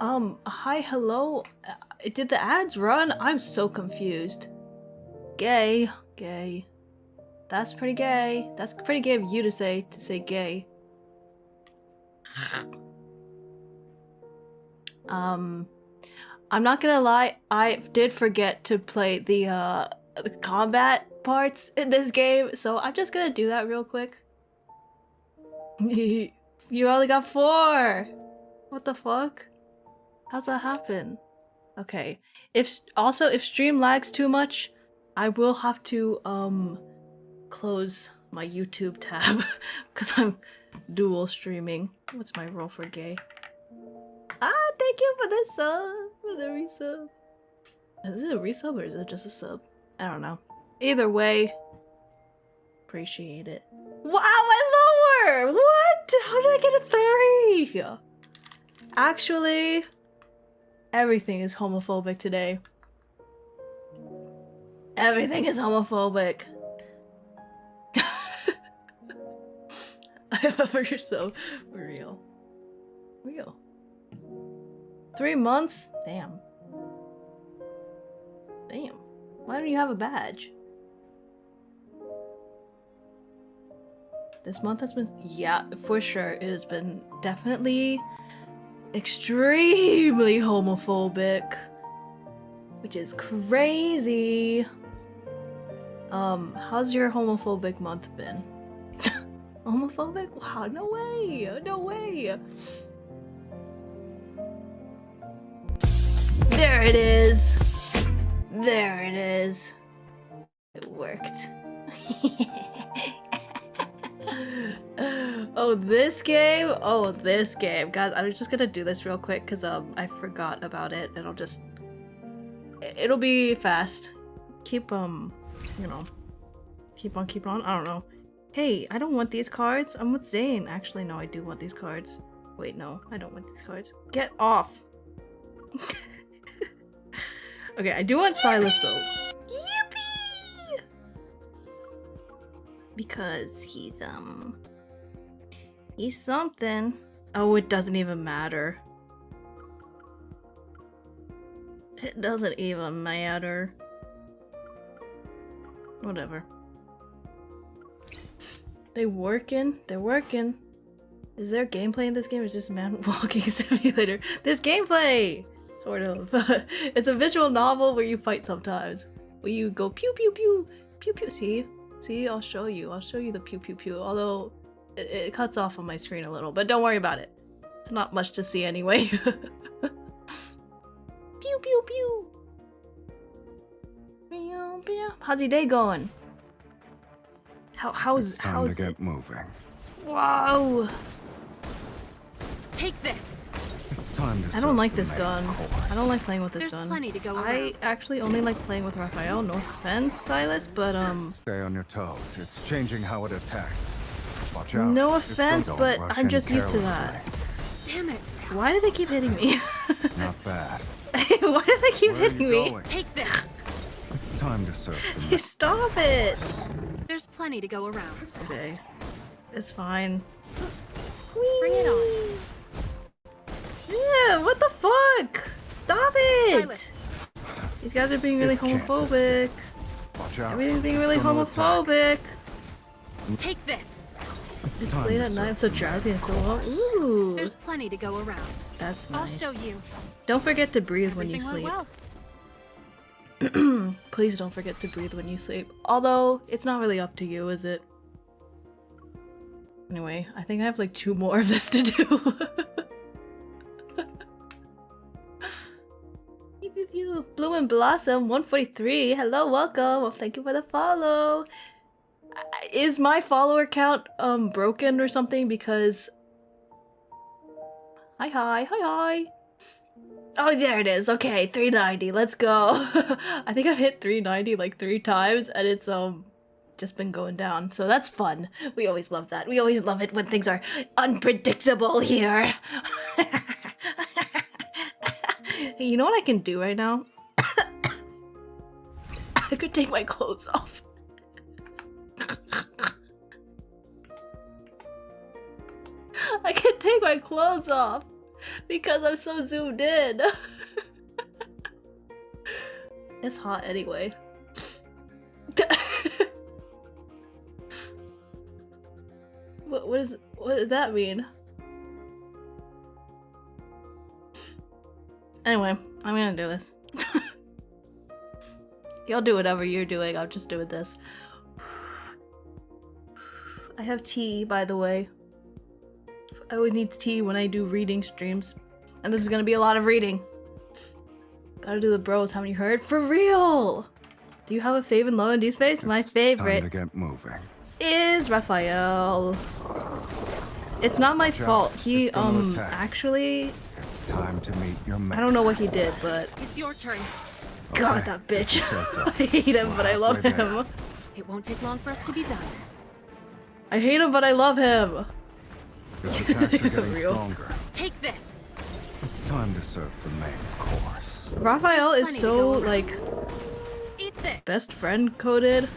Hi, hello. Did the ads run? I'm so confused. Gay. Gay. That's pretty gay. That's pretty gay of you to say gay. I'm not gonna lie, I did forget to play the combat parts in this game, so I'm just gonna do that real quick. You only got 4! What the fuck? How's that happen? Okay. If stream lags too much, I will have to close my YouTube tab because I'm dual streaming. What's my role for gay? Ah, thank you for the sub, for the resub. Is it a resub or is it just a sub? I don't know. Either way, appreciate it. Wow, I lower! What? How did I get a 3? Actually, everything is homophobic today. Everything is homophobic. I love yourself. Real. Real. 3 months? Damn. Damn. Why don't you have a badge? This month has been, yeah, for sure. It has been definitely extremely homophobic, which is crazy. How's your homophobic month been? Homophobic? Wow, no way, no way. There it is. There it is. It worked. Oh, this game? Oh, this game. Guys, I'm just gonna do this real quick because I forgot about it and it'll be fast. Keep you know, keep on. I don't know. Hey, I don't want these cards. I'm with Zane. Actually, no, I do want these cards. Wait, no, I don't want these cards. Get off. Okay, I do want Silas though. Yippee! Because he's something. Oh, it doesn't even matter. It doesn't even matter. Whatever. They're working. Is there gameplay in this game? It's just man walking simulator. There's gameplay! Sort of. It's a visual novel where you fight sometimes. Where you go pew pew pew pew pew. See, I'll show you the pew pew pew. Although it cuts off on my screen a little, but don't worry about it. It's not much to see anyway. Pew pew pew. Pew pew. How's your day going? How's to get moving. Whoa. Take this. It's time to I don't like this gun. course. I don't like playing with this There's gun. plenty to go I around. actually only like playing with Raphael. No offense, Silas, but Stay on your toes. It's changing how it attacks. Watch out. no It's offense, don't but rush I'm in just used to that. Damn it. Why do they keep hitting me? carelessly. Not bad. Why do they keep Where are hitting you me? going? Take this. It's time to serve the next. Stop it! There's plenty to go around. Okay, it's fine. Bring it on. Yeah, what the fuck? Stop it! Silas. These guys are being really It can't homophobic. Watch out. Everything's being It's really gonna attack. homophobic. Take this. It's It's time late to at night, I'm serve so the drowsy and next so low. course. Ooh, There's plenty to go around. that's I'll nice. show you. Don't forget to breathe when you Everything went sleep. well. Please don't forget to breathe when you sleep. Although, it's not really up to you, is it? Anyway, I think I have like 2 more of this to do. Pew, pew, pew. Bloom and Blossom 143. Hello, welcome. Well, thank you for the follow. Is my follower count broken or something? Because hi. Oh, there it is. Okay, 390. Let's go. I think I've hit 390 like 3 times, and it's just been going down. So that's fun. We always love that. We always love it when things are unpredictable here. Hey, you know what I can do right now? I could take my clothes off. I could take my clothes off. Because I'm so zoomed in. It's hot anyway. What does that mean? Anyway, I'm gonna do this. Y'all do whatever you're doing, I'm just doing this. I have tea, by the way. I always need tea when I do reading streams. And this is gonna be a lot of reading. Gotta do the bros, haven't you heard? For real! Do you have a fave in Low and Deepspace? My favorite Time to get moving. is Raphael. It's not my fault. He, It's gonna attack. actually... It's time to meet your man. I don't know what he did, but... It's your turn. God, that bitch. If you say so. I hate him, but I love Halfway there. him. It won't take long for us to be done. I hate him, but I love him. His attacks are getting Real. stronger. Take this. It's time to serve the main course. Raphael is Plenty to so, go around. like, Eat this. best friend coded.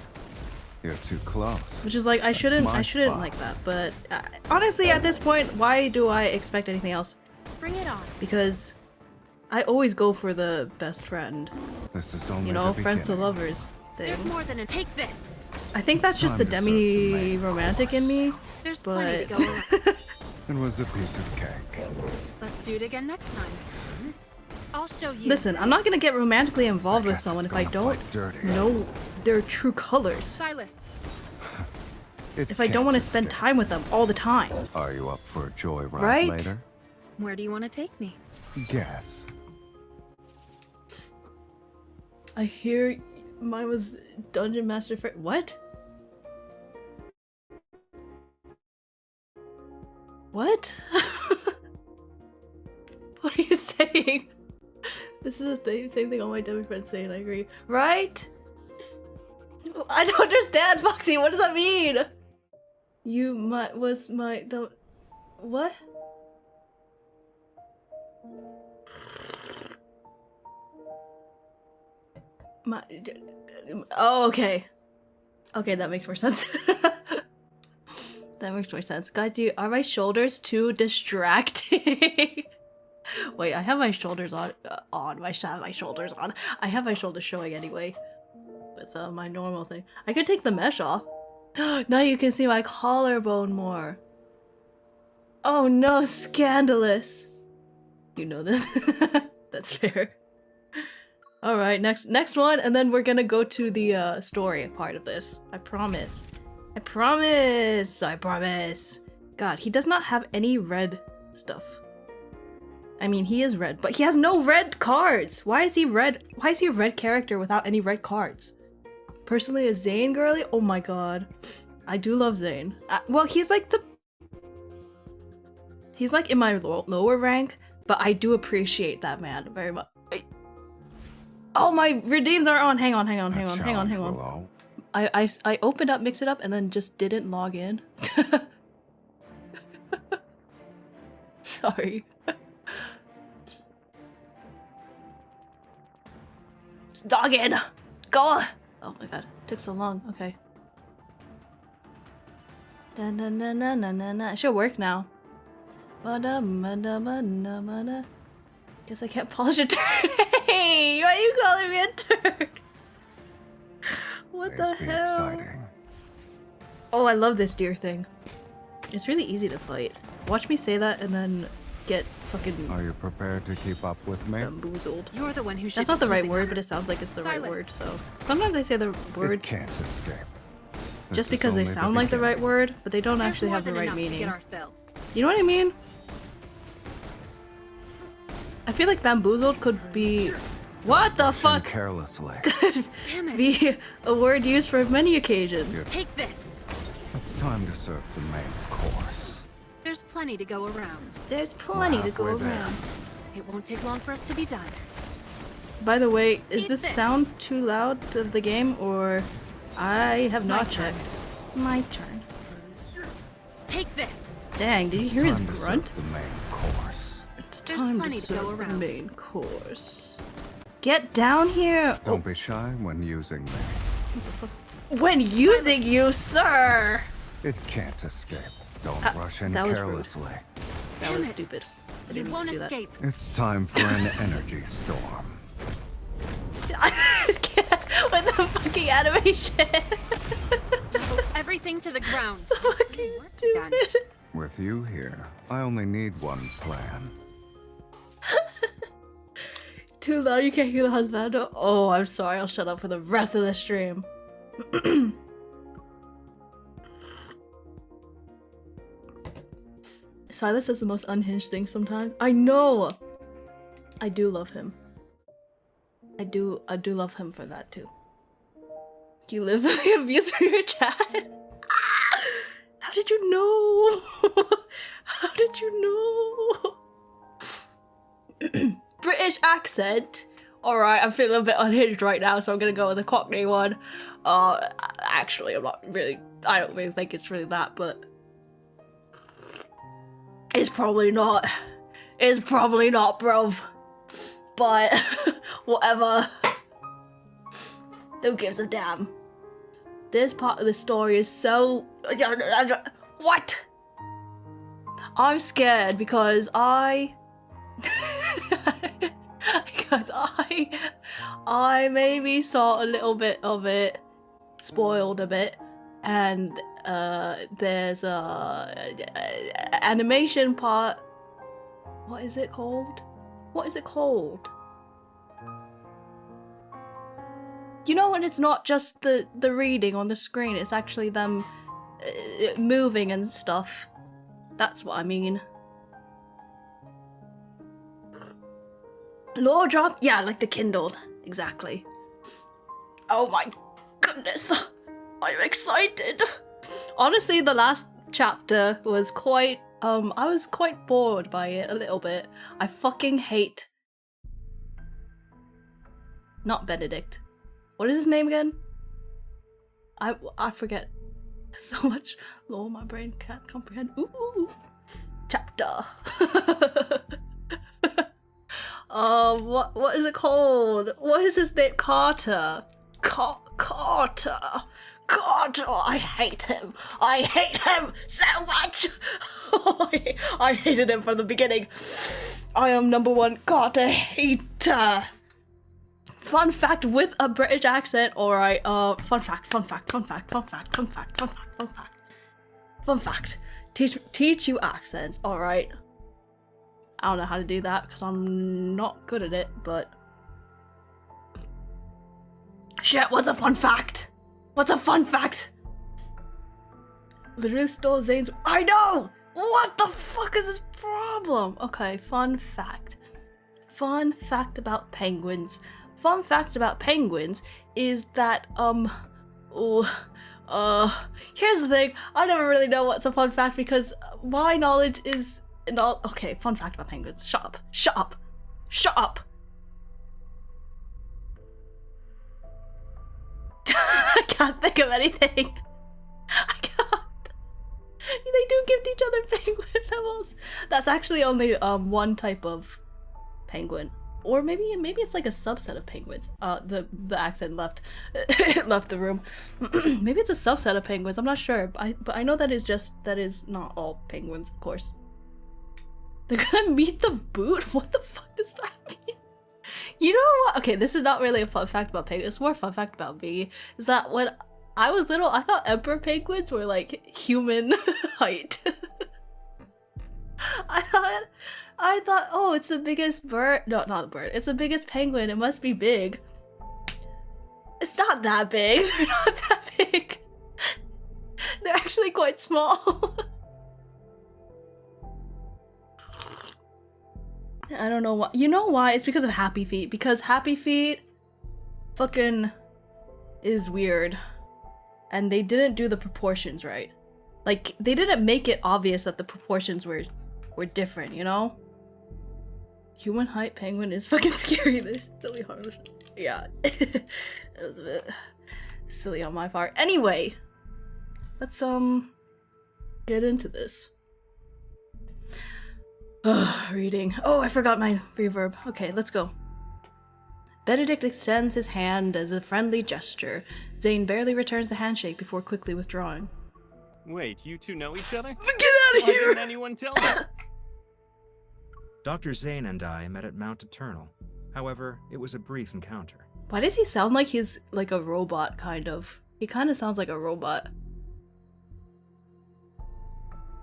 You're too close. Which is like, I That's shouldn't my spot. like that, but honestly, at this point, why do I expect anything else? Bring it on. Because I always go for the best friend, This is only you know, the friends to beginning. lovers thing. There's more than a take this. I think that's just the time to serve the main demi-romantic in me, There's plenty but... to go around. It was a piece of cake. Let's do it again next time. I'll show you. Listen, I'm not gonna get romantically involved I with guess someone it's if I gonna don't fight dirty. know their true colors. Silas. If I don't want to spend time with them all the time. Are you up for a joyride Right? later? Where do you want to take me? Guess. I hear mine was Dungeon Master for what? What? What are you saying? This is the same thing all my demi friends say, and I agree. Right? I don't understand, Foxy. What does that mean? You was my don't. What? My. Oh, okay. Okay, that makes more sense. That makes more sense. Guys, are my shoulders too distracting? Wait, I have my shoulders on. I should have my shoulders on. I have my shoulders showing anyway. With my normal thing. I could take the mesh off. Now you can see my collarbone more. Oh no, scandalous. You know this. That's fair. Alright, next one, and then we're gonna go to the story part of this. I promise. I promise! I promise! God, he does not have any red stuff. I mean, he is red, but he has no red cards! Why is he red? Why is he a red character without any red cards? Personally, a Zane girly? Oh my god. I do love Zane. Well, he's like the... He's like in my lower rank, but I do appreciate that man very much. Oh, my redeems are on. Hang on. I opened up Mix It Up and then just didn't log in. Sorry. Just log in. Go. Oh my god, took so long. Okay. It should work now. Guess I can't polish a turd. Hey, why are you calling me a turd? What the This be hell? exciting. Oh, I love this deer thing. It's really easy to fight. Watch me say that and then get fucking Are you prepared to keep up with me? bamboozled. You're the one who should. That's not the right word, but it sounds like it's the right Silas. word, so sometimes I say the It words can't escape. This just is because they only sound like the right beginning. word, but they don't There's actually more have the than right enough to meaning. get our fill. You know what I mean? I feel like bamboozled could be... What the Rushing fuck? Carelessly. Could Damn it. be a word used for many occasions. Yeah. Take this. It's time to serve the main course. There's plenty to go around. There's plenty to go halfway there. around. It won't take long for us to be done. By the way, is Eat this this. sound too loud to the game, or I have My not turn. checked? My turn. Take this. Dang, did you It's hear his time to serve grunt? the main course. It's There's time to plenty to go serve the around. main course. Get down here! Don't be shy when using me. When using you, sir! It can't escape. Don't rush in that was rude. carelessly. That Damn was it. stupid. I I You didn't won't do that. escape. It's time for an energy storm. I can't with the fucking animation. Everything to the ground. So fucking Work again. stupid. With you here, I only need one plan. Too loud, you can't hear the husband. Oh, I'm sorry, I'll shut up for the rest of the stream. Silas is the most unhinged thing sometimes. I know! I do love him. I do love him for that too. You live with the abuse for your chat? How did you know? How did you know? British accent. Alright, I'm feeling a bit unhinged right now, so I'm gonna go with the Cockney one. Actually, I don't really think it's really that, but it's probably not. It's probably not, bruv. But, whatever. Who gives a damn? This part of the story is so... What? I'm scared because I maybe saw a little bit of it, spoiled a bit, and there's a animation part. What is it called? What is it called? You know when it's not just the reading on the screen, it's actually them moving and stuff. That's what I mean. Lore drop? Yeah, like the Kindle. Exactly. Oh my goodness. I'm excited. Honestly, the last chapter was quite, I was quite bored by it a little bit. I fucking hate... Not Benedict. What is his name again? I forget. So much lore my brain can't comprehend. Ooh. Chapter. What is it called? What is his name? Carter. Carter. I hate him. I hate him so much. I hated him from the beginning. I am number 1 Carter hater. Fun fact with a British accent. Alright, fun fact. Teach you accents, alright. I don't know how to do that because I'm not good at it, but... Shit, what's a fun fact? What's a fun fact? Literally stole Zane's... I know! What the fuck is this problem? Okay, fun fact. Fun fact about penguins. Fun fact about penguins is that, here's the thing. I never really know what's a fun fact because my knowledge is not... Okay, fun fact about penguins. Shut up. Shut up. Shut up. I can't think of anything. I can't. They do give each other penguin levels. That's actually only one type of penguin. Or maybe it's like a subset of penguins. The accent left left the room. Maybe it's a subset of penguins. I'm not sure, but I know that is not all penguins, of course. They're gonna meet the boot. What the fuck does that mean? You know what? Okay, this is not really a fun fact about penguins. It's more a fun fact about me. Is that when I was little, I thought emperor penguins were like human height. I thought, oh, it's the biggest bird. No, not the bird. It's the biggest penguin. It must be big. It's not that big. They're not that big. They're actually quite small. I don't know why. You know why? It's because of Happy Feet. Because Happy Feet fucking is weird. And they didn't do the proportions right. Like, they didn't make it obvious that the proportions were different, you know? Human height penguin is fucking scary. They're silly harmless. Yeah. It was a bit silly on my part. Anyway, let's get into this. Reading. Oh, I forgot my reverb. Okay, let's go. Benedict extends his hand as a friendly gesture. Zane barely returns the handshake before quickly withdrawing. Wait, you two know each other? Get out of Why here! didn't anyone tell me? Dr. Zane and I met at Mount Eternal. However, it was a brief encounter. Why does he sound like he's like a robot, kind of? He kind of sounds like a robot.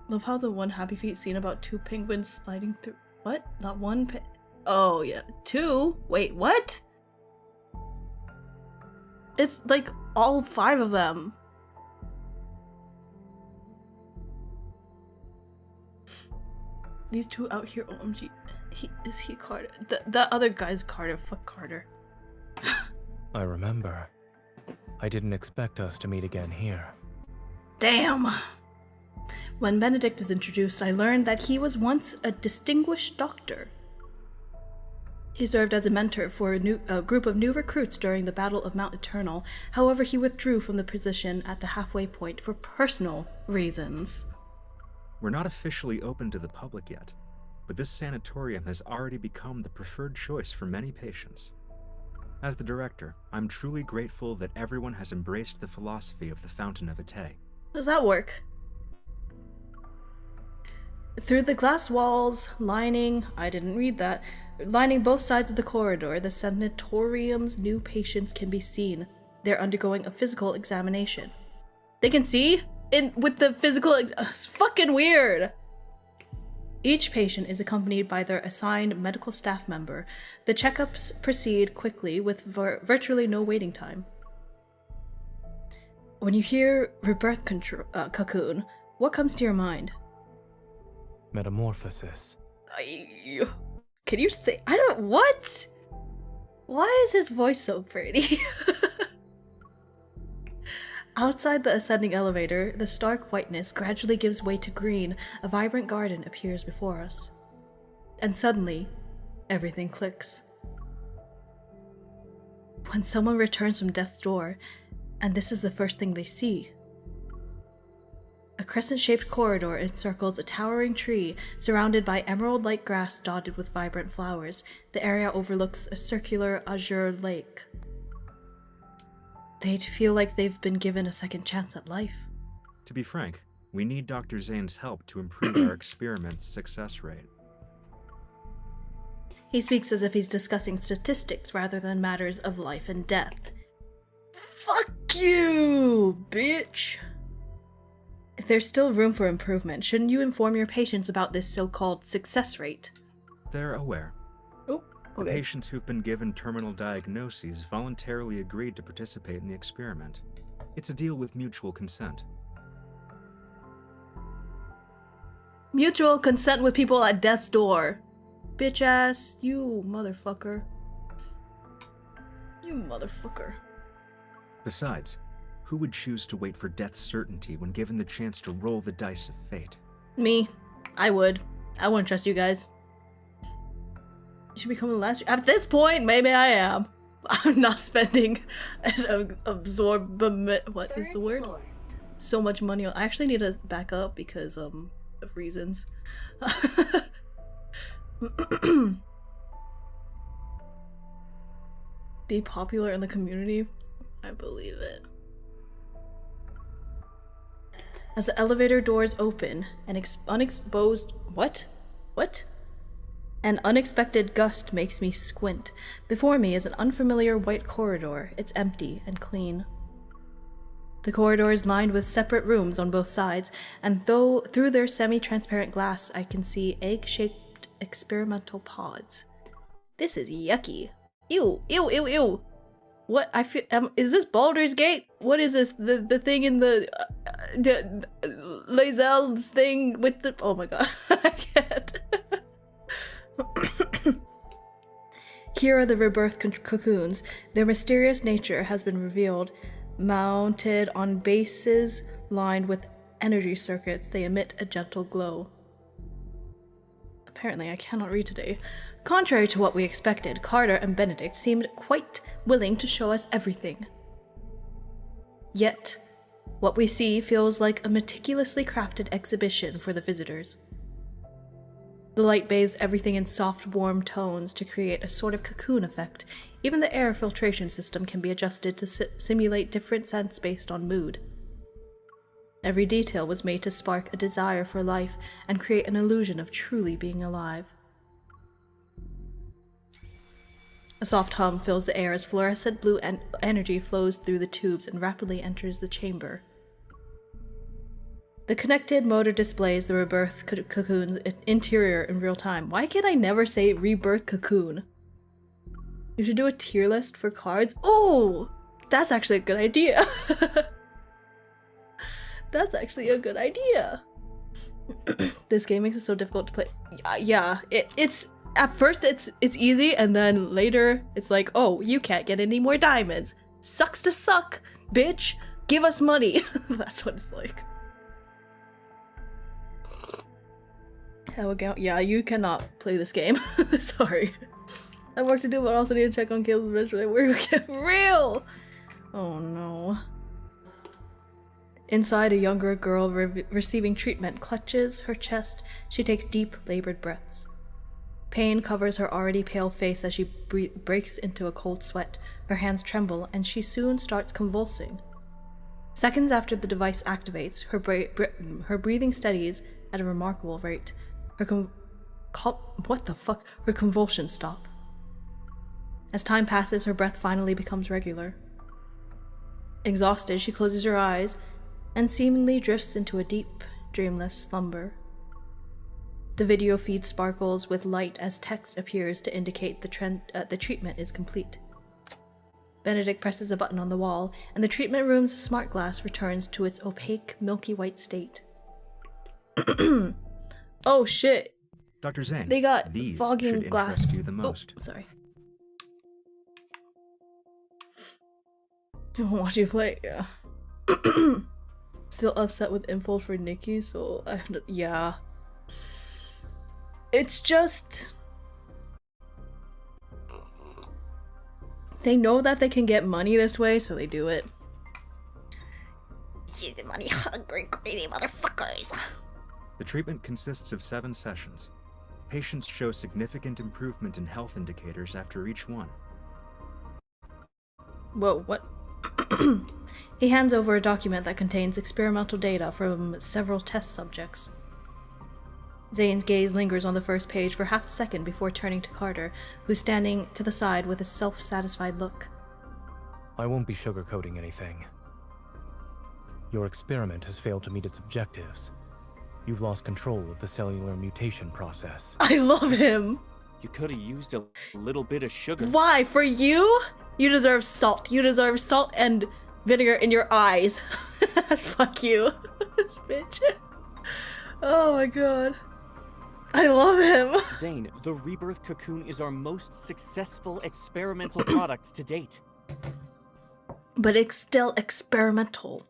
Love how the one Happy Feet scene about 2 penguins sliding through. What? Not one Oh, yeah. 2? Wait, what? It's like all 5 of them. These 2 out here, OMG. Is he Carter? The other guy's Carter. Fuck Carter. I remember. I didn't expect us to meet again here. Damn! When Benedict is introduced, I learned that he was once a distinguished doctor. He served as a mentor for a group of new recruits during the Battle of Mount Eternal. However, he withdrew from the position at the halfway point for personal reasons. We're not officially open to the public yet, but this sanatorium has already become the preferred choice for many patients. As the director, I'm truly grateful that everyone has embraced the philosophy of the Fountain of Ite. How does that work? Through the glass walls lining both sides of the corridor, the sanatorium's new patients can be seen. They're undergoing a physical examination. They can see? With the physical... It's fucking weird! Each patient is accompanied by their assigned medical staff member. The checkups proceed quickly with virtually no waiting time. When you hear rebirth cocoon, what comes to your mind? Metamorphosis. Can you say... I don't... What? Why is his voice so pretty? Outside the ascending elevator, the stark whiteness gradually gives way to green. A vibrant garden appears before us. And suddenly, everything clicks. When someone returns from death's door, and this is the first thing they see. A crescent-shaped corridor encircles a towering tree surrounded by emerald-like grass dotted with vibrant flowers. The area overlooks a circular azure lake. They'd feel like they've been given a second chance at life. To be frank, we need Dr. Zane's help to improve our experiment's success rate. He speaks as if he's discussing statistics rather than matters of life and death. Fuck you, bitch! If there's still room for improvement, shouldn't you inform your patients about this so-called success rate? They're aware. Oh, The okay. patients who've been given terminal diagnoses voluntarily agreed to participate in the experiment. It's a deal with mutual consent. Mutual consent with people at death's door. Bitch ass, you motherfucker. You motherfucker. Besides, who would choose to wait for death's certainty when given the chance to roll the dice of fate? Me. I would. I wouldn't trust you guys. You should become the last. At this point, maybe I am. I'm not spending an what is the word? So much money on. I actually need to back up because of reasons. Be popular in the community. I believe it. As the elevator doors open, an unexposed what? An unexpected gust makes me squint. Before me is an unfamiliar white corridor. It's empty and clean. The corridor is lined with separate rooms on both sides, and through their semi-transparent glass, I can see egg-shaped experimental pods. This is yucky. Ew, ew, ew, ew. What? I feel. Is this Baldur's Gate? What is this? The thing in the Lae'zel's thing with the. Oh my god, I can't. Here are the rebirth cocoons. Their mysterious nature has been revealed. Mounted on bases lined with energy circuits, they emit a gentle glow. Apparently, I cannot read today. Contrary to what we expected, Carter and Benedict seemed quite willing to show us everything. Yet, what we see feels like a meticulously crafted exhibition for the visitors. The light bathes everything in soft, warm tones to create a sort of cocoon effect. Even the air filtration system can be adjusted to simulate different scents based on mood. Every detail was made to spark a desire for life and create an illusion of truly being alive. A soft hum fills the air as fluorescent blue energy flows through the tubes and rapidly enters the chamber. The connected motor displays the rebirth cocoon's interior in real time. Why can't I never say rebirth cocoon? You should do a tier list for cards. Oh, that's actually a good idea. That's actually a good idea. This game makes it so difficult to play. Yeah, it's at first it's easy, and then later it's like, oh, you can't get any more diamonds. Sucks to suck, bitch. Give us money. That's what it's like. Yeah, you cannot play this game. Sorry. I have work to do, but I also need to check on Caleb's restaurant. We're get real. Oh no. Inside, a younger girl receiving treatment clutches her chest. She takes deep, labored breaths. Pain covers her already pale face as she breaks into a cold sweat. Her hands tremble, and she soon starts convulsing. Seconds after the device activates, her breathing steadies at a remarkable rate. Her convulsions stop. As time passes, her breath finally becomes regular. Exhausted, she closes her eyes and seemingly drifts into a deep, dreamless slumber. The video feed sparkles with light as text appears to indicate the treatment is complete. Benedict presses a button on the wall, and the treatment room's smart glass returns to its opaque, milky white state. Oh shit. Dr. Zane, They got these fogging should glass. interest you the most. Oh, sorry. Watch you play, yeah. Still upset with info for Nikki, so yeah. It's just they know that they can get money this way, so they do it. You the money hungry, greedy motherfuckers. The treatment consists of 7 sessions. Patients show significant improvement in health indicators after each one. Whoa, what? He hands over a document that contains experimental data from several test subjects. Zane's gaze lingers on the first page for half a second before turning to Carter, who's standing to the side with a self-satisfied look. I won't be sugarcoating anything. Your experiment has failed to meet its objectives. You've lost control of the cellular mutation process. I love him! You could have used a little bit of sugar. Why? For you? You deserve salt. You deserve salt and vinegar in your eyes. Fuck you. This bitch. Oh my god. I love him. Zane, the rebirth cocoon is our most successful experimental product to date. But it's still experimental.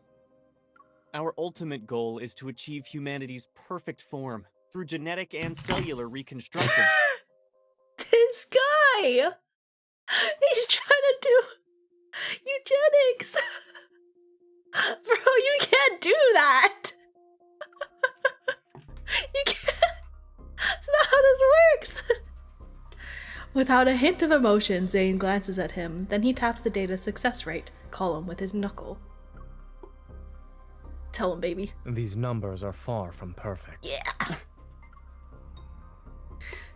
Our ultimate goal is to achieve humanity's perfect form through genetic and cellular reconstruction. This guy! He's trying to do eugenics! Bro, you can't do that! You can't! That's not how this works! Without a hint of emotion, Zane glances at him, then he taps the data success rate column with his knuckle. Tell him, baby. These numbers are far from perfect. Yeah!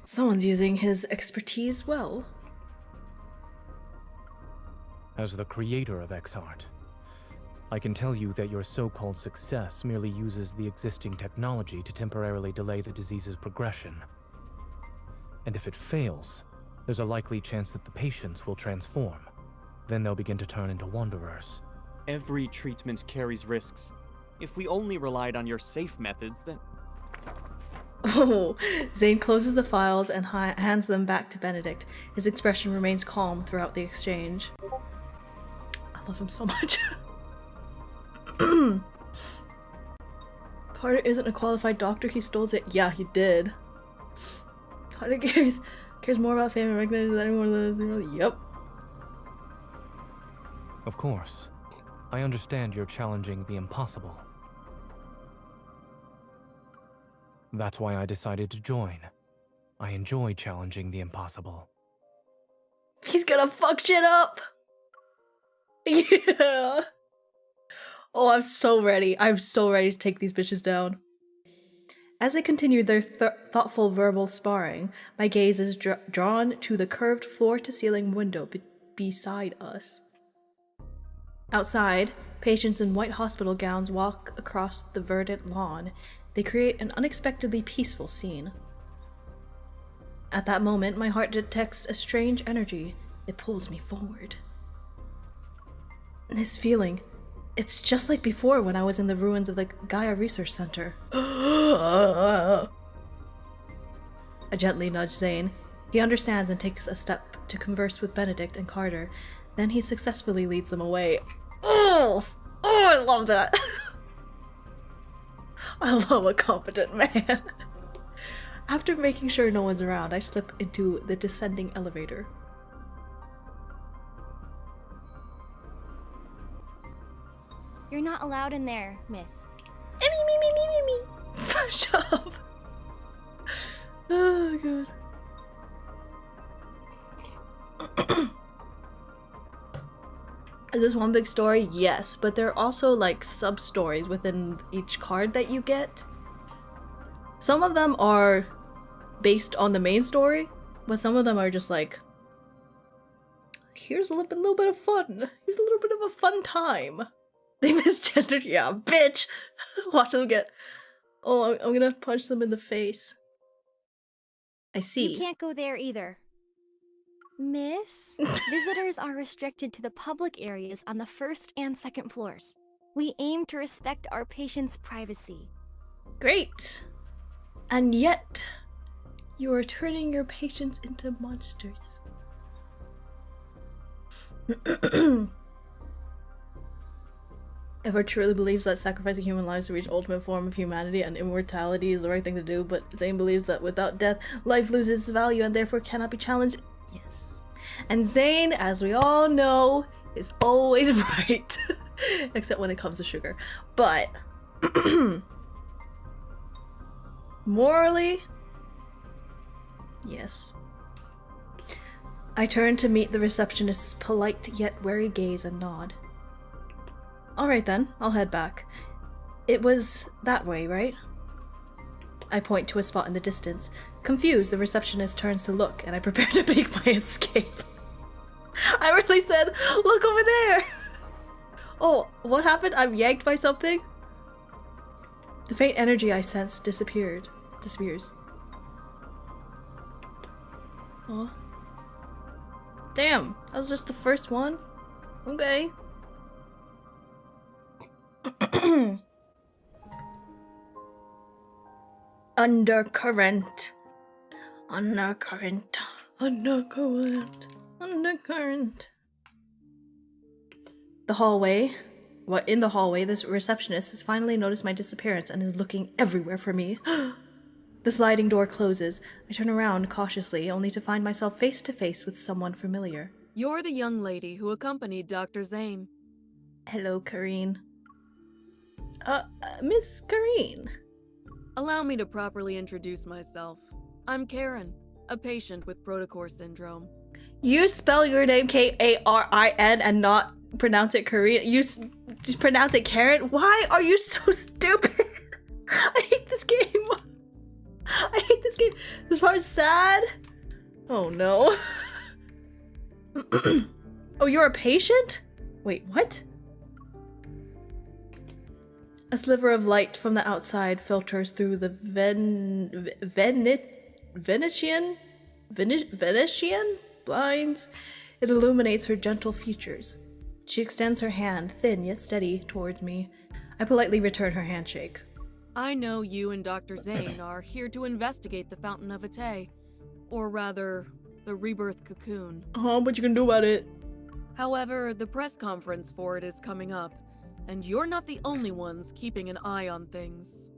Someone's using his expertise well. As the creator of XArt, I can tell you that your so-called success merely uses the existing technology to temporarily delay the disease's progression. And if it fails, there's a likely chance that the patients will transform. Then they'll begin to turn into wanderers. Every treatment carries risks. If we only relied on your safe methods, then... Oh, Zane closes the files and hands them back to Benedict. His expression remains calm throughout the exchange. I love him so much. Carter isn't a qualified doctor, he stole it. Yeah, he did. Carter cares more about fame and recognition than anyone else. Yep. Of course. I understand you're challenging the impossible. That's why I decided to join. I enjoy challenging the impossible. He's gonna fuck shit up! Yeah! Oh, I'm so ready. I'm so ready to take these bitches down. As they continue their thoughtful verbal sparring, my gaze is drawn to the curved floor-to-ceiling window beside us. Outside, patients in white hospital gowns walk across the verdant lawn. They create an unexpectedly peaceful scene. At that moment, my heart detects a strange energy. It pulls me forward. This feeling, it's just like before when I was in the ruins of the Gaia Research Center. I gently nudge Zane. He understands and takes a step to converse with Benedict and Carter. Then he successfully leads them away. Oh, I love that. I love a competent man. After making sure no one's around, I slip into the descending elevator. You're not allowed in there, miss. Me. Shut up. Oh, God. Is this one big story? Yes, but there are also like sub-stories within each card that you get. Some of them are based on the main story, but some of them are just like, here's a little bit of fun. Here's a little bit of a fun time. They misgendered, yeah, bitch. Watch them get. Oh, I'm gonna punch them in the face. I see. You can't go there either. Miss, visitors are restricted to the public areas on the first and second floors. We aim to respect our patients' privacy. Great. And yet, you are turning your patients into monsters. Ever truly believes that sacrificing human lives to reach ultimate form of humanity and immortality is the right thing to do, but Zane believes that without death, life loses its value and therefore cannot be challenged. Yes. And Zane, as we all know, is always right. Except when it comes to sugar. But morally, yes. I turn to meet the receptionist's polite yet wary gaze and nod. Alright then, I'll head back. It was that way, right? I point to a spot in the distance. Confused, the receptionist turns to look, and I prepare to make my escape. I really said, look over there! Oh, what happened? I'm yanked by something? The faint energy I sensed disappears. Oh. Damn, that was just the first one? Okay. Undercurrent. In the hallway, this receptionist has finally noticed my disappearance and is looking everywhere for me. The sliding door closes. I turn around cautiously, only to find myself face to face with someone familiar. You're the young lady who accompanied Dr. Zane. Hello, Kareen. Miss Kareen. Allow me to properly introduce myself. I'm Karen, a patient with Protocore syndrome. You spell your name Karin and not pronounce it Kareen. You just pronounce it Karen? Why are you so stupid? I hate this game. I hate this game. This part is sad. Oh no. Oh, you're a patient? Wait, what? A sliver of light from the outside filters through the Venetian blinds. It illuminates her gentle features. She extends her hand, thin yet steady, towards me. I politely return her handshake. I know you and Dr. Zane are here to investigate the Fountain of Vitae, or rather, the Rebirth Cocoon. What you gonna do about it? However, the press conference for it is coming up, and you're not the only ones keeping an eye on things.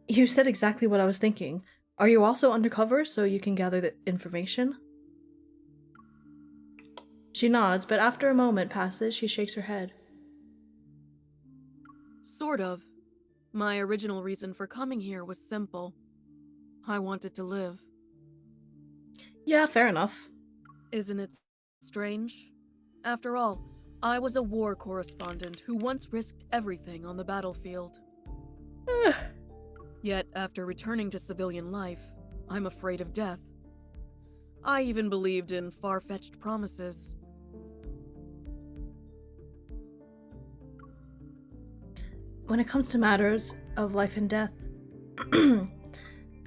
You said exactly what I was thinking. Are you also undercover so you can gather the information? She nods, but after a moment passes, she shakes her head. Sort of. My original reason for coming here was simple. I wanted to live. Yeah, fair enough. Isn't it strange? After all, I was a war correspondent who once risked everything on the battlefield. Yet, after returning to civilian life, I'm afraid of death. I even believed in far-fetched promises. When it comes to matters of life and death, I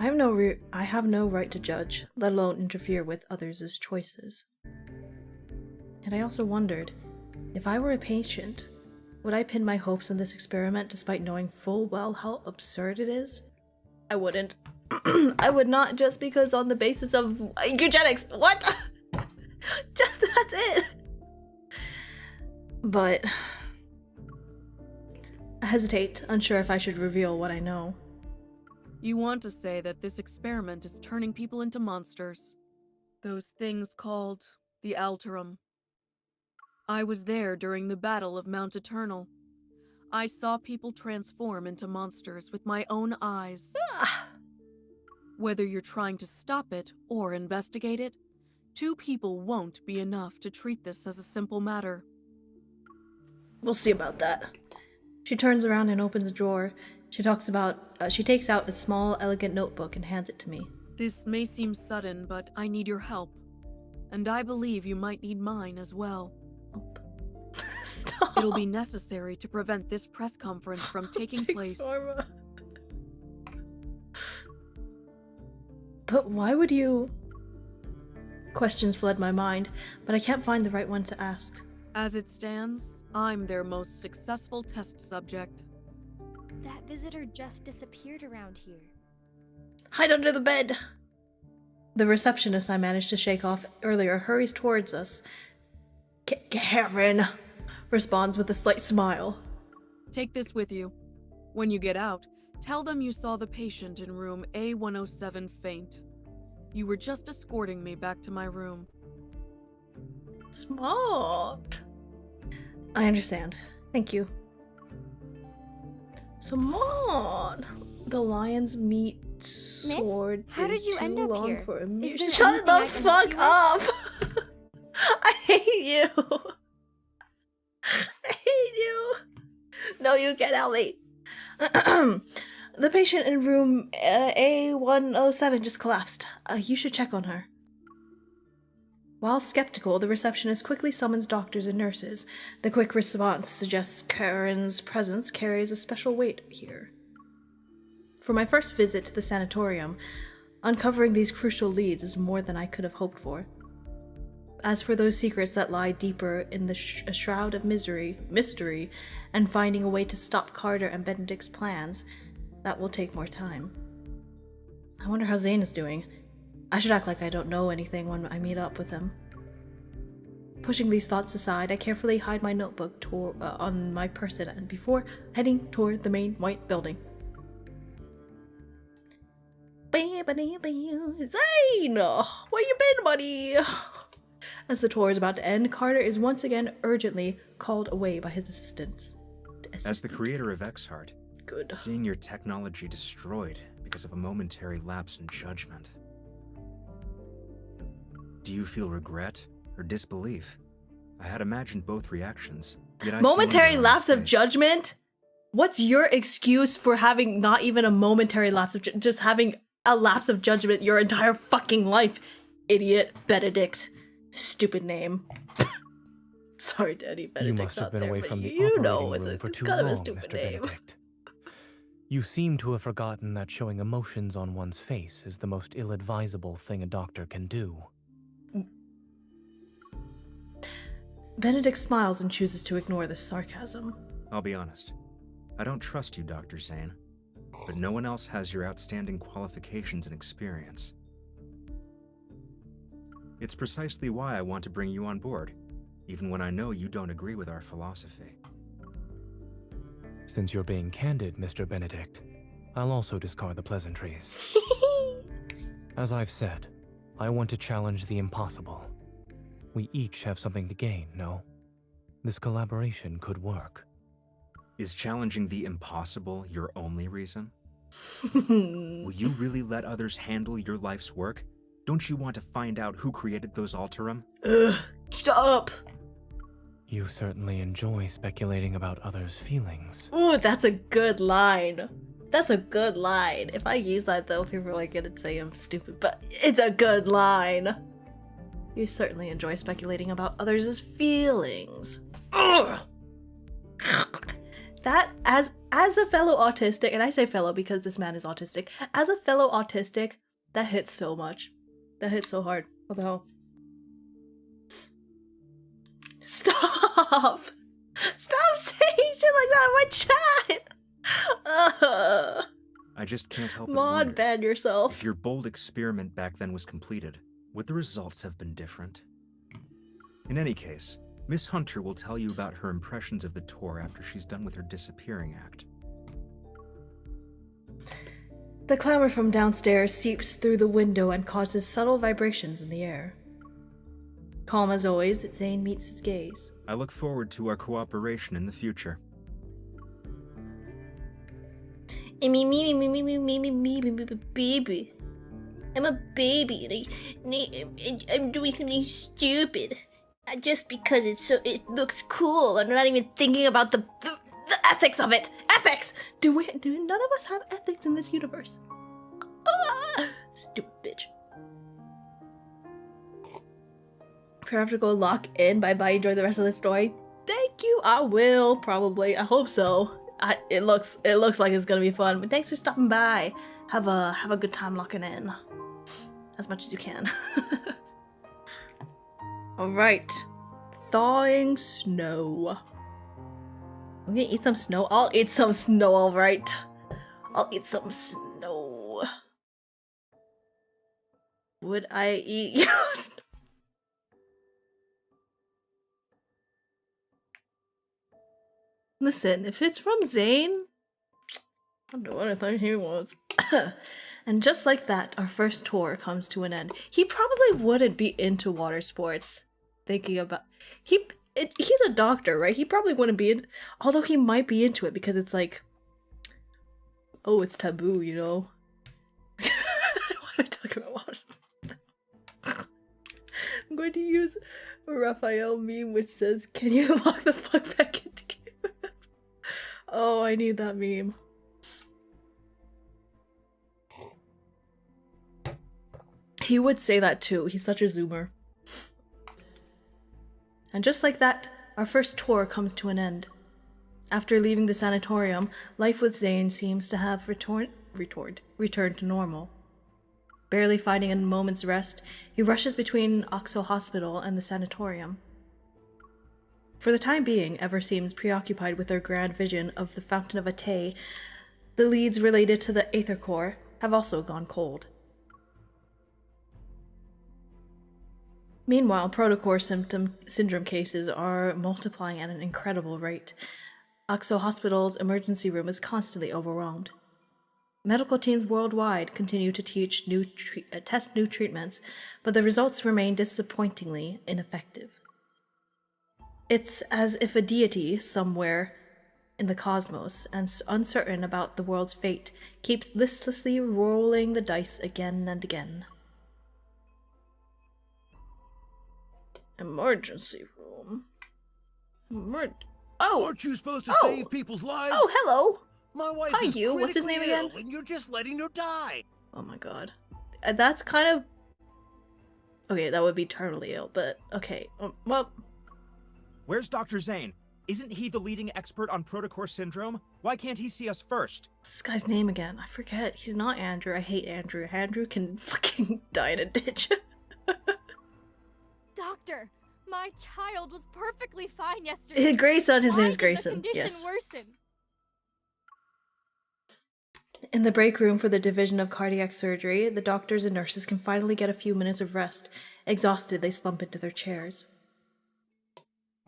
have no right to judge, let alone interfere with others' choices. And I also wondered, if I were a patient, would I pin my hopes on this experiment despite knowing full well how absurd it is? I wouldn't. I would not, just because on the basis of eugenics. What? Just that's it. But I hesitate, unsure if I should reveal what I know. You want to say that this experiment is turning people into monsters. Those things called the Alterum. I was there during the Battle of Mount Eternal. I saw people transform into monsters with my own eyes. Whether you're trying to stop it or investigate it, 2 people won't be enough to treat this as a simple matter. We'll see about that. She turns around and opens a drawer. She takes out a small, elegant notebook and hands it to me. This may seem sudden, but I need your help. And I believe you might need mine as well. Stop. It'll be necessary to prevent this press conference from taking place. Pharma. But why would you... Questions fled my mind, but I can't find the right one to ask. As it stands, I'm their most successful test subject. That visitor just disappeared around here. Hide under the bed! The receptionist I managed to shake off earlier hurries towards us. Karen responds with a slight smile. Take this with you. When you get out, tell them you saw the patient in room A107 faint. You were just escorting me back to my room. Smart. I understand. Thank you. Smart. The lion's meat sword how did you is end too up long here? for a Is mute. there Shut anything the I can help fuck you up! I hate you. I hate you. No, you can't help me. The patient in room A107 just collapsed. You should check on her. While skeptical, the receptionist quickly summons doctors and nurses. The quick response suggests Karen's presence carries a special weight here. For my first visit to the sanatorium, uncovering these crucial leads is more than I could have hoped for. As for those secrets that lie deeper in the shroud of mystery, and finding a way to stop Carter and Benedict's plans, that will take more time. I wonder how Zane is doing. I should act like I don't know anything when I meet up with him. Pushing these thoughts aside, I carefully hide my notebook on my person and before heading toward the main white building. Zane! Where you been, buddy? As the tour is about to end, Carter is once again urgently called away by his assistants. As the creator of Exhart, Good. seeing your technology destroyed because of a momentary lapse in judgment. Do you feel regret or disbelief? I had imagined both reactions. Yet I see Momentary wonder on your lapse of face. judgment? What's your excuse for having not even a momentary lapse of just having a lapse of judgment your entire fucking life? Idiot. Benedict. Stupid name. Sorry to any You Benedicts must have out been there, away but from the you know operating it's, room for it's too kind of a long, stupid Mr. name. Benedict. You seem to have forgotten that showing emotions on one's face is the most ill-advisable thing a doctor can do. Benedict smiles and chooses to ignore the sarcasm. I'll be honest. I don't trust you, Dr. Zane. But no one else has your outstanding qualifications and experience. It's precisely why I want to bring you on board, even when I know you don't agree with our philosophy. Since you're being candid, Mr. Benedict, I'll also discard the pleasantries. As I've said, I want to challenge the impossible. We each have something to gain, no? This collaboration could work. Is challenging the impossible your only reason? Will you really let others handle your life's work? Don't you want to find out who created those Alterum? Ugh, shut up! You certainly enjoy speculating about others' feelings. Ooh, that's a good line. That's a good line. If I use that though, people are like gonna say I'm stupid, but it's a good line. You certainly enjoy speculating about others' feelings. Ugh. That, as a fellow autistic, and I say fellow because this man is autistic, as a fellow autistic, that hits so much. That hits so hard. What the hell? Stop! Stop saying shit like that in my chat! I just can't help but Mod, wonder ban yourself. if your bold experiment back then was completed, would the results have been different? In any case, Miss Hunter will tell you about her impressions of the tour after she's done with her disappearing act. The clamor from downstairs seeps through the window and causes subtle vibrations in the air. Calm as always, Zane meets his gaze. I look forward to our cooperation in the future. Me, baby. I'm a baby and I'm doing something stupid. Just because it looks cool. I'm not even thinking about the ethics of it. Ethics! Do none of us have ethics in this universe? Ah, stupid bitch. If I have to go lock in, bye-bye, enjoy the rest of the story. Thank you, I will, probably. I hope so. It looks like it's gonna be fun. But thanks for stopping by. Have a good time locking in. As much as you can. Alright. Thawing snow. I'm gonna eat some snow. I'll eat some snow, alright. I'll eat some snow. Would I eat your snow? Listen, if it's from Zane, I'll do anything he wants. And just like that, our first tour comes to an end. He probably wouldn't be into water sports. Thinking about... He's a doctor, right? He probably wouldn't be in... Although he might be into it because it's like... Oh, it's taboo, you know? I don't want to talk about water sports. I'm going to use a Raphael meme which says, "Can you lock the fuck back into game?" Oh, I need that meme. He would say that too. He's such a zoomer. And just like that, our first tour comes to an end. After leaving the sanatorium, life with Zane seems to have returned to normal. Barely finding a moment's rest, he rushes between Oxo Hospital and the sanatorium. For the time being, Ever seems preoccupied with their grand vision of the Fountain of Atay. The leads related to the Aether Core have also gone cold. Meanwhile, Protocore syndrome cases are multiplying at an incredible rate. Oxo Hospital's emergency room is constantly overwhelmed. Medical teams worldwide continue to test new treatments, but the results remain disappointingly ineffective. It's as if a deity somewhere in the cosmos, and uncertain about the world's fate, keeps listlessly rolling the dice again and again. Emergency room. Oh! Aren't you supposed to save people's lives? Oh, hello! My wife Hi, is you. What's his name critically again? ill, and you're just letting her die. Oh my god. That's kind of... Okay, that would be terminally ill, but okay. Well... Where's Dr. Zane? Isn't he the leading expert on Protocore syndrome? Why can't he see us first? What's this guy's name again? I forget. He's not Andrew. I hate Andrew. Andrew can fucking die in a ditch. Doctor, my child was perfectly fine yesterday. Grayson, his name is Why did the Grayson. condition Yes. worsen? In the break room for the Division of Cardiac Surgery, the doctors and nurses can finally get a few minutes of rest. Exhausted, they slump into their chairs.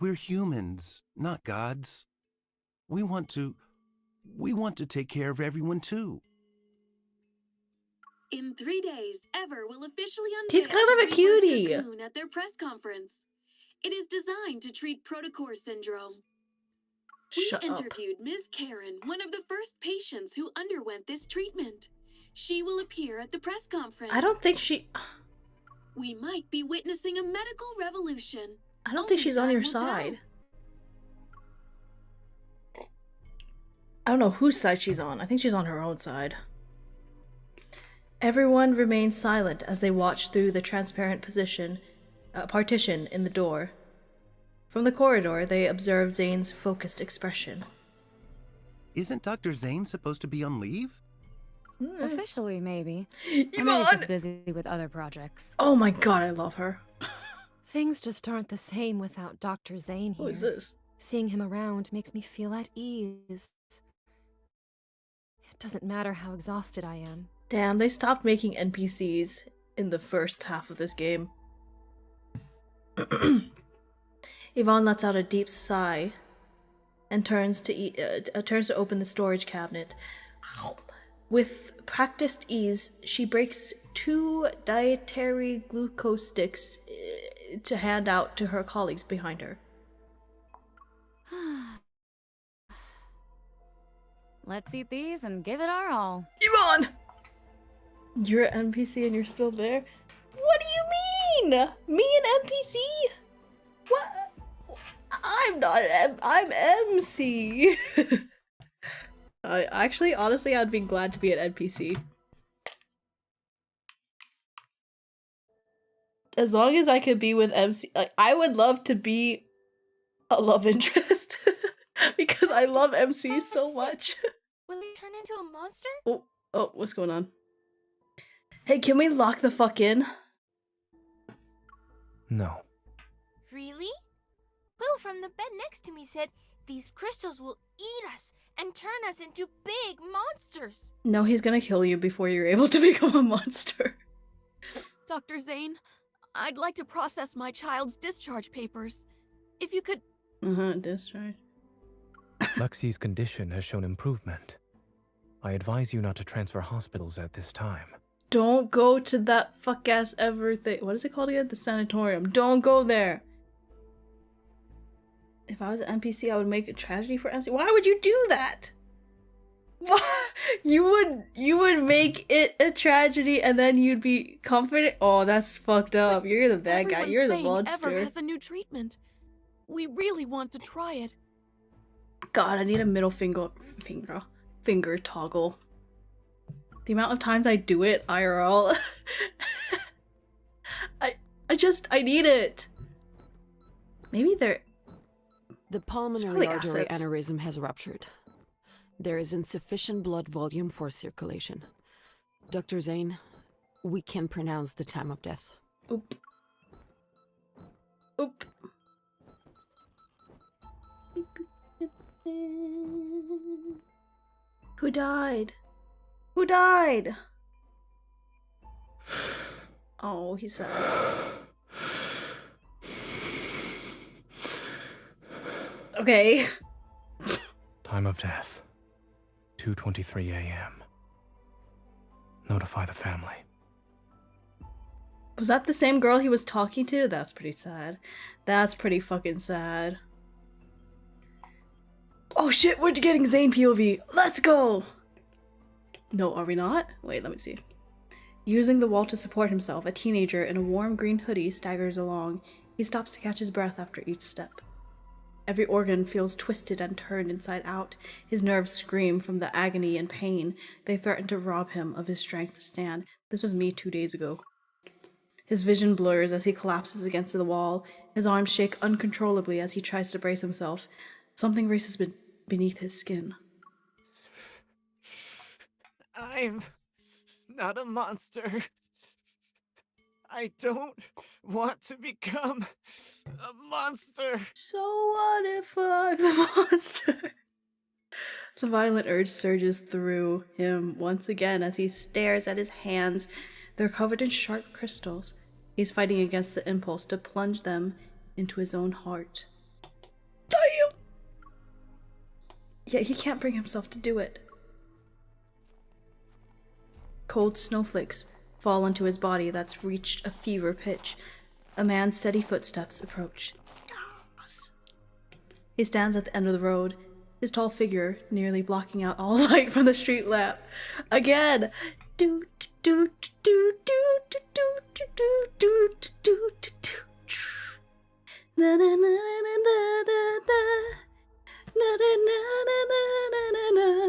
We're humans, not gods. We want to take care of everyone too. In 3 days, Ever will officially unveil He's kind of a the cutie. reworked cocoon at their press conference. It is designed to treat Protocore syndrome. Shut We up. interviewed Ms. Karen, one of the first patients who underwent this treatment. She will appear at the press conference. I don't think she... We might be witnessing a medical revolution. I don't think Only she's on time your will tell. side. I don't know whose side she's on. I think she's on her own side. Everyone remained silent as they watched through the transparent partition in the door. From the corridor, they observed Zane's focused expression. Isn't Dr. Zane supposed to be on leave? Officially, maybe. Yvonne! Emily's just busy with other projects. Oh my god, I love her. Things just aren't the same without Dr. Zane here. Who is this? Seeing him around makes me feel at ease. It doesn't matter how exhausted I am. Damn, they stopped making NPCs in the first half of this game. Yvonne lets out a deep sigh and turns to open the storage cabinet. With practiced ease, she breaks 2 dietary glucose sticks to hand out to her colleagues behind her. Let's eat these and give it our all. Yvonne! You're an NPC and you're still there? What do you mean? Me an NPC? What? I'm not I'm MC. Honestly, I'd be glad to be an NPC. As long as I could be with MC, like, I would love to be a love interest. Because I love MC so much. Will he turn into a monster? Oh, what's going on? Hey, can we lock the fuck in? No. Really? Will from the bed next to me said these crystals will eat us and turn us into big monsters. No, he's gonna kill you before you're able to become a monster. Dr. Zane, I'd like to process my child's discharge papers. If you could... Discharge. Lexi's condition has shown improvement. I advise you not to transfer hospitals at this time. Don't go to that fuck-ass everything. What is it called again? The sanatorium. Don't go there. If I was an NPC, I would make a tragedy for MC. Why would you do that? What? You would make it a tragedy and then you'd be comforted? Oh, that's fucked up. But You're the bad guy. You're the monster. Ever has a new treatment. We really want to try it. God, I need a middle finger toggle. The amount of times I do it IRL. I need it. Maybe they're... The pulmonary artery aneurysm has ruptured. There is insufficient blood volume for circulation. Dr. Zane, we can pronounce the time of death. Oop. Oop. Who died? Who died? Oh, he's sad. Okay. Time of death. 2:23 a.m. Notify the family. Was that the same girl he was talking to? That's pretty sad. That's pretty fucking sad. Oh shit, we're getting Zane POV. Let's go! No, are we not? Wait, let me see. Using the wall to support himself, a teenager in a warm green hoodie staggers along. He stops to catch his breath after each step. Every organ feels twisted and turned inside out. His nerves scream from the agony and pain. They threaten to rob him of his strength to stand. This was me 2 days ago. His vision blurs as he collapses against the wall. His arms shake uncontrollably as he tries to brace himself. Something races beneath his skin. I'm not a monster. I don't want to become a monster. So what if I'm the monster? The violent urge surges through him once again as he stares at his hands. They're covered in sharp crystals. He's fighting against the impulse to plunge them into his own heart. Damn! Yet he can't bring himself to do it. Cold snowflakes fall onto his body that's reached a fever pitch. A man's steady footsteps approach. He stands at the end of the road, his tall figure nearly blocking out all light from the street lamp. Again! Do do do do do do do do do do do do. Na na na na na na na na na na na na na.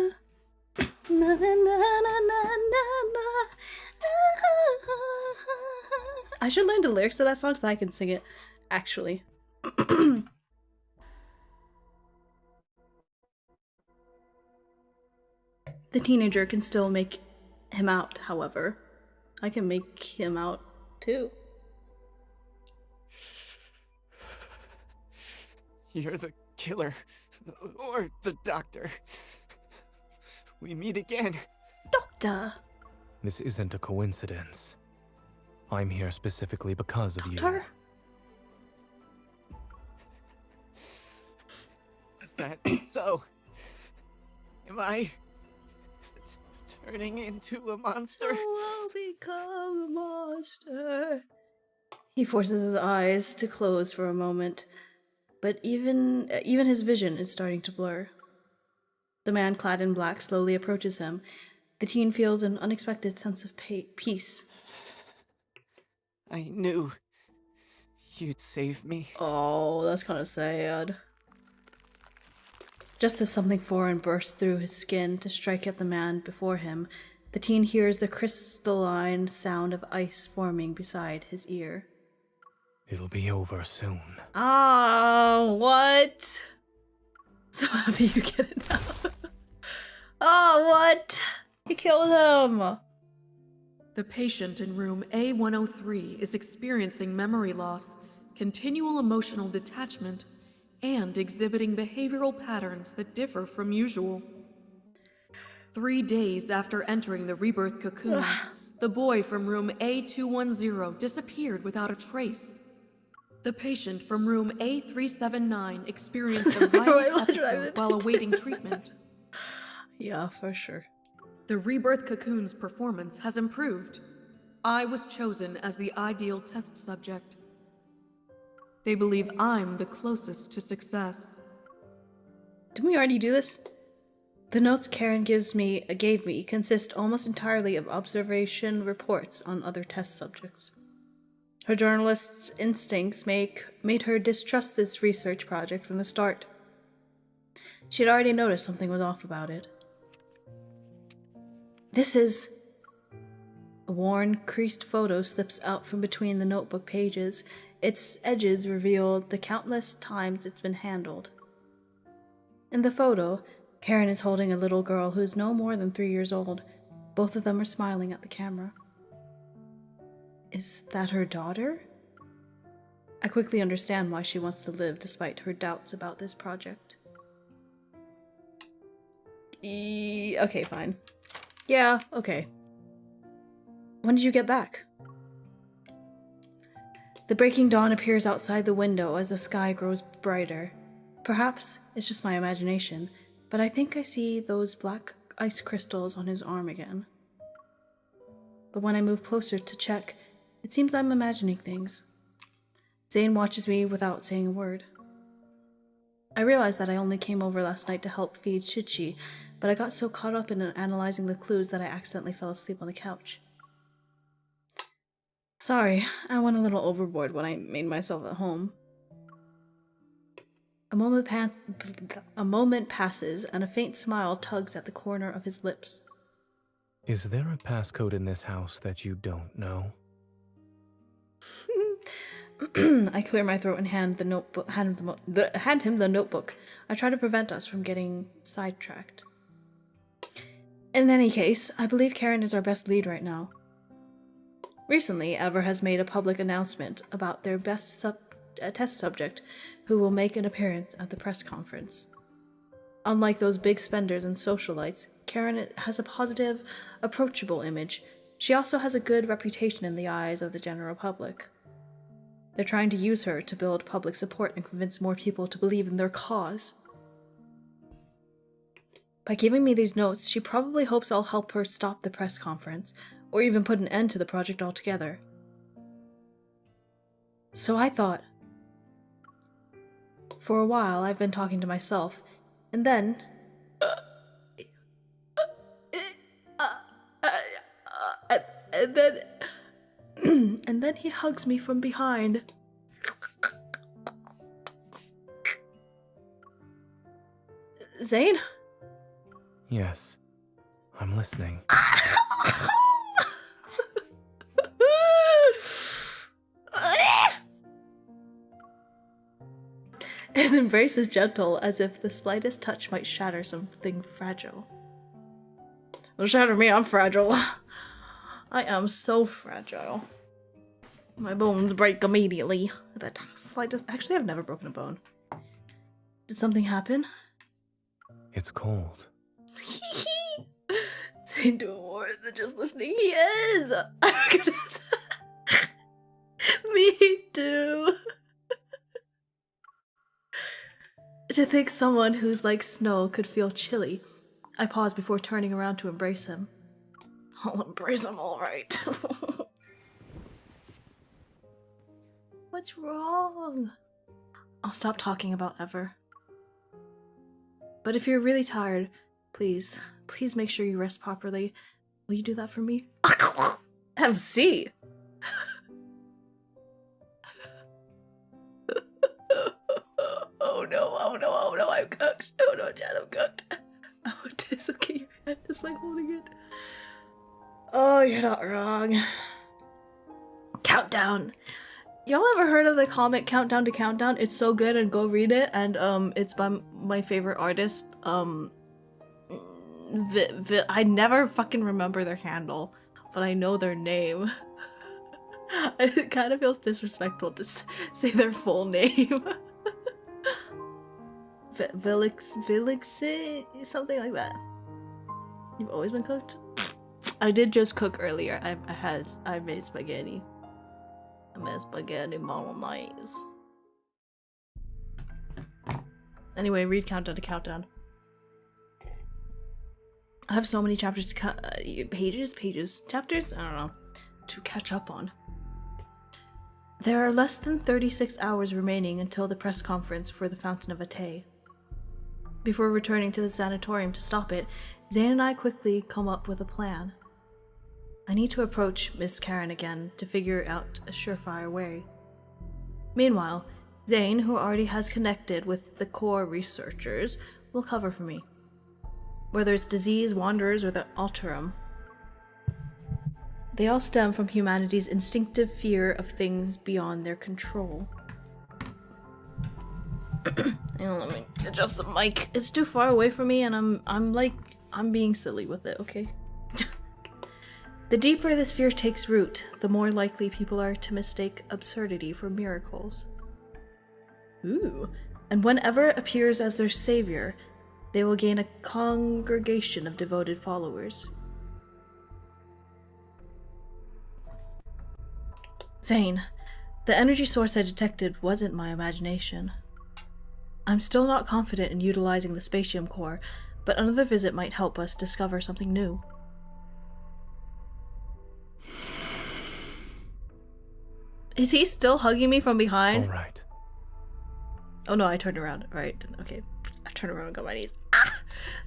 Na, na, na, na, na, na. I should learn the lyrics to that song so that I can sing it, actually. The teenager can still make him out, however. I can make him out, too. You're the killer. Or the doctor. We meet again. Doctor! This isn't a coincidence. I'm here specifically because of you. Doctor? Is that so? Am I turning into a monster? So I'll become a monster. He forces his eyes to close for a moment, but even his vision is starting to blur. The man clad in black slowly approaches him. The teen feels an unexpected sense of peace. I knew you'd save me. Oh, that's kind of sad. Just as something foreign bursts through his skin to strike at the man before him, the teen hears the crystalline sound of ice forming beside his ear. It'll be over soon. Oh, what? So happy you get it now. Oh, what? He killed him. The patient in room A103 is experiencing memory loss, continual emotional detachment, and exhibiting behavioral patterns that differ from usual. 3 days after entering the rebirth cocoon, the boy from room A210 disappeared without a trace. The patient from room A379 experienced a violent episode while awaiting treatment. Yeah, for sure. The rebirth cocoon's performance has improved. I was chosen as the ideal test subject. They believe I'm the closest to success. Didn't we already do this? The notes Karen gave me consist almost entirely of observation reports on other test subjects. Her journalist's instincts made her distrust this research project from the start. She had already noticed something was off about it. This is... A worn, creased photo slips out from between the notebook pages. Its edges reveal the countless times it's been handled. In the photo, Karen is holding a little girl who is no more than 3 years old. Both of them are smiling at the camera. Is that her daughter? I quickly understand why she wants to live despite her doubts about this project. Okay, fine. Yeah, okay. When did you get back? The breaking dawn appears outside the window as the sky grows brighter. Perhaps it's just my imagination, but I think I see those black ice crystals on his arm again. But when I move closer to check, it seems I'm imagining things. Zane watches me without saying a word. I realized that I only came over last night to help feed Shichi, but I got so caught up in analyzing the clues that I accidentally fell asleep on the couch. Sorry, I went a little overboard when I made myself at home. A moment passes, and a faint smile tugs at the corner of his lips. Is there a passcode in this house that you don't know? I clear my throat and hand him the notebook. I try to prevent us from getting sidetracked. In any case, I believe Karen is our best lead right now. Recently, Ever has made a public announcement about their best test subject who will make an appearance at the press conference. Unlike those big spenders and socialites, Karen has a positive, approachable image. She also has a good reputation in the eyes of the general public. They're trying to use her to build public support and convince more people to believe in their cause. By giving me these notes, she probably hopes I'll help her stop the press conference, or even put an end to the project altogether. So I thought, for a while I've been talking to myself, and then... and then he hugs me from behind. Zane? Yes. I'm listening. His embrace is gentle, as if the slightest touch might shatter something fragile. Don't shatter me, I'm fragile. I am so fragile. My bones break immediately. That slightest. Actually, I've never broken a bone. Did something happen? It's cold. Saying doing more than just listening. He is! Me too. To think someone who's like snow could feel chilly. I pause before turning around to embrace him. I'll embrace him alright. What's wrong? I'll stop talking about Ever. But if you're really tired, please make sure you rest properly. Will you do that for me? MC! Oh no, I'm cooked. Oh no, Dad, I'm cooked. Oh, dislocate your hand just by holding it. Oh, you're not wrong. Countdown. Y'all ever heard of the comic Countdown to Countdown? It's so good, and go read it. And it's by my favorite artist. I never fucking remember their handle, but I know their name. It kind of feels disrespectful to say their full name. Vilix, something like that. You've always been cooked? I did just cook earlier. I made spaghetti. I made spaghetti bolognese. Anyway, read Countdown to Countdown. I have so many chapters to chapters? I don't know. To catch up on. There are less than 36 hours remaining until the press conference for the Fountain of Atay. Before returning to the sanatorium to stop it, Zane and I quickly come up with a plan. I need to approach Miss Karen again to figure out a surefire way. Meanwhile, Zane, who already has connected with the core researchers, will cover for me. Whether it's disease, wanderers, or the Alterum, they all stem from humanity's instinctive fear of things beyond their control. Hang on, let me adjust the mic. It's too far away from me, and I'm being silly with it, okay? The deeper this fear takes root, the more likely people are to mistake absurdity for miracles. Ooh. And whenever appears as their savior, they will gain a congregation of devoted followers. Zane, the energy source I detected wasn't my imagination. I'm still not confident in utilizing the spatium core, but another visit might help us discover something new. Is he still hugging me from behind? All right. Oh no, I turned around. Right, okay. I turned around and got my knees. Ah!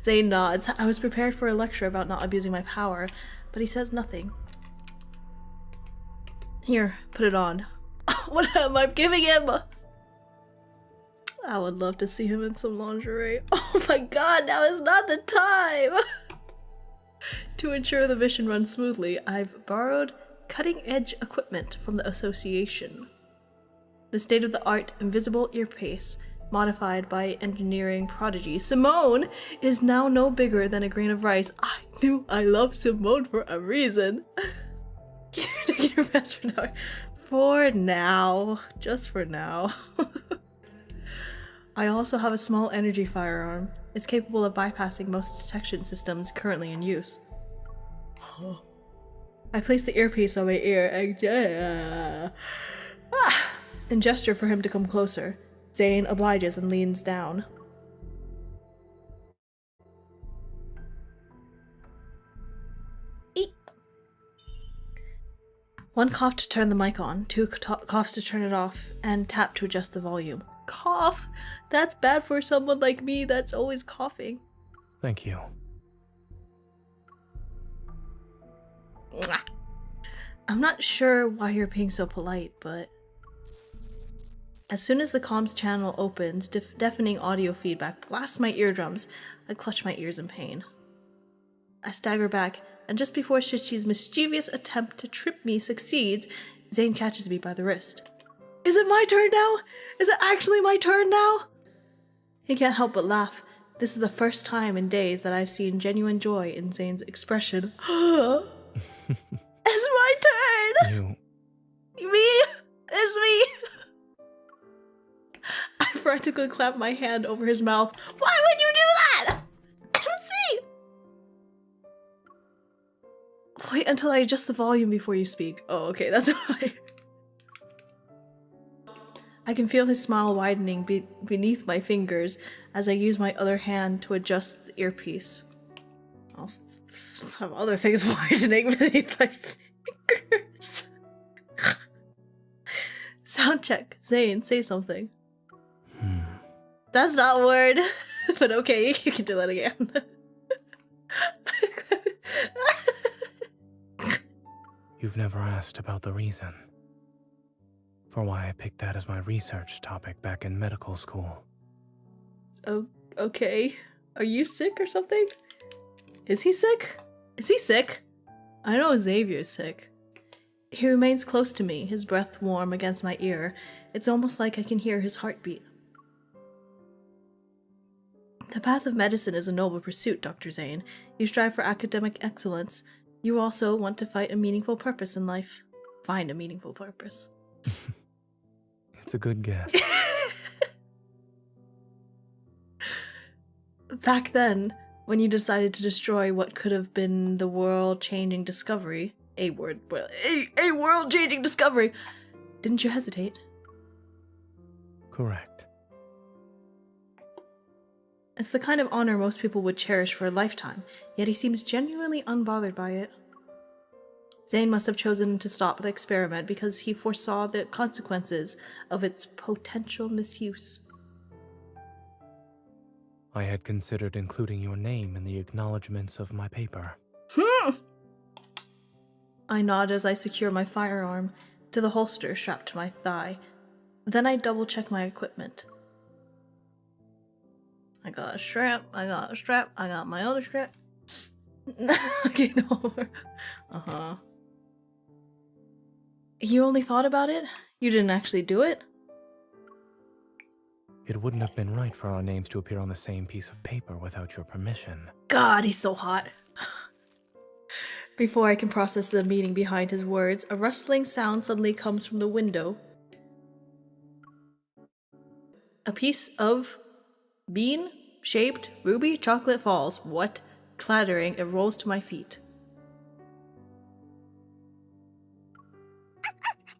Zane nods. I was prepared for a lecture about not abusing my power, but he says nothing. Here, put it on. What am I giving him? I would love to see him in some lingerie. Oh my god, now is not the time! To ensure the mission runs smoothly, I've borrowed cutting-edge equipment from the Association. The state-of-the-art invisible earpiece, modified by engineering prodigy Simone, is now no bigger than a grain of rice. I knew I loved Simone for a reason. You're taking your best for now. For now. Just for now. I also have a small energy firearm. It's capable of bypassing most detection systems currently in use. I place the earpiece on my ear and gesture for him to come closer. Zane obliges and leans down. Eep. One cough to turn the mic on, two coughs to turn it off, and tap to adjust the volume. Cough? That's bad for someone like me that's always coughing. Thank you. Mwah. I'm not sure why you're being so polite, but... As soon as the comms channel opens, deafening audio feedback blasts my eardrums. I clutch my ears in pain. I stagger back, and just before Shichi's mischievous attempt to trip me succeeds, Zane catches me by the wrist. Is it my turn now? Is it actually my turn now? He can't help but laugh. This is the first time in days that I've seen genuine joy in Zane's expression. It's my turn! Me? It's me! I frantically clap my hand over his mouth. Why would you do that? MC! Wait until I adjust the volume before you speak. Oh, okay, that's why. I can feel his smile widening beneath my fingers as I use my other hand to adjust the earpiece. I'll have other things widening beneath my fingers. Sound check. Zane, say something. That's not a word, but okay, you can do that again. You've never asked about the reason for why I picked that as my research topic back in medical school. Oh, okay. Are you sick or something? Is he sick? Is he sick? I know Xavier's sick. He remains close to me, his breath warm against my ear. It's almost like I can hear his heartbeat. The path of medicine is a noble pursuit, Dr. Zane. You strive for academic excellence. You also want to fight a meaningful purpose in life. Find a meaningful purpose. It's a good guess. Back then, when you decided to destroy what could have been the world-changing discovery, a world-changing discovery, didn't you hesitate? Correct. It's the kind of honor most people would cherish for a lifetime, yet he seems genuinely unbothered by it. Zane must have chosen to stop the experiment because he foresaw the consequences of its potential misuse. I had considered including your name in the acknowledgments of my paper. I nod as I secure my firearm to the holster strapped to my thigh. Then I double-check my equipment. I got a strap, I got my other strap. Okay, no. Uh-huh. You only thought about it? You didn't actually do it? It wouldn't have been right for our names to appear on the same piece of paper without your permission. God, he's so hot. Before I can process the meaning behind his words, a rustling sound suddenly comes from the window. A piece of bean-shaped ruby chocolate falls. What? Clattering, it rolls to my feet.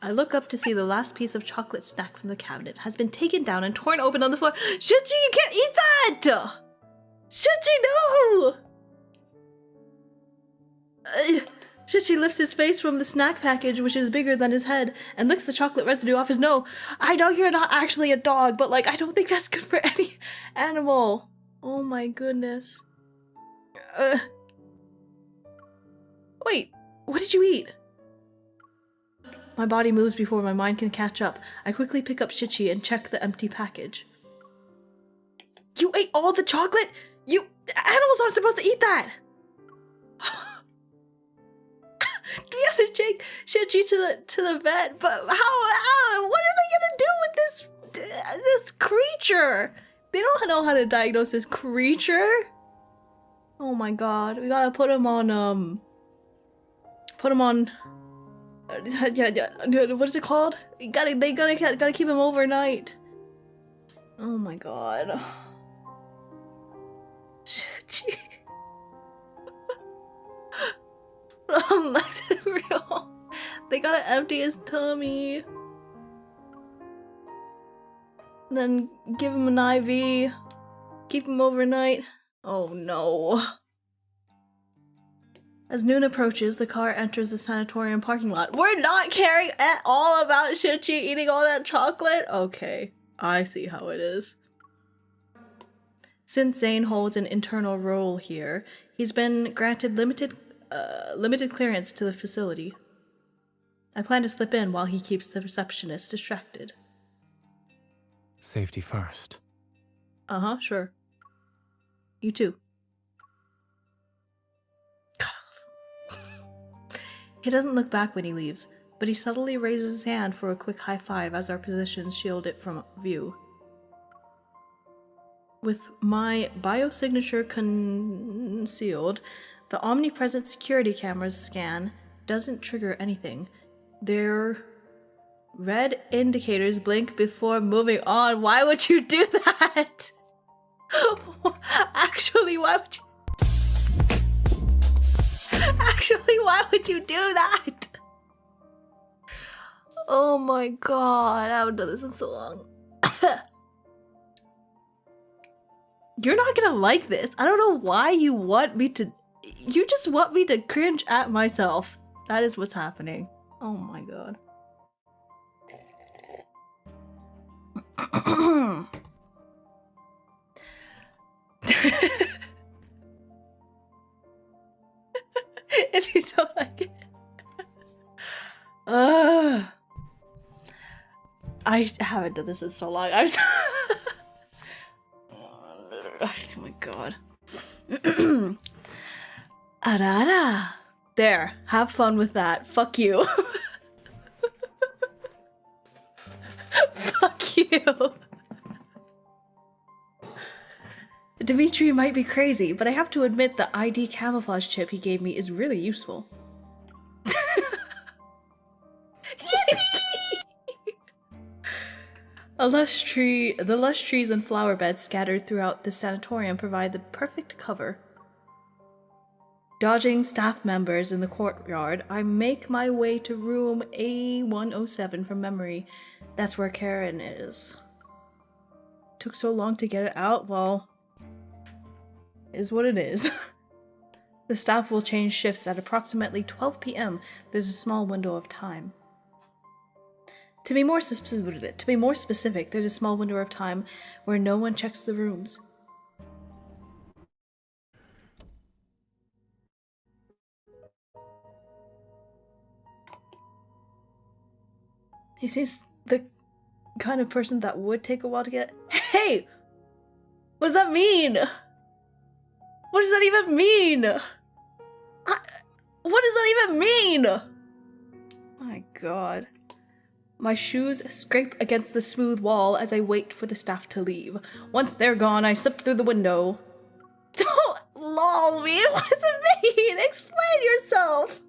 I look up to see the last piece of chocolate snack from the cabinet has been taken down and torn open on the floor. Shuchi, you can't eat that! Shuchi, no! Shuchi lifts his face from the snack package, which is bigger than his head, and licks the chocolate residue off his nose. I know you're not actually a dog, but like, I don't think that's good for any animal. Oh my goodness. Wait, what did you eat? My body moves before my mind can catch up. I quickly pick up Shichi and check the empty package. You ate all the chocolate? Animals aren't supposed to eat that! Do we have to take Shichi to the vet? But how? What are they gonna do with this creature? They don't know how to diagnose this creature. Oh my god, we gotta put him on what is it called? They gotta keep him overnight. Oh my god. Shichi. That's real. They gotta empty his tummy. Then give him an IV. Keep him overnight. Oh no. As noon approaches, the car enters the sanatorium parking lot. We're not caring at all about Shichi eating all that chocolate? Okay, I see how it is. Since Zane holds an internal role here, he's been granted limited clearance to the facility. I plan to slip in while he keeps the receptionist distracted. Safety first. Uh-huh, sure. You too. He doesn't look back when he leaves, but he subtly raises his hand for a quick high five as our positions shield it from view. With my biosignature concealed, the omnipresent security camera's scan doesn't trigger anything. Their red indicators blink before moving on. Why would you do that? Actually, why would you? Actually, why would you do that? Oh my god, I haven't done this in so long. You're not gonna like this. I don't know why you want me to. You just want me to cringe at myself. That is what's happening. Oh my god. If you don't like it. I haven't done this in so long. I'm so oh my god. Arara. There, have fun with that. Fuck you. Fuck you. Dimitri might be crazy, but I have to admit the ID camouflage chip he gave me is really useful. The lush trees and flower beds scattered throughout the sanatorium provide the perfect cover. Dodging staff members in the courtyard, I make my way to room A107 from memory. That's where Karen is. Took so long to get it out, well, is what it is. The staff will change shifts at approximately 12 p.m. There's a small window of time. To be more specific, there's a small window of time where no one checks the rooms. He seems the kind of person that would take a while to get. Hey! What does that mean? What does that even mean? What does that even mean? My god. My shoes scrape against the smooth wall as I wait for the staff to leave. Once they're gone, I slip through the window. Don't lol me! What does it mean? Explain yourself!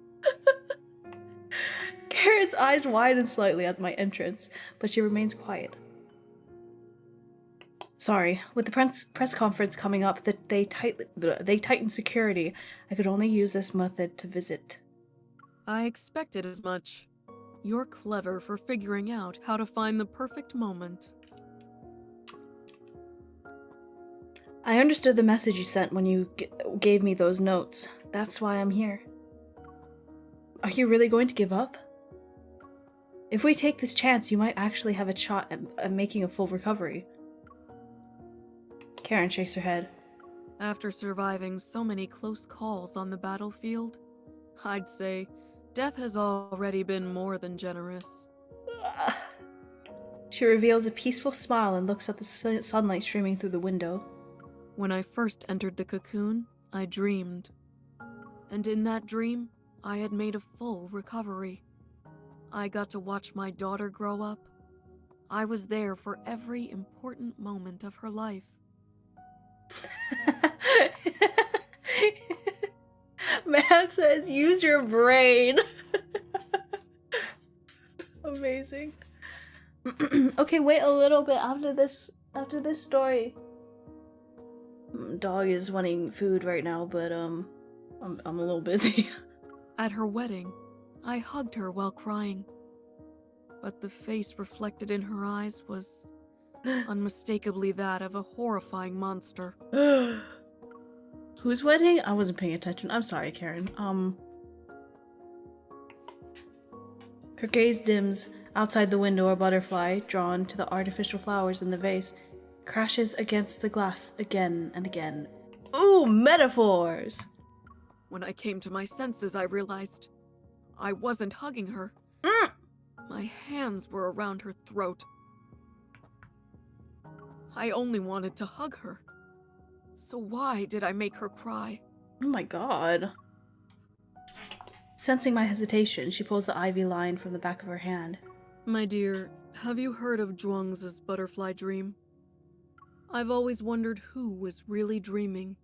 Karen's eyes widen slightly at my entrance, but she remains quiet. Sorry, with the press conference coming up, that they tightened security. I could only use this method to visit. I expected as much. You're clever for figuring out how to find the perfect moment. I understood the message you sent when you gave me those notes. That's why I'm here. Are you really going to give up? If we take this chance, you might actually have a shot at making a full recovery. Karen shakes her head. After surviving so many close calls on the battlefield, I'd say death has already been more than generous. She reveals a peaceful smile and looks at the sunlight streaming through the window. When I first entered the cocoon, I dreamed. And in that dream, I had made a full recovery. I got to watch my daughter grow up. I was there for every important moment of her life. Man says, use your brain. Amazing. Okay, wait a little bit after this story. Dog is wanting food right now, but I'm a little busy. At her wedding, I hugged her while crying. But the face reflected in her eyes was unmistakably that of a horrifying monster. Whose wedding? I wasn't paying attention. I'm sorry, Karen. Her gaze dims. Outside the window, a butterfly, drawn to the artificial flowers in the vase, crashes against the glass again and again. Ooh, metaphors! When I came to my senses, I realized I wasn't hugging her. My hands were around her throat. I only wanted to hug her. So why did I make her cry? Oh my god. Sensing my hesitation, she pulls the ivy line from the back of her hand. My dear, have you heard of Zhuangzi's butterfly dream? I've always wondered who was really dreaming.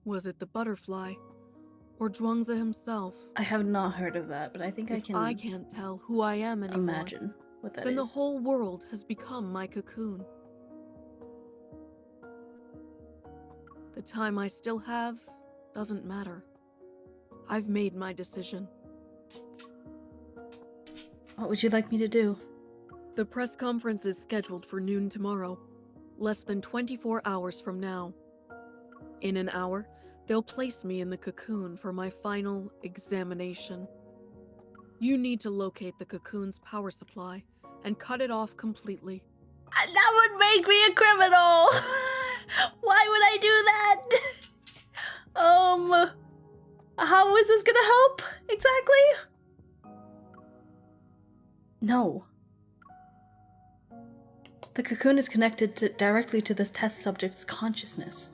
Was it the butterfly, or Zhuangzi himself? I have not heard of that, but I think if I I can't tell who I am anymore, imagine what that then is. the whole world has become my cocoon. The time I still have doesn't matter. I've made my decision. What would you like me to do? The press conference is scheduled for noon tomorrow, less than 24 hours from now. In an hour, they'll place me in the cocoon for my final examination. You need to locate the cocoon's power supply and cut it off completely. That would make me a criminal! Why would I do that? How is this gonna help? Exactly? No. The cocoon is connected directly to this test subject's consciousness.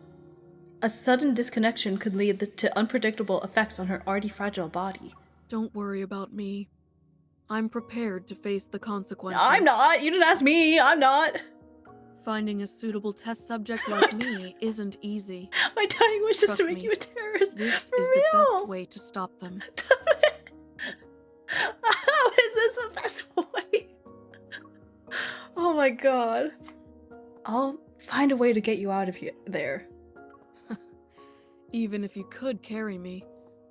A sudden disconnection could lead to unpredictable effects on her already fragile body. Don't worry about me. I'm prepared to face the consequences. I'm not! You didn't ask me! I'm not! Finding a suitable test subject like me isn't easy. My dying wish is to make me, you a terrorist. This For is real. the best way to stop them. How is this the best way? Oh my god. I'll find a way to get you out of there. Even if you could carry me,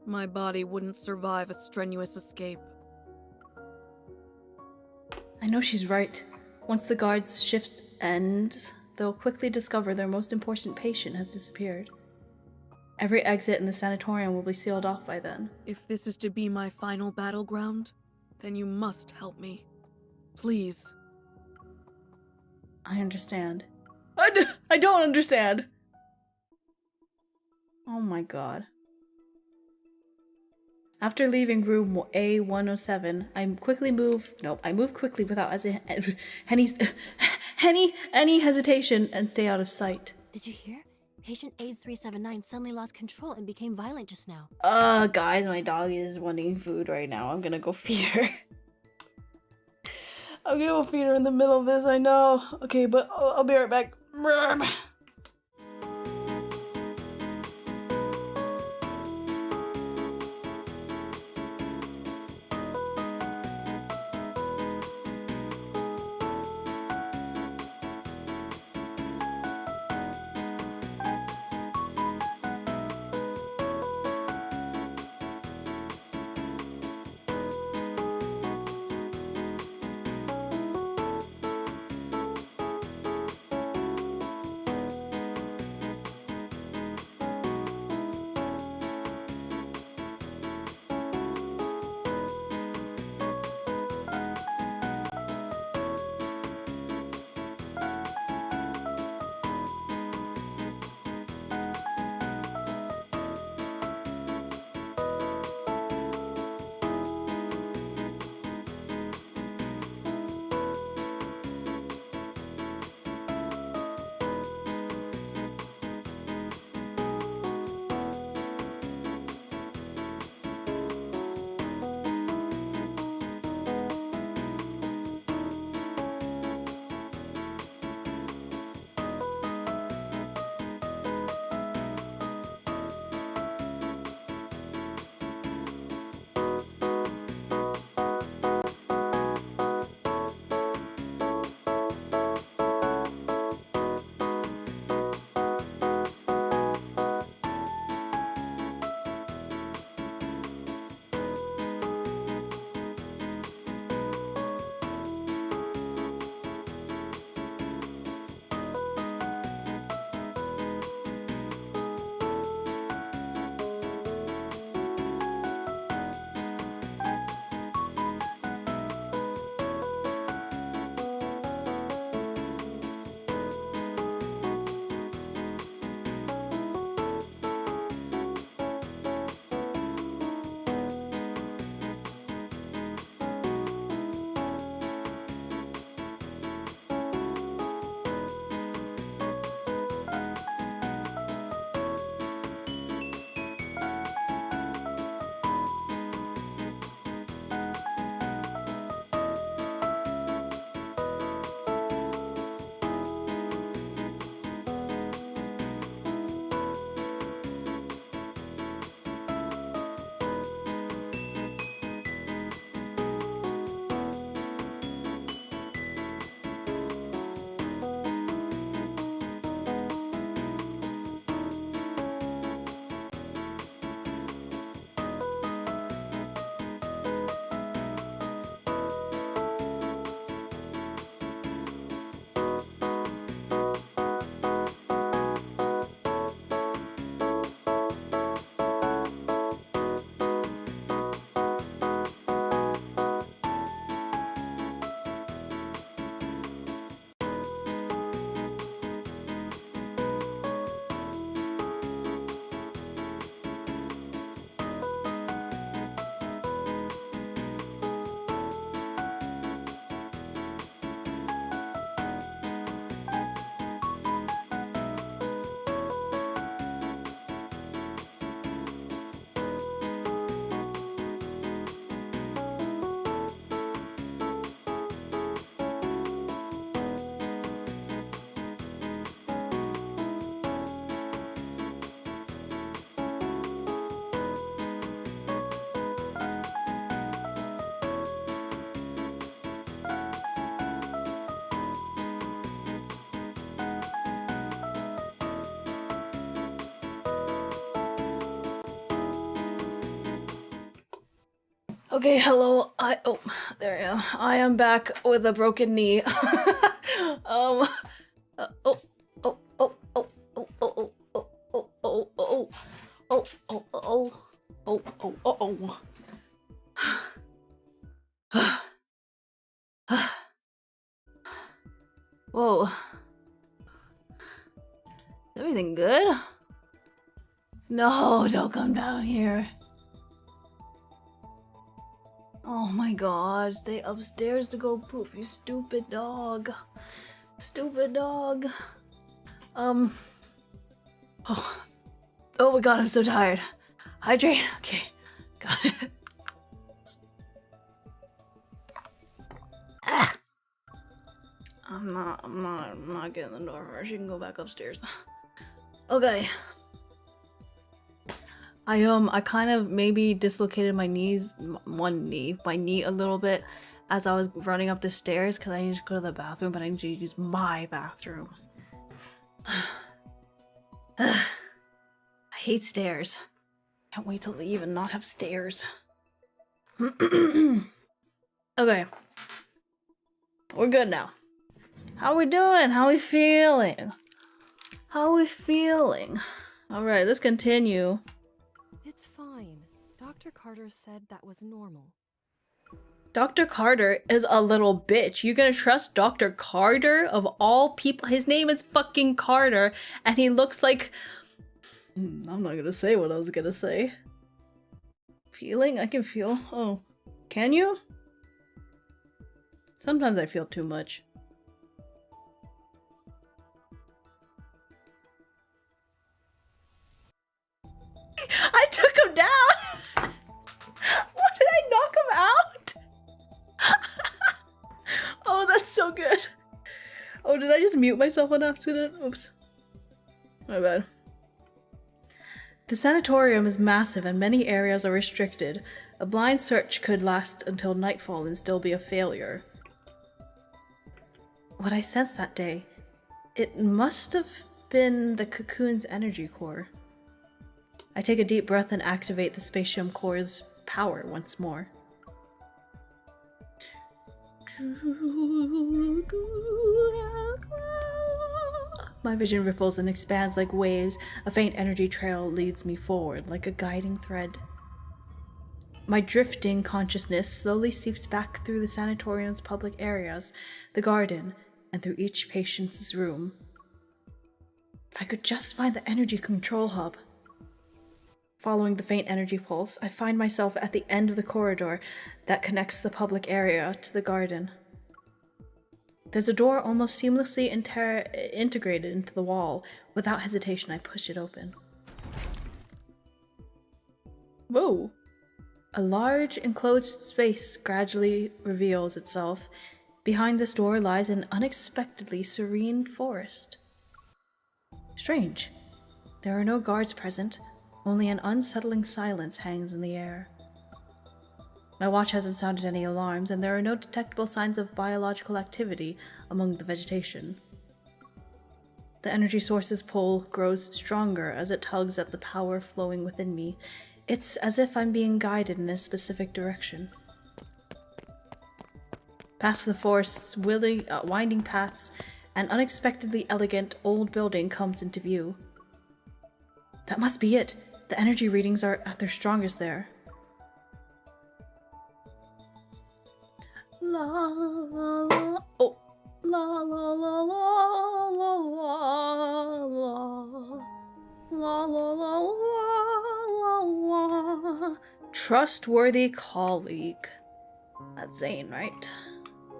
my body wouldn't survive a strenuous escape. I know she's right. Once the guard's shift ends, they'll quickly discover their most important patient has disappeared. Every exit in the sanatorium will be sealed off by then. If this is to be my final battleground, then you must help me. Please. I understand. I don't understand! Oh my god. After leaving room A107, I move quickly without any hesitation and stay out of sight. Did you hear? Patient A379 suddenly lost control and became violent just now. Guys, my dog is wanting food right now. I'm gonna go feed her. I'm gonna go feed her in the middle of this, I know. Okay, but I'll be right back. Okay, hello. There I am. I am back with a broken knee. Oh, oh, oh, oh, oh, oh, oh, oh, oh, oh, oh, oh, oh, oh, oh, oh, oh. Whoa. Is everything good? No, don't come down here. Oh my god, stay upstairs to go poop, you stupid dog. Stupid dog. Oh. Oh my god, I'm so tired. Hydrate. Okay. Got it. Ah. I'm not getting the door first. You can go back upstairs. Okay. I kind of maybe dislocated my knees, my knee a little bit as I was running up the stairs because I need to go to the bathroom, but I need to use my bathroom. I hate stairs. Can't wait to leave and not have stairs. Okay. We're good now. How we doing? How we feeling? How we feeling? Alright, let's continue. It's fine. Dr. Carter said that was normal. Dr. Carter is a little bitch. You gonna trust Dr. Carter of all people? His name is fucking Carter, and he looks like... I'm not gonna say what I was gonna say. Feeling? I can feel. Oh. Can you? Sometimes I feel too much. I took him down! What, did I knock him out? Oh, that's so good. Oh, did I just mute myself on accident? Oops. My bad. The sanatorium is massive and many areas are restricted. A blind search could last until nightfall and still be a failure. What I sensed that day, it must have been the cocoon's energy core. I take a deep breath and activate the spatium core's power once more. My vision ripples and expands like waves. A faint energy trail leads me forward like a guiding thread. My drifting consciousness slowly seeps back through the sanatorium's public areas, the garden, and through each patient's room. If I could just find the energy control hub. Following the faint energy pulse, I find myself at the end of the corridor that connects the public area to the garden. There's a door almost seamlessly integrated into the wall. Without hesitation, I push it open. Whoa! A large, enclosed space gradually reveals itself. Behind this door lies an unexpectedly serene forest. Strange. There are no guards present. Only an unsettling silence hangs in the air. My watch hasn't sounded any alarms, and there are no detectable signs of biological activity among the vegetation. The energy source's pull grows stronger as it tugs at the power flowing within me. It's as if I'm being guided in a specific direction. Past the forest's winding paths, an unexpectedly elegant old building comes into view. That must be it. The energy readings are at their strongest there. La la la. Oh. La la la la la la la. La la la la la. Trustworthy colleague. That's Zane, right?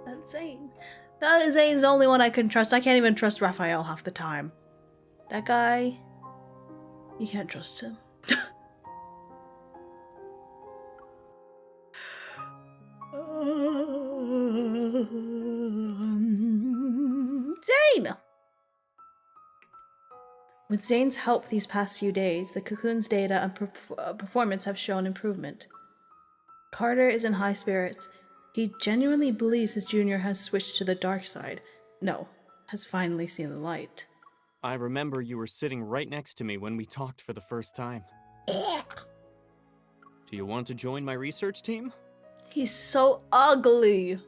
That's Zane. That Zane's the only one I can trust. I can't even trust Raphael half the time. That guy, you can't trust him. Zane! With Zane's help these past few days, the Cocoon's data and performance have shown improvement. Carter is in high spirits. He genuinely believes his junior has switched to the dark side. No, has finally seen the light. I remember you were sitting right next to me when we talked for the first time. Do you want to join my research team? He's so ugly.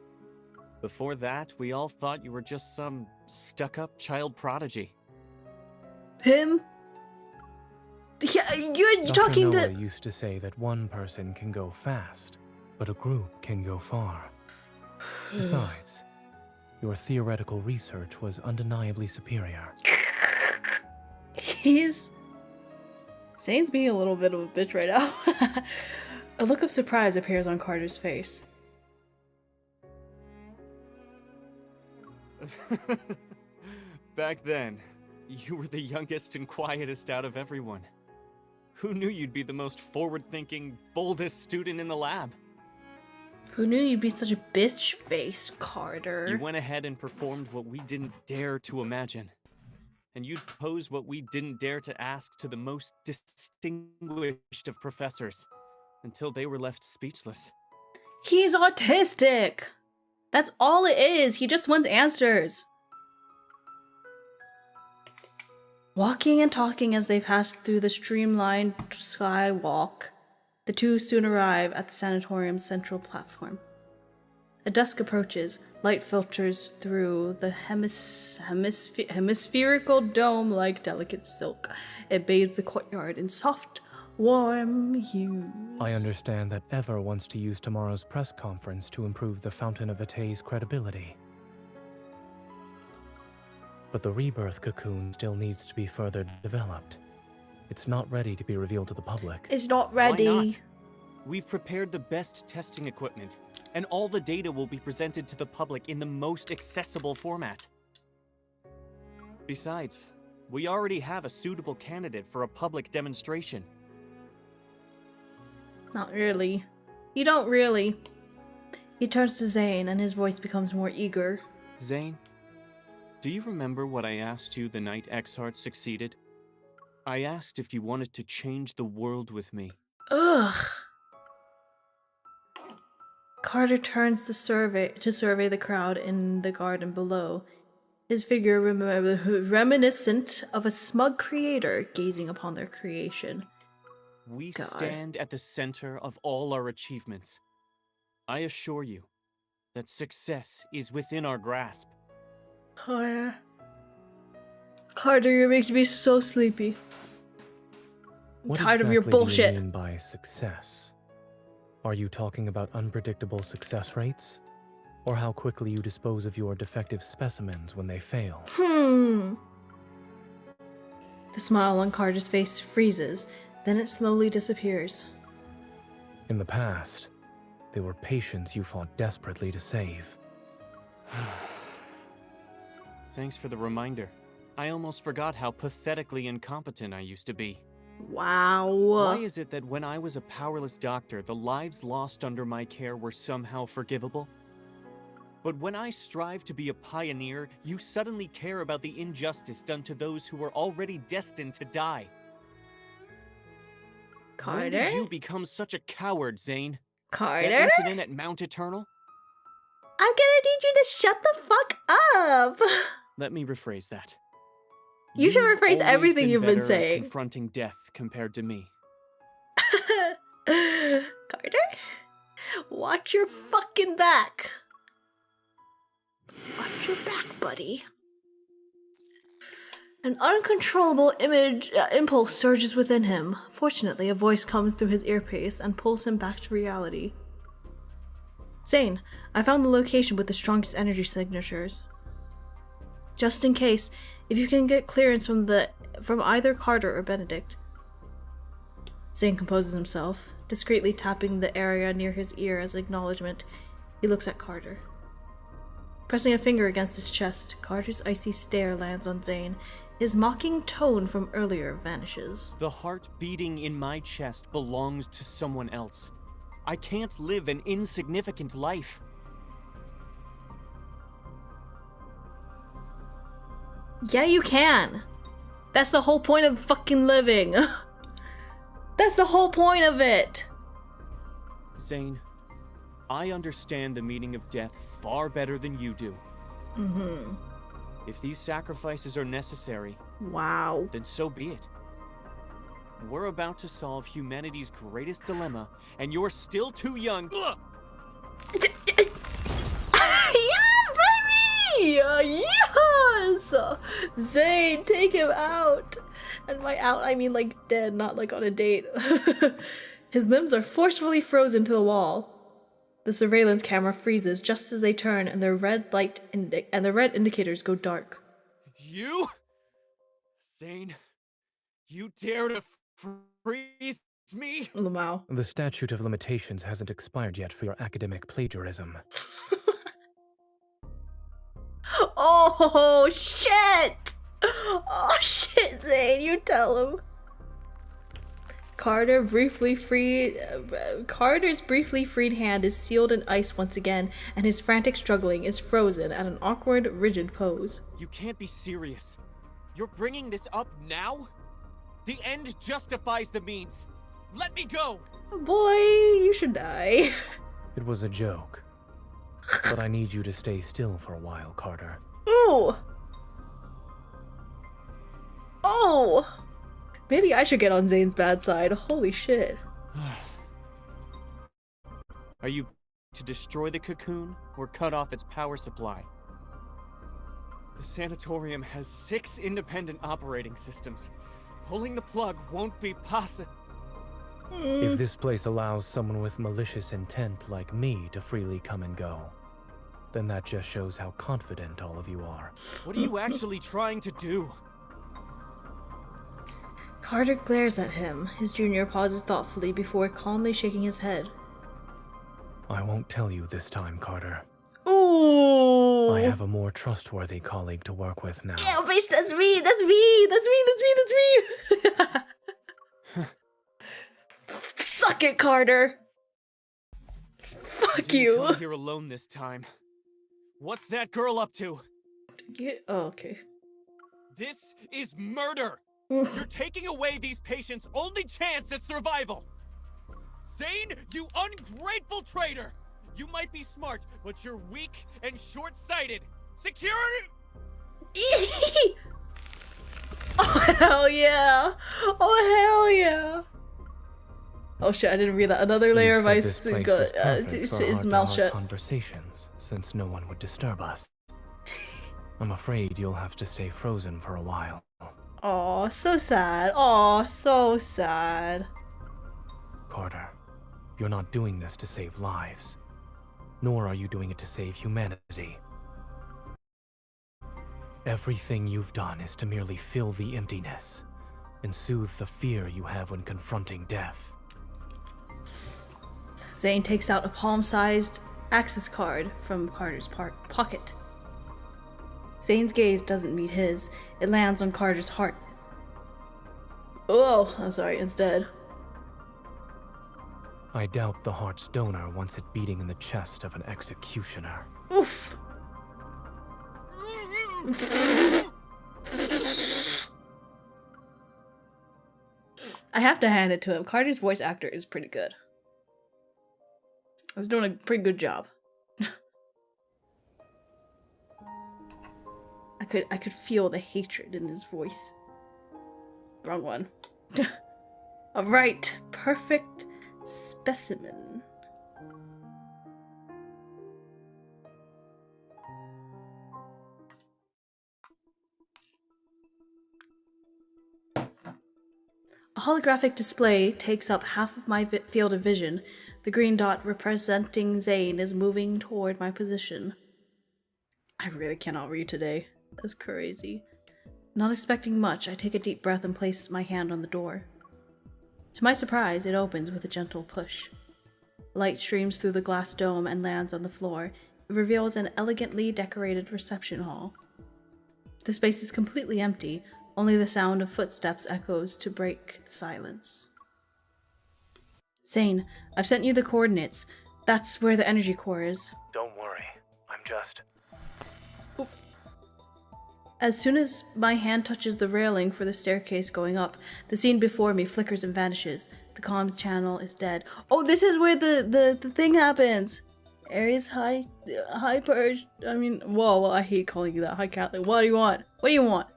Before that, we all thought you were just some stuck-up child prodigy. Him? Yeah, you're Dr. talking Noah to... used to say that one person can go fast, but a group can go far. Besides, your theoretical research was undeniably superior. He's... Zane's being a little bit of a bitch right now. A look of surprise appears on Carter's face. Back then, you were the youngest and quietest out of everyone. Who knew you'd be the most forward-thinking, boldest student in the lab? Who knew you'd be such a bitch face, Carter? You went ahead and performed what we didn't dare to imagine. And you'd pose what we didn't dare to ask to the most distinguished of professors, until they were left speechless. He's autistic! That's all it is. He just wants answers. Walking and talking as they pass through the streamlined skywalk, the two soon arrive at the sanatorium's central platform. A dusk approaches, light filters through the hemispherical dome like delicate silk. It bathes the courtyard in soft, warm hues. I understand that Ever wants to use tomorrow's press conference to improve the Fountain of Vitae's credibility. But the rebirth cocoon still needs to be further developed. It's not ready to be revealed to the public. It's not ready. Why not? We've prepared the best testing equipment, and all the data will be presented to the public in the most accessible format. Besides, we already have a suitable candidate for a public demonstration. Not really. You don't really. He turns to Zane and his voice becomes more eager. Zane, do you remember what I asked you the night Exart succeeded? I asked if you wanted to change the world with me. Ugh. Carter turns to survey the crowd in the garden below. His figure reminiscent of a smug creator gazing upon their creation. We stand at the center of all our achievements. I assure you that success is within our grasp. Carter, you're making me so sleepy. I'm tired of your bullshit. What do you mean by success? Are you talking about unpredictable success rates? Or how quickly you dispose of your defective specimens when they fail? The smile on Carter's face freezes, then it slowly disappears. In the past, they were patients you fought desperately to save. Thanks for the reminder. I almost forgot how pathetically incompetent I used to be. Wow. Why is it that when I was a powerless doctor, the lives lost under my care were somehow forgivable? But when I strive to be a pioneer, you suddenly care about the injustice done to those who were already destined to die. Carter? When did you become such a coward, Zane? Carter? That incident at Mount Eternal? I'm gonna need you to shut the fuck up. Let me rephrase that. You should rephrase always everything you've been better at saying. confronting death compared to me. Carter? Watch your fucking back. Watch your back, buddy. An uncontrollable impulse surges within him. Fortunately, a voice comes through his earpiece and pulls him back to reality. Zane, I found the location with the strongest energy signatures. Just in case, if you can get clearance from either Carter or Benedict. Zane composes himself, discreetly tapping the area near his ear as acknowledgement. He looks at Carter. Pressing a finger against his chest, Carter's icy stare lands on Zane. His mocking tone from earlier vanishes. The heart beating in my chest belongs to someone else. I can't live an insignificant life. Yeah, you can. That's the whole point of fucking living. That's the whole point of it. Zane, I understand the meaning of death far better than you do. Mm-hmm. If these sacrifices are necessary, wow, then so be it. We're about to solve humanity's greatest dilemma, and you're still too young Yeah, baby! Yes! Zane, take him out! And by out, I mean like dead, not like on a date. His limbs are forcefully frozen to the wall. The surveillance camera freezes just as they turn, and the red indicators go dark. You? Zane, you dare to freeze me? Wow. The statute of limitations hasn't expired yet for your academic plagiarism. Oh, shit! Oh, shit, Zane, you tell him. Carter's briefly freed hand is sealed in ice once again, and his frantic struggling is frozen at an awkward, rigid pose. You can't be serious. You're bringing this up now? The end justifies the means. Let me go! Boy, you should die. It was a joke. But I need you to stay still for a while, Carter. Ooh! Oh! Maybe I should get on Zane's bad side. Holy shit. Are you to destroy the cocoon or cut off its power supply? The sanatorium has 6 independent operating systems. Pulling the plug won't be possible. If this place allows someone with malicious intent like me to freely come and go, then that just shows how confident all of you are. What are you actually trying to do? Carter glares at him. His junior pauses thoughtfully before calmly shaking his head. I won't tell you this time, Carter. Ooh! I have a more trustworthy colleague to work with now. Yeah, bitch, that's me! That's me! That's me! That's me! That's me! Suck it, Carter! Fuck you! Come here alone this time. What's that girl up to? Oh, okay. This is murder! You're taking away these patients' only chance at survival! Zane, you ungrateful traitor! You might be smart, but you're weak and short-sighted. Security! Oh, hell yeah! Oh, hell yeah! Oh shit, I didn't read that. Another layer of ice to go his mouth shut. Conversations, since no one would disturb us. I'm afraid you'll have to stay frozen for a while. Oh, so sad. Oh, so sad. Carter, you're not doing this to save lives. Nor are you doing it to save humanity. Everything you've done is to merely fill the emptiness and soothe the fear you have when confronting death. Zane takes out a palm-sized access card from Carter's pocket. Zane's gaze doesn't meet his. It lands on Carter's heart. Oh, I'm sorry, instead. I doubt the heart's donor wants it beating in the chest of an executioner. Oof. I have to hand it to him. Carter's voice actor is pretty good. He's doing a pretty good job. I could feel the hatred in his voice. Wrong one. Alright, perfect specimen. A holographic display takes up half of my field of vision. The green dot representing Zane is moving toward my position. I really cannot read today. That's crazy. Not expecting much, I take a deep breath and place my hand on the door. To my surprise, it opens with a gentle push. Light streams through the glass dome and lands on the floor. It reveals an elegantly decorated reception hall. The space is completely empty. Only the sound of footsteps echoes to break the silence. Zane, I've sent you the coordinates. That's where the energy core is. Don't worry. I'm just... As soon as my hand touches the railing for the staircase going up, the scene before me flickers and vanishes. The comms channel is dead. Oh, this is where the thing happens. Aries high purge. I mean, whoa, I hate calling you that. High Catholic. What do you want? What do you want?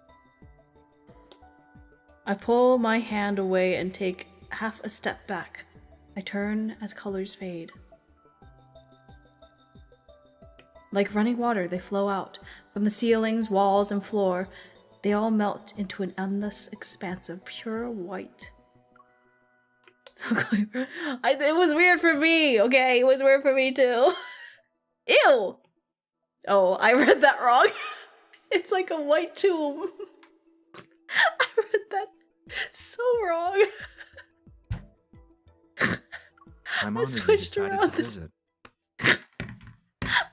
I pull my hand away and take half a step back. I turn as colors fade. Like running water, they flow out. From the ceilings, walls, and floor, they all melt into an endless expanse of pure white. It was weird for me, okay? It was weird for me too. Ew! Oh, I read that wrong. It's like a white tomb. I read that so wrong. I'm I honored you switched decided around to this. visit.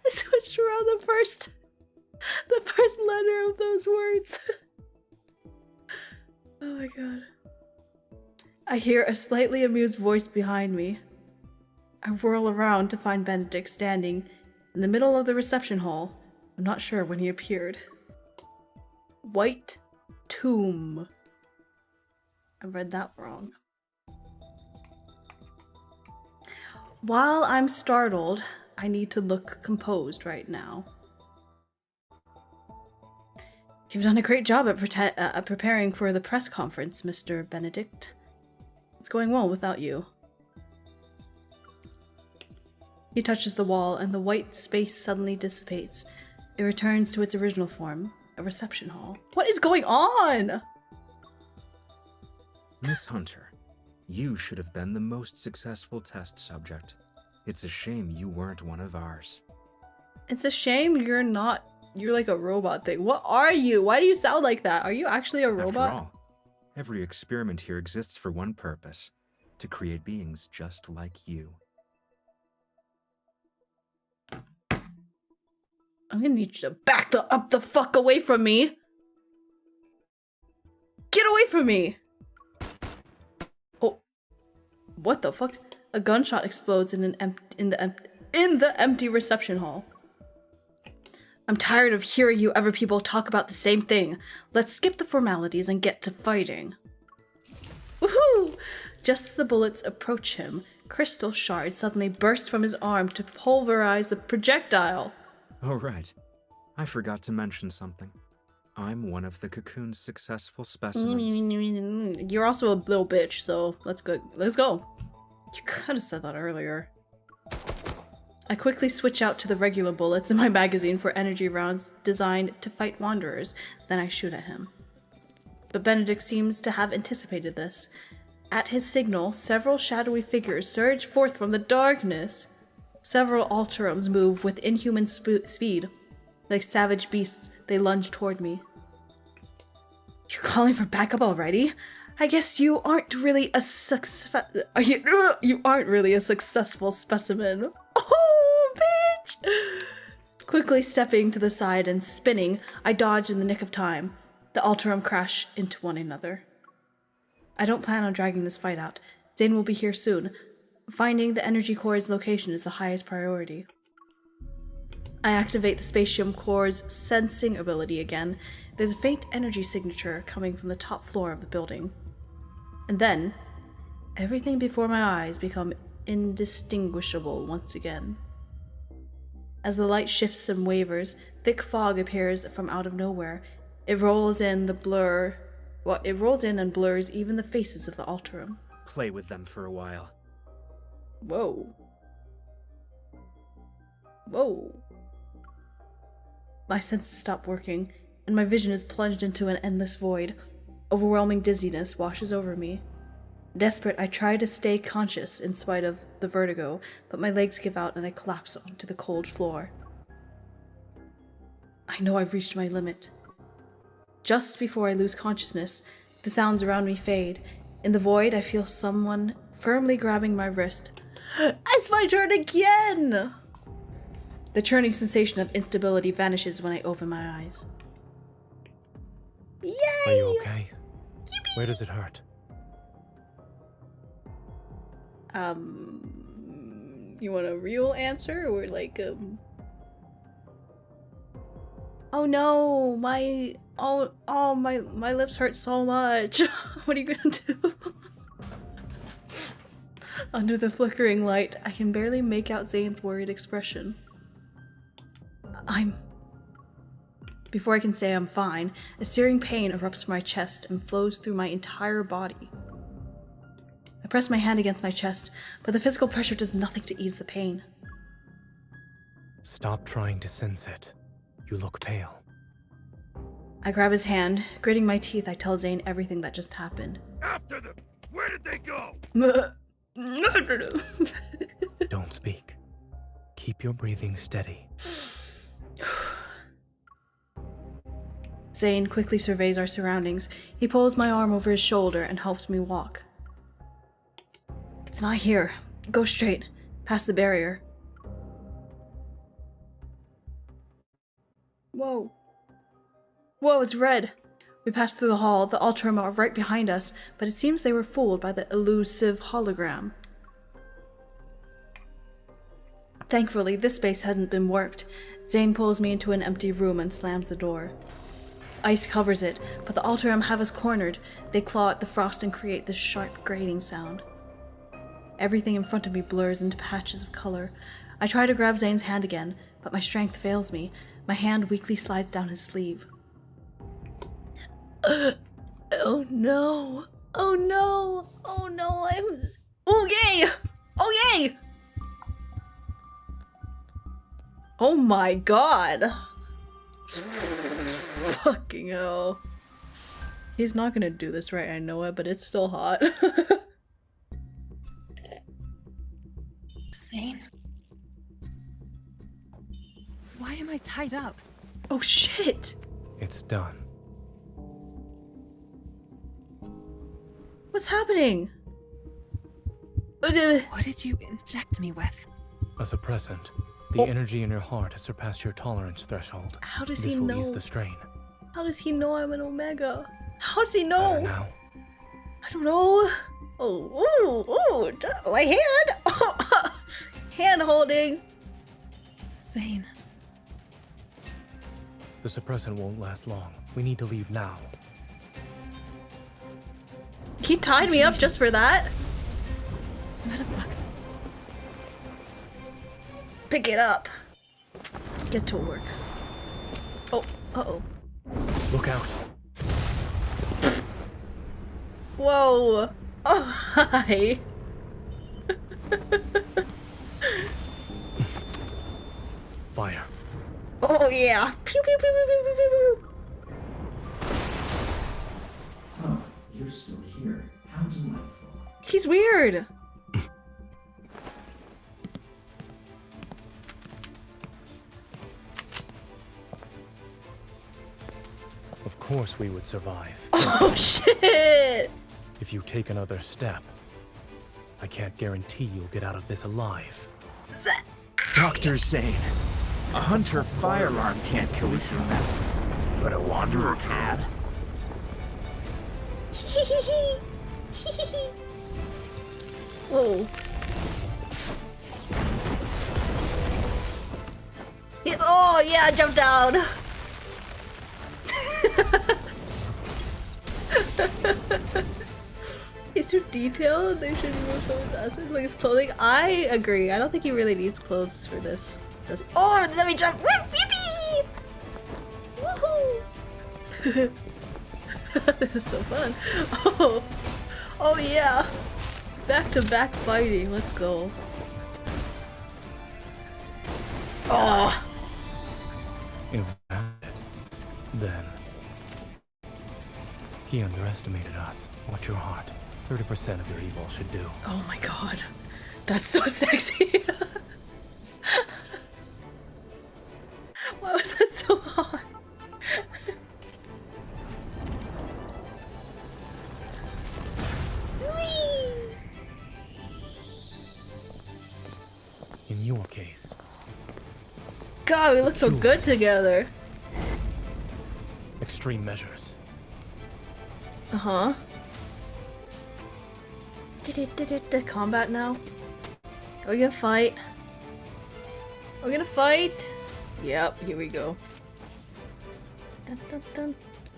I switched around the first letter of those words. Oh my god. I hear a slightly amused voice behind me. I whirl around to find Benedict standing in the middle of the reception hall. I'm not sure when he appeared. White tomb. I read that wrong. While I'm startled, I need to look composed right now. You've done a great job at preparing for the press conference, Mr. Benedict. It's going well without you. He touches the wall, and the white space suddenly dissipates. It returns to its original form, a reception hall. What is going on? Miss Hunter, you should have been the most successful test subject. It's a shame you weren't one of ours. It's a shame you're not. You're like a robot thing. What are you? Why do you sound like that? Are you actually a robot? After all, every experiment here exists for one purpose: to create beings just like you. I'm gonna need you to back the fuck away from me. Get away from me! Oh, what the fuck? A gunshot explodes in the empty reception hall. I'm tired of hearing you other people talk about the same thing. Let's skip the formalities and get to fighting. Woohoo! Just as the bullets approach him, crystal shards suddenly burst from his arm to pulverize the projectile. Oh, right. I forgot to mention something. I'm one of the Cocoon's successful specimens. You're also a little bitch, so let's go. Let's go. You could have said that earlier. I quickly switch out to the regular bullets in my magazine for energy rounds designed to fight wanderers, then I shoot at him. But Benedict seems to have anticipated this. At his signal, several shadowy figures surge forth from the darkness. Several Alterums move with inhuman speed. Like savage beasts, they lunge toward me. You're calling for backup already? I guess you aren't really a you aren't really a successful specimen. Oh, bitch! Quickly stepping to the side and spinning, I dodge in the nick of time. The Alterum crash into one another. I don't plan on dragging this fight out. Zane will be here soon. Finding the energy core's location is the highest priority. I activate the spatium core's sensing ability again. There's a faint energy signature coming from the top floor of the building. And then, everything before my eyes become indistinguishable once again. As the light shifts and wavers, thick fog appears from out of nowhere. It rolls in and blurs even the faces of the Alterum. Play with them for a while. Whoa. Whoa. My senses stop working, and my vision is plunged into an endless void. Overwhelming dizziness washes over me. Desperate, I try to stay conscious in spite of the vertigo, but my legs give out and I collapse onto the cold floor. I know I've reached my limit. Just before I lose consciousness, the sounds around me fade. In the void, I feel someone firmly grabbing my wrist. It's my turn again! The churning sensation of instability vanishes when I open my eyes. Yay! Are you okay? Yippee! Where does it hurt? You want a real answer or like Oh no, my lips hurt so much. What are you gonna do? Under the flickering light, I can barely make out Zane's worried expression. Before I can say I'm fine, a searing pain erupts from my chest and flows through my entire body. I press my hand against my chest, but the physical pressure does nothing to ease the pain. Stop trying to sense it. You look pale. I grab his hand. Gritting my teeth, I tell Zane everything that just happened. After them! Where did they go? Don't speak. Keep your breathing steady. Zane quickly surveys our surroundings. He pulls my arm over his shoulder and helps me walk. It's not here. Go straight, past the barrier. Whoa. Whoa, it's red. We pass through the hall. The Ultram are right behind us, but it seems they were fooled by the elusive hologram. Thankfully, this space hadn't been warped. Zane pulls me into an empty room and slams the door. Ice covers it, but the Ultram have us cornered. They claw at the frost and create this sharp grating sound. Everything in front of me blurs into patches of color. I try to grab Zane's hand again, but my strength fails me. My hand weakly slides down his sleeve. Oh no. Oh no. Oh no, Oh yay! Oh yay! Oh my god! Fucking hell. He's not gonna do this right, I know it, but it's still hot. Zane? Why am I tied up? Oh shit! It's done. What's happening? What did you inject me with? A suppressant. The energy in your heart has surpassed your tolerance threshold. How does this he will know? ease the strain. How does he know I'm an Omega? How does he know? Better now. I don't know. Oh, my hand! Hand holding. Zane. The suppressant won't last long. We need to leave now. He tied me up just for that. It's Metaflux. Pick it up. Get to work. Oh, uh-oh. Look out. Whoa. Oh, hi. Fire. Oh, yeah. Pew, pew, pew, pew, pew, pew, pew. Oh, you're still here. How delightful. He's weird. Of course we would survive. Oh, shit. If you take another step, I can't guarantee you'll get out of this alive. Dr. Zane, a hunter fire alarm can't kill a human, but a wanderer can. Whoa. Yeah, oh, yeah, jump down. He's too detailed. They should remove some of the aspects like his clothing. I agree. I don't think he really needs clothes for this. Does he? Oh, let me jump! Woo! Woohoo! This is so fun. Oh yeah. Back to back fighting. Let's go. Oh. Then he underestimated us. Watch your heart. 30% of your evil should do. Oh my god. That's so sexy. Why was that so hot? In your case. God, we look so good together. Extreme measures. Uh-huh. Combat now. Are we gonna fight? Are we gonna fight? Yep, here we go. Dun dun dun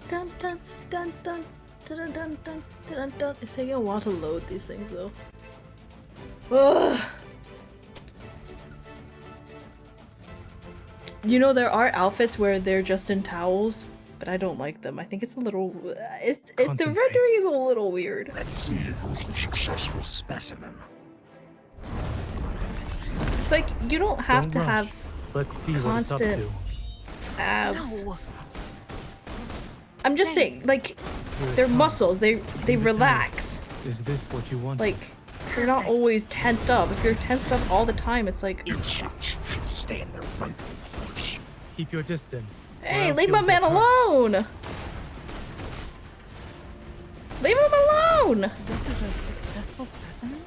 dun dun dun dun dun dun dun dun dun. It's taking a while to load these things though. Ugh. You know, there are outfits where they're just in towels, but I don't like them. I think it's a little... the rendering is a little weird. Let's see who's a successful specimen. It's like, you don't have to have... Let's see what it's up constant to. abs. No. I'm just saying, like, their muscles, they relax. Is this what you want? Like, they're not always tensed up. If you're tensed up all the time, it's like, Stay in the right. Keep your distance. hey, leave my man alone! Leave him alone! This is a successful specimen?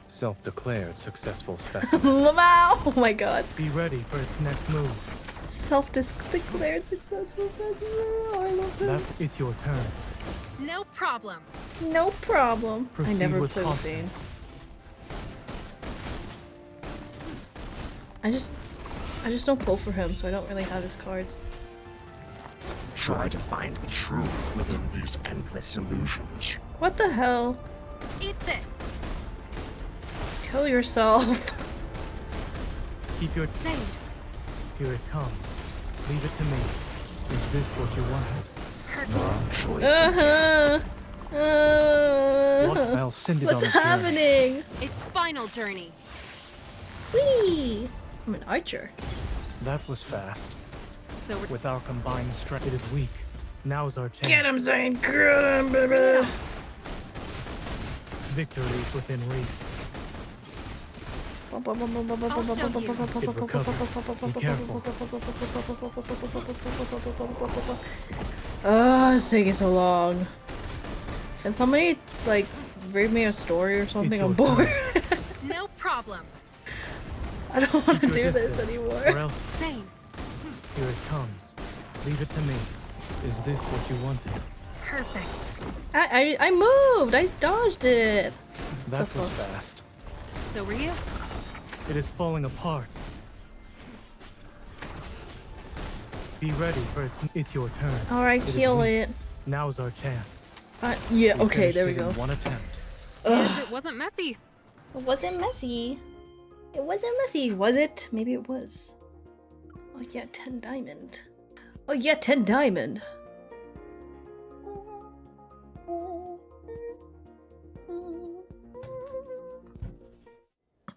Self-declared successful specimen. Lamau! Oh my god. Be ready for its next move. Self-declared successful president. Oh, I love him. It's your turn. No problem. No problem. Proceed I never with played with caution. Zane. I just don't pull for him, so I don't really have his cards. Try to find the truth within these endless illusions. What the hell? Eat this. Kill yourself. Keep your... Sage. Here it comes. Leave it to me. Is this what you wanted? Wrong choice. What? I'll send it What's on a journey. happening? It's final journey. Whee! I'm an archer. That was fast. So we're With our combined strength, it is weak. Now's our chance. Get him, Zane! Get him, baby! Victory is within reach. It recovered. Be careful. It's taking so long. Can somebody, like, read me a story or something? I'm bored. no problem. I don't want to Keep your do this distance, anymore. or else- Same. Here it comes. Leave it to me. Is this what you wanted? Perfect. I moved! I dodged it! That was fast. So were you? It is falling apart. Be ready for it's your turn. Alright, It is kill weak. it. Now's our chance. Yeah, We okay, there we finished it go. in one attempt. And it wasn't messy. It wasn't messy. It wasn't messy, was it? Maybe it was. Oh yeah, 10 diamond. Oh yeah, 10 diamond.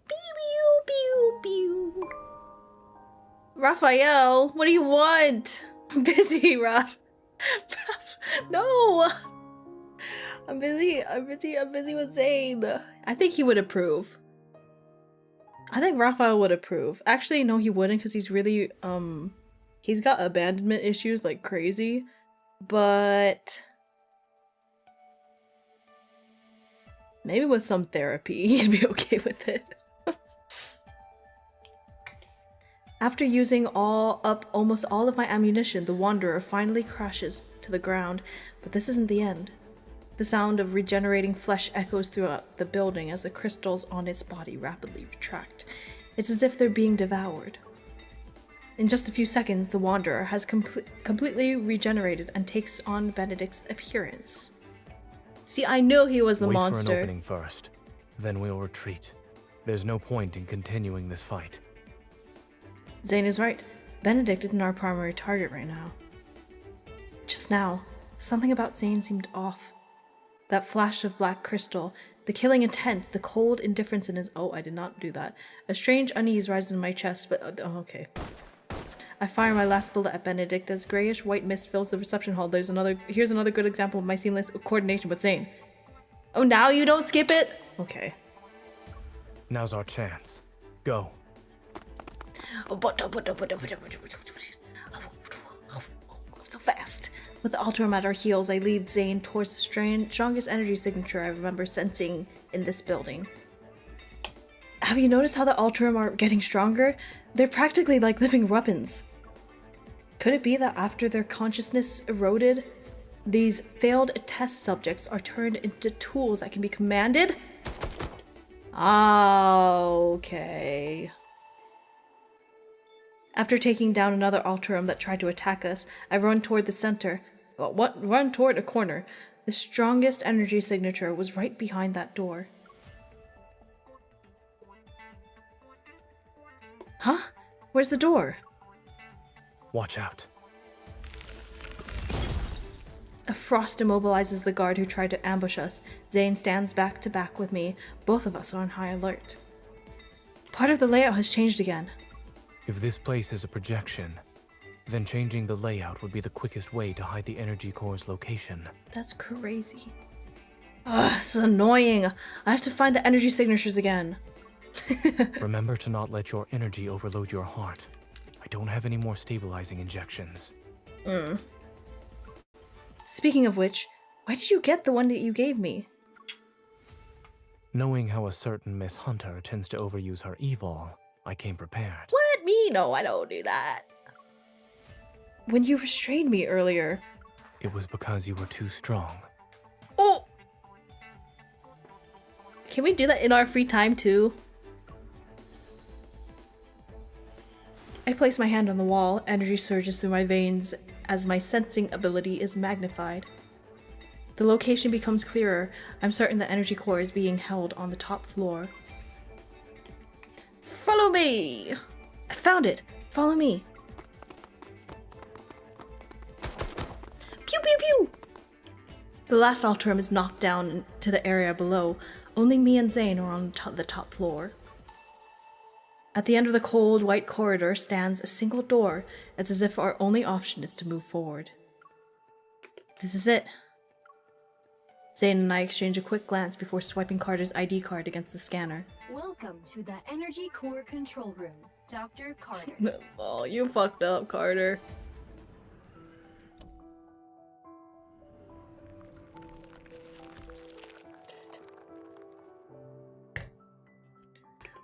Pew, pew, pew. Raphael, what do you want? I'm busy, Raph. No! I'm busy with Zane. I think he would approve. I think Raphael would approve. Actually, no, he wouldn't, because he's really, he's got abandonment issues like crazy. But maybe with some therapy, he'd be okay with it. After using almost all of my ammunition, the Wanderer finally crashes to the ground, but this isn't the end. The sound of regenerating flesh echoes throughout the building as the crystals on its body rapidly retract. It's as if they're being devoured. In just a few seconds, the Wanderer has completely regenerated and takes on Benedict's appearance. See, I knew he was the Wait monster. for an opening first. Then we'll retreat. There's no point in continuing this fight. Zane is right. Benedict isn't our primary target right now. Just now, something about Zane seemed off. That flash of black crystal, the killing intent, the cold indifference in his— oh, I did not do that. A strange unease rises in my chest, but— oh, okay. I fire my last bullet at Benedict as grayish white mist fills the reception hall. Here's another good example of my seamless coordination with Zane. Oh, now you don't skip it? Okay. Now's our chance. Go. So fast. With the Ultram at our heels, I lead Zane towards the strongest energy signature I remember sensing in this building. Have you noticed how the Ultram are getting stronger? They're practically like living weapons. Could it be that after their consciousness eroded, these failed test subjects are turned into tools that can be commanded? Okay. After taking down another Ultram that tried to attack us, I run toward the center. Run toward a corner. The strongest energy signature was right behind that door. Huh? Where's the door? Watch out. A frost immobilizes the guard who tried to ambush us. Zane stands back to back with me. Both of us are on high alert. Part of the layout has changed again. If this place is a projection, then changing the layout would be the quickest way to hide the energy core's location. That's crazy. Ugh, this is annoying. I have to find the energy signatures again. Remember to not let your energy overload your heart. I don't have any more stabilizing injections. Speaking of which, why did you get the one that you gave me? Knowing how a certain Miss Hunter tends to overuse her evil, I came prepared. What? Me? No, I don't do that. When you restrained me earlier. It was because you were too strong. Oh! Can we do that in our free time too? I place my hand on the wall. Energy surges through my veins as my sensing ability is magnified. The location becomes clearer. I'm certain the energy core is being held on the top floor. Follow me! I found it! Follow me. Pew pew pew! The last Alterum is knocked down to the area below. Only me and Zane are on the top floor. At the end of the cold, white corridor stands a single door. It's as if our only option is to move forward. This is it. Zane and I exchange a quick glance before swiping Carter's ID card against the scanner. Welcome to the Energy Core Control Room, Dr. Carter. Oh, you fucked up, Carter.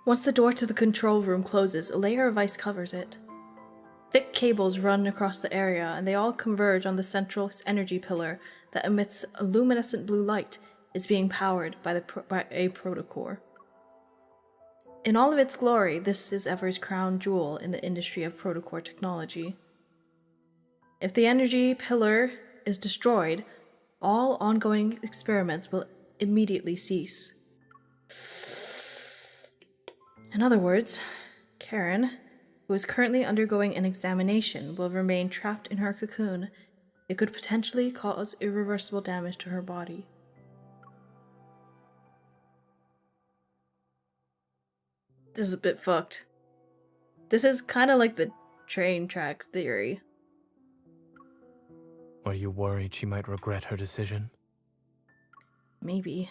Once the door to the control room closes, a layer of ice covers it. Thick cables run across the area, and they all converge on the central energy pillar that emits a luminescent blue light, is being powered by a protocore. In all of its glory, this is Ever's crown jewel in the industry of protocore technology. If the energy pillar is destroyed, all ongoing experiments will immediately cease. In other words, Karen, who is currently undergoing an examination, will remain trapped in her cocoon. It could potentially cause irreversible damage to her body. This is a bit fucked. This is kind of like the train tracks theory. Are you worried she might regret her decision? Maybe.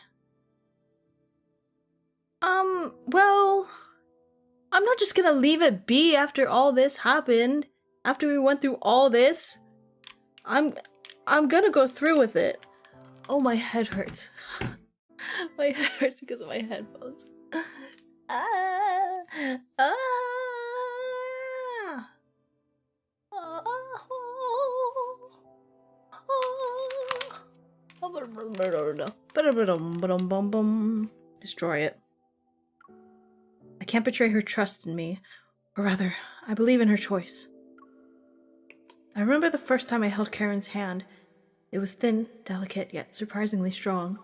Well, I'm not just gonna leave it be after all this happened. After we went through all this, I'm gonna go through with it. Oh, my head hurts. My head hurts because of my headphones. Destroy it. I can't betray her trust in me, or rather, I believe in her choice. I remember the first time I held Karen's hand. It was thin, delicate, yet surprisingly strong.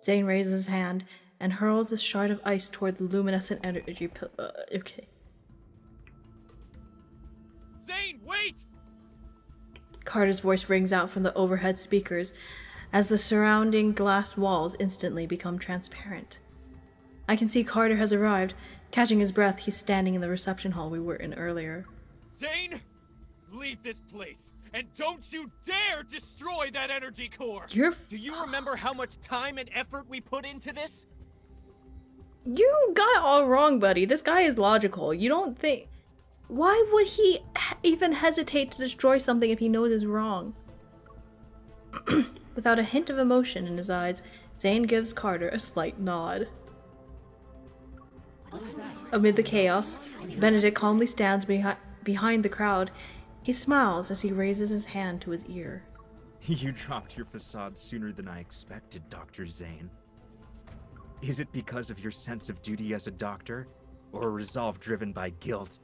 Zane raises his hand and hurls a shard of ice toward the luminescent energy okay. Zane, wait! Carter's voice rings out from the overhead speakers as the surrounding glass walls instantly become transparent. I can see Carter has arrived. Catching his breath, he's standing in the reception hall we were in earlier. Zane, leave this place, and don't you dare destroy that energy core! Do you remember how much time and effort we put into this? You got it all wrong, buddy. This guy is logical. You don't think... Why would he even hesitate to destroy something if he knows it's wrong? Without a hint of emotion in his eyes, Zane gives Carter a slight nod. Amid the chaos, Benedict calmly stands behind the crowd. He smiles as he raises his hand to his ear. You dropped your facade sooner than I expected, Dr. Zane. Is it because of your sense of duty as a doctor, or a resolve driven by guilt?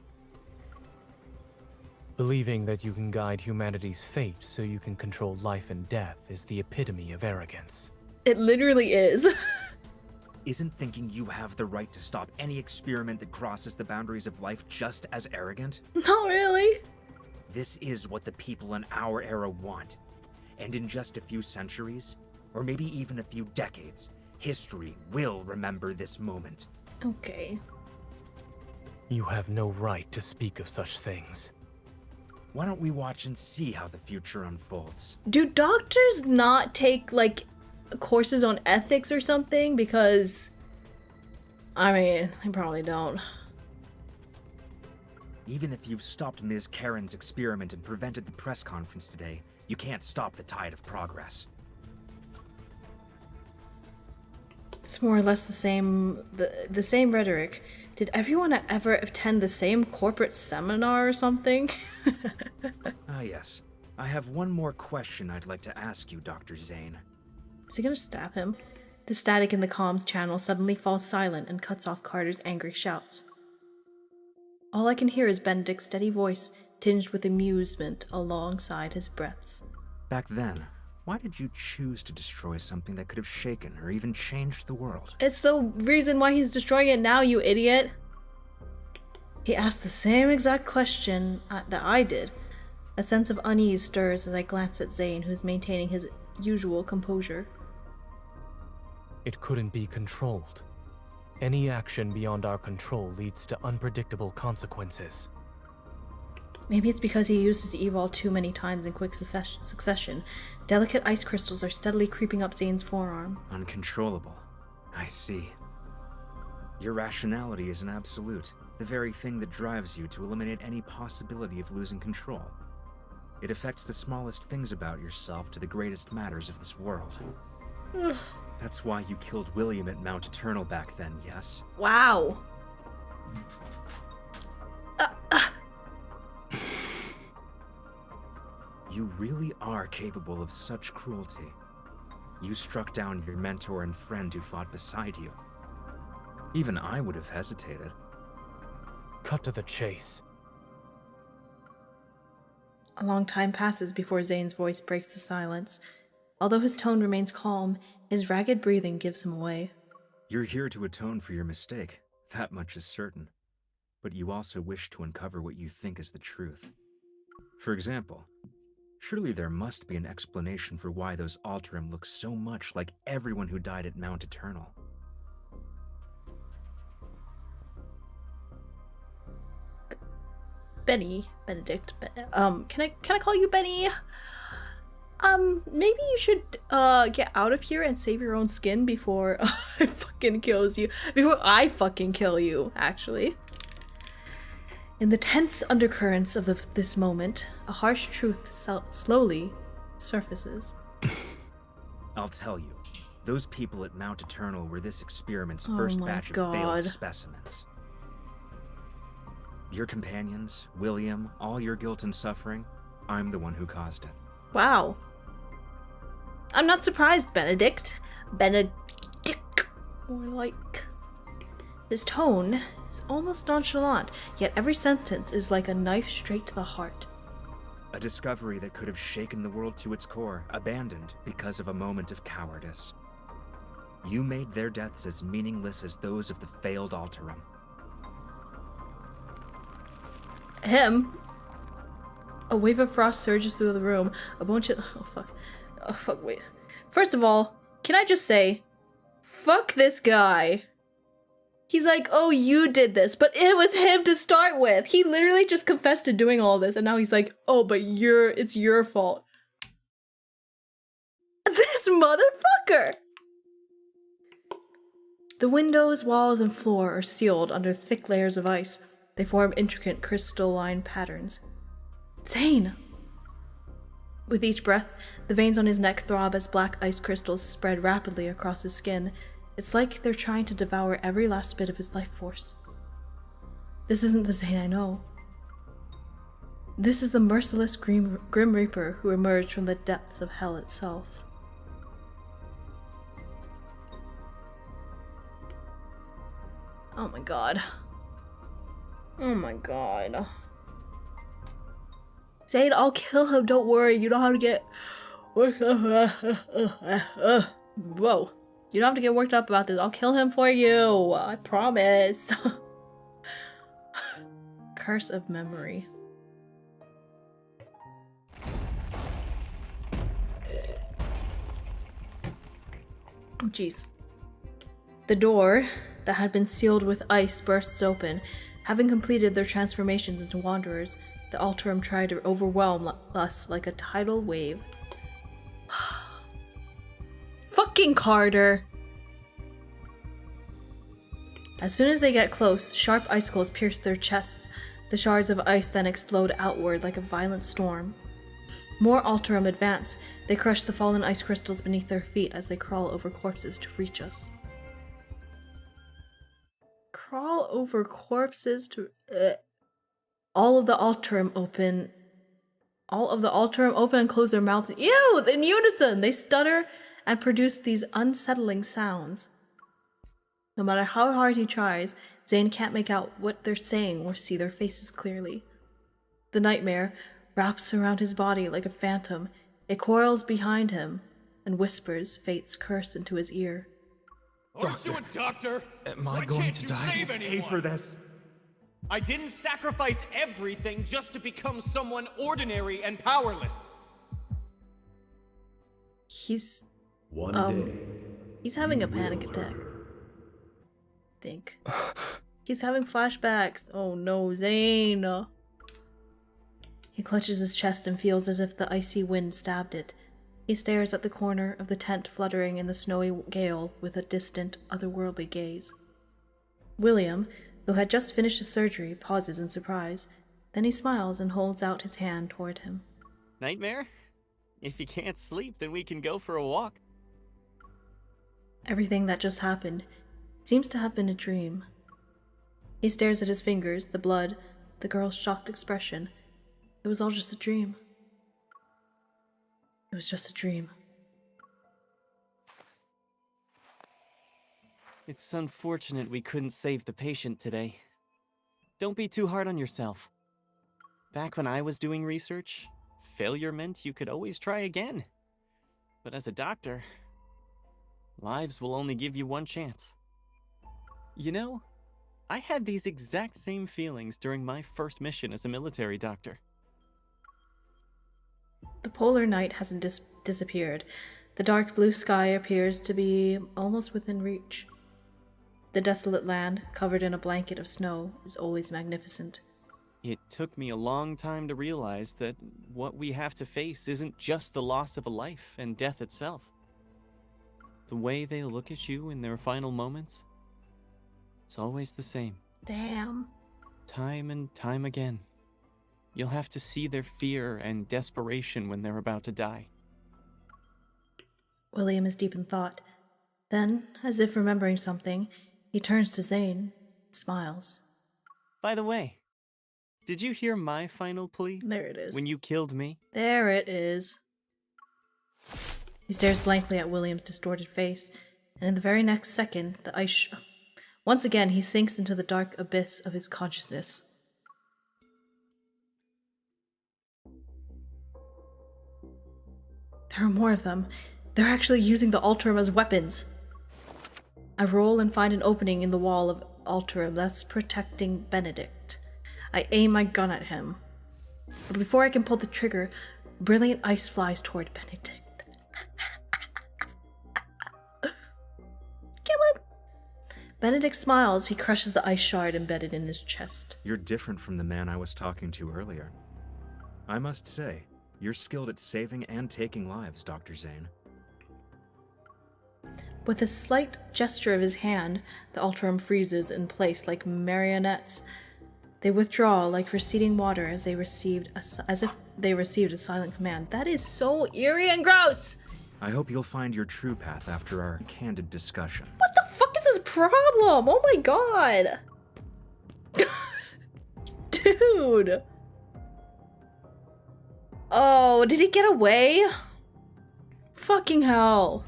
Believing that you can guide humanity's fate so you can control life and death is the epitome of arrogance. It literally is. Isn't thinking you have the right to stop any experiment that crosses the boundaries of life just as arrogant? Not really. This is what the people in our era want. And in just a few centuries, or maybe even a few decades, history will remember this moment. Okay. You have no right to speak of such things. Why don't we watch and see how the future unfolds? Do doctors not take, like, courses on ethics or something? Because, I mean, they probably don't. Even if you've stopped Ms. Karen's experiment and prevented the press conference today, you can't stop the tide of progress. It's more or less the same rhetoric. Did everyone ever attend the same corporate seminar or something? Ah, yes. I have one more question I'd like to ask you, Dr. Zane. Is he gonna stab him? The static in the comms channel suddenly falls silent and cuts off Carter's angry shouts. All I can hear is Benedict's steady voice, tinged with amusement alongside his breaths. Back then, why did you choose to destroy something that could have shaken or even changed the world? It's the reason why he's destroying it now, you idiot! He asked the same exact question that I did. A sense of unease stirs as I glance at Zane, who's maintaining his usual composure. It couldn't be controlled. Any action beyond our control leads to unpredictable consequences. Maybe it's because he used his evol too many times in quick succession. Delicate ice crystals are steadily creeping up Zane's forearm. Uncontrollable. I see. Your rationality is an absolute, the very thing that drives you to eliminate any possibility of losing control. It affects the smallest things about yourself to the greatest matters of this world. That's why you killed William at Mount Eternal back then, yes? Wow. You really are capable of such cruelty. You struck down your mentor and friend who fought beside you. Even I would have hesitated. Cut to the chase. A long time passes before Zane's voice breaks the silence. Although his tone remains calm, his ragged breathing gives him away. You're here to atone for your mistake. That much is certain. But you also wish to uncover what you think is the truth. For example, surely there must be an explanation for why those Alterum look so much like everyone who died at Mount Eternal. Benedict, can I call you Benny? Maybe you should, get out of here and save your own skin before I fucking kills you. Before I fucking kill you, actually. In the tense undercurrents of this moment, a harsh truth slowly surfaces. I'll tell you, those people at Mount Eternal were this experiment's first batch of failed specimens. Your companions, William, all your guilt and suffering, I'm the one who caused it. Wow. I'm not surprised, Benedict. Benedict, more like. His tone is almost nonchalant, yet every sentence is like a knife straight to the heart. A discovery that could have shaken the world to its core, abandoned because of a moment of cowardice. You made their deaths as meaningless as those of the failed Alterum. Him. A wave of frost surges through the room. A bunch of... Oh, fuck, wait. First of all, can I just say, fuck this guy. He's like, oh, you did this, but it was him to start with. He literally just confessed to doing all this, and now he's like, oh, but it's your fault. This motherfucker! The windows, walls, and floor are sealed under thick layers of ice. They form intricate crystalline patterns. Zane! With each breath, the veins on his neck throb as black ice crystals spread rapidly across his skin. It's like they're trying to devour every last bit of his life force. This isn't the Zane I know. This is the merciless Grim Reaper who emerged from the depths of hell itself. Oh my god. Oh my god. Zane, I'll kill him, don't worry. You know how to get... Whoa. You don't have to get worked up about this. I'll kill him for you. I promise. Curse of memory. Oh, jeez. The door that had been sealed with ice bursts open, Having completed their transformations into wanderers, the Alterum tried to overwhelm us like a tidal wave. Fucking Carter! As soon as they get close, sharp icicles pierce their chests. The shards of ice then explode outward like a violent storm. More Alterum advance. They crush the fallen ice crystals beneath their feet as they crawl over corpses to reach us. Crawl over corpses to... All of the Alterum open and close their mouths. Ew! In unison! They stutter and produce these unsettling sounds. No matter how hard he tries, Zane can't make out what they're saying or see their faces clearly. The nightmare wraps around his body like a phantom. It coils behind him and whispers fate's curse into his ear. Doctor, am I going to die? Pay for this. I didn't sacrifice everything just to become someone ordinary and powerless. He's One day. He's having a panic attack. Think. He's having flashbacks. Oh no, Zane. He clutches his chest and feels as if the icy wind stabbed it. He stares at the corner of the tent fluttering in the snowy gale with a distant, otherworldly gaze. William, who had just finished his surgery, pauses in surprise. Then he smiles and holds out his hand toward him. Nightmare? If you can't sleep, then we can go for a walk. Everything that just happened seems to have been a dream. He stares at his fingers, the blood, the girl's shocked expression. It was all just a dream. It was just a dream. It's unfortunate we couldn't save the patient today. Don't be too hard on yourself. Back when I was doing research, failure meant you could always try again. But as a doctor, lives will only give you one chance. You know, I had these exact same feelings during my first mission as a military doctor. The polar night hasn't disappeared. The dark blue sky appears to be almost within reach. The desolate land, covered in a blanket of snow, is always magnificent. It took me a long time to realize that what we have to face isn't just the loss of a life and death itself. The way they look at you in their final moments, it's always the same. Damn. Time and time again. You'll have to see their fear and desperation when they're about to die. William is deep in thought. Then, as if remembering something, he turns to Zane and smiles. By the way, did you hear my final plea? There it is. When you killed me? There it is. He stares blankly at William's distorted face, and in the very next second, the ice... Once again, he sinks into the dark abyss of his consciousness. There are more of them. They're actually using the Alterum as weapons. I roll and find an opening in the wall of Alterum that's protecting Benedict. I aim my gun at him. But before I can pull the trigger, brilliant ice flies toward Benedict. Kill him! Benedict smiles. He crushes the ice shard embedded in his chest. You're different from the man I was talking to earlier. I must say, you're skilled at saving and taking lives, Dr. Zane. With a slight gesture of his hand, the Alterum freezes in place like marionettes. They withdraw like receding water as if they received a silent command. That is so eerie and gross! I hope you'll find your true path after our candid discussion. What the fuck is his problem? Oh my god! Dude! Oh, did he get away? Fucking hell.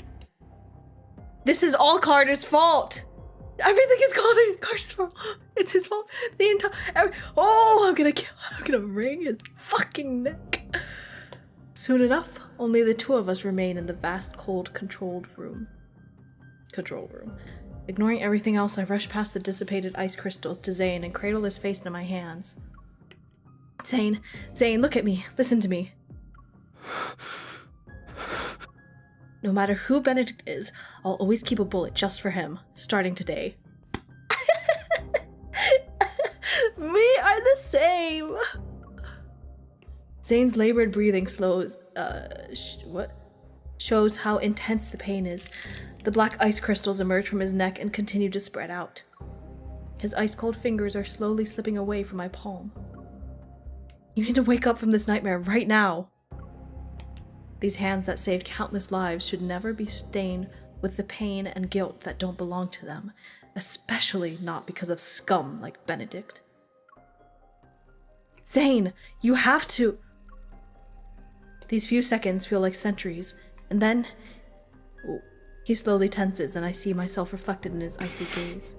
This is all Carter's fault. Everything is Carter's fault. It's his fault. The entire... Oh, I'm gonna wring his fucking neck. Soon enough, only the two of us remain in the vast, cold, control room. Ignoring everything else, I rush past the dissipated ice crystals to Zane and cradle his face in my hands. Zane, look at me. Listen to me. No matter who Benedict is, I'll always keep a bullet just for him, starting today. same. Zane's labored breathing shows how intense the pain is. The black ice crystals emerge from his neck and continue to spread out. His ice-cold fingers are slowly slipping away from my palm. You need to wake up from this nightmare right now. These hands that saved countless lives should never be stained with the pain and guilt that don't belong to them, especially not because of scum like Benedict. Zane, you have to... These few seconds feel like centuries, and then... He slowly tenses, and I see myself reflected in his icy gaze.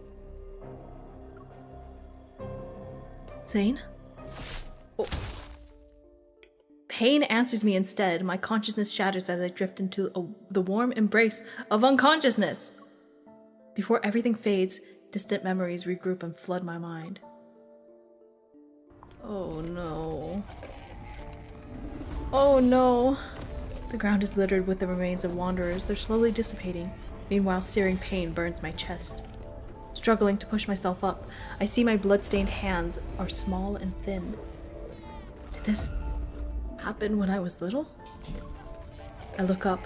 Zane? Oh. Pain answers me instead. My consciousness shatters as I drift into the warm embrace of unconsciousness. Before everything fades, distant memories regroup and flood my mind. Oh no. Oh no. The ground is littered with the remains of wanderers. They're slowly dissipating. Meanwhile, searing pain burns my chest. Struggling to push myself up, I see my blood-stained hands are small and thin. Did this happen when I was little? I look up.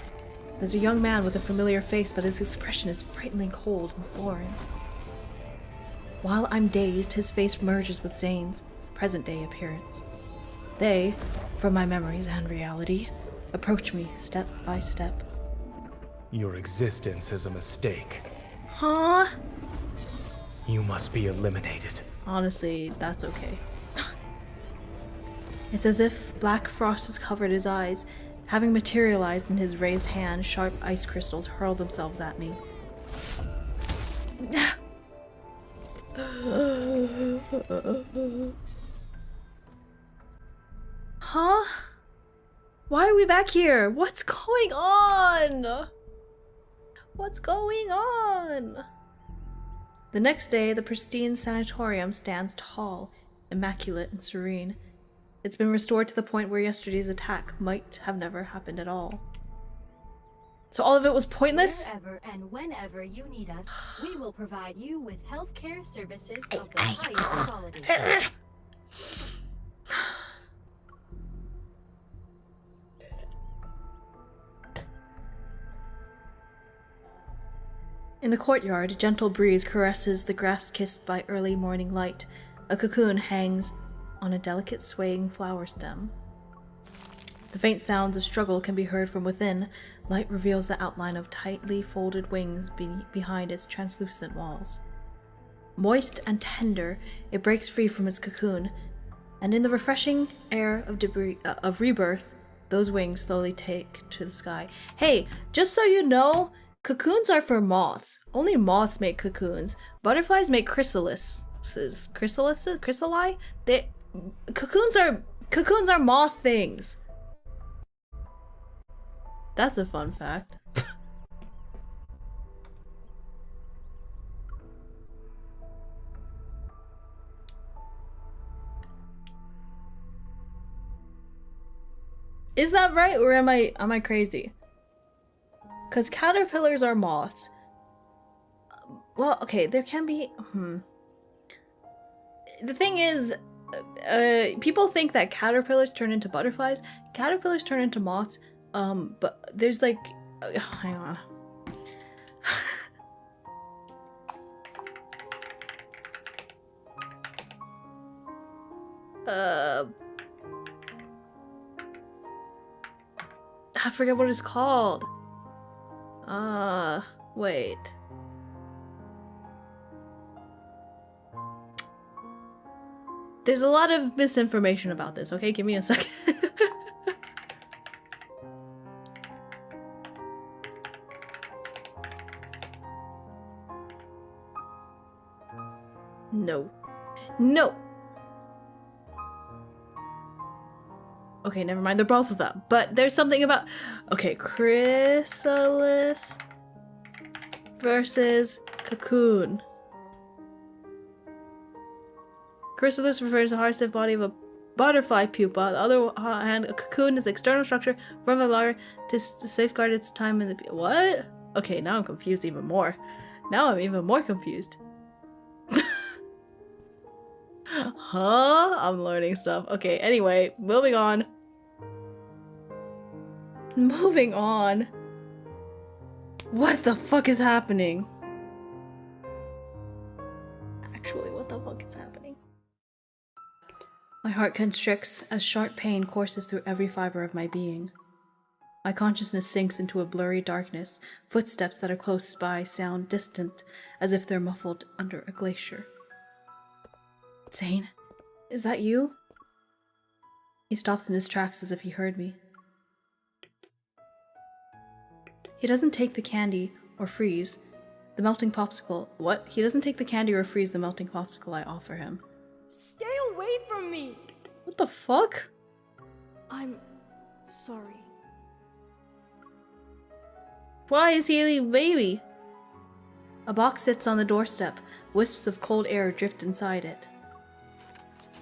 There's a young man with a familiar face, but his expression is frighteningly cold and foreign. While I'm dazed, his face merges with Zane's present-day appearance. They, from my memories and reality, approach me step by step. Your existence is a mistake. Huh? You must be eliminated. Honestly, that's okay. It's as if black frost has covered his eyes. Having materialized in his raised hand, sharp ice crystals hurl themselves at me. Huh? Why are we back here? What's going on? What's going on? The next day, the pristine sanatorium stands tall, immaculate and serene. It's been restored to the point where yesterday's attack might have never happened at all. So all of it was pointless? Wherever and whenever you need us, we will provide you with healthcare services of the highest quality. In the courtyard, a gentle breeze caresses the grass kissed by early morning light. A cocoon hangs on a delicate swaying flower stem. The faint sounds of struggle can be heard from within. Light reveals the outline of tightly folded wings behind its translucent walls. Moist and tender, it breaks free from its cocoon, and in the refreshing air of rebirth, those wings slowly take to the sky. Hey, just so you know, cocoons are for moths. Only moths make cocoons. Butterflies make chrysalises. Chrysali? Cocoons are moth things. That's a fun fact. Is that right, or am I crazy? Because caterpillars are moths. Well, okay, there can be... The thing is, people think that caterpillars turn into butterflies. Caterpillars turn into moths. But there's like... hang on. I forget what it's called. Wait. There's a lot of misinformation about this, okay? Give me a second. No. No! Okay, never mind. They're both of them. But there's something about... Okay, chrysalis versus cocoon. Chrysalis refers to the hard stiff body of a butterfly pupa. On the other hand, a cocoon is the external structure from a larva to safeguard its time in the... What? Okay, now I'm confused even more. Now I'm even more confused. Huh? I'm learning stuff. Okay, anyway, moving on. Moving on. What the fuck is happening? Actually, what the fuck is happening? My heart constricts as sharp pain courses through every fiber of my being. My consciousness sinks into a blurry darkness. Footsteps that are close by sound distant, as if they're muffled under a glacier. Zane, is that you? He stops in his tracks as if he heard me. He doesn't take the candy or freeze the melting popsicle. What? He doesn't take the candy or freeze the melting popsicle I offer him. Stay away from me! What the fuck? I'm sorry. Why is he a baby? A box sits on the doorstep. Wisps of cold air drift inside it.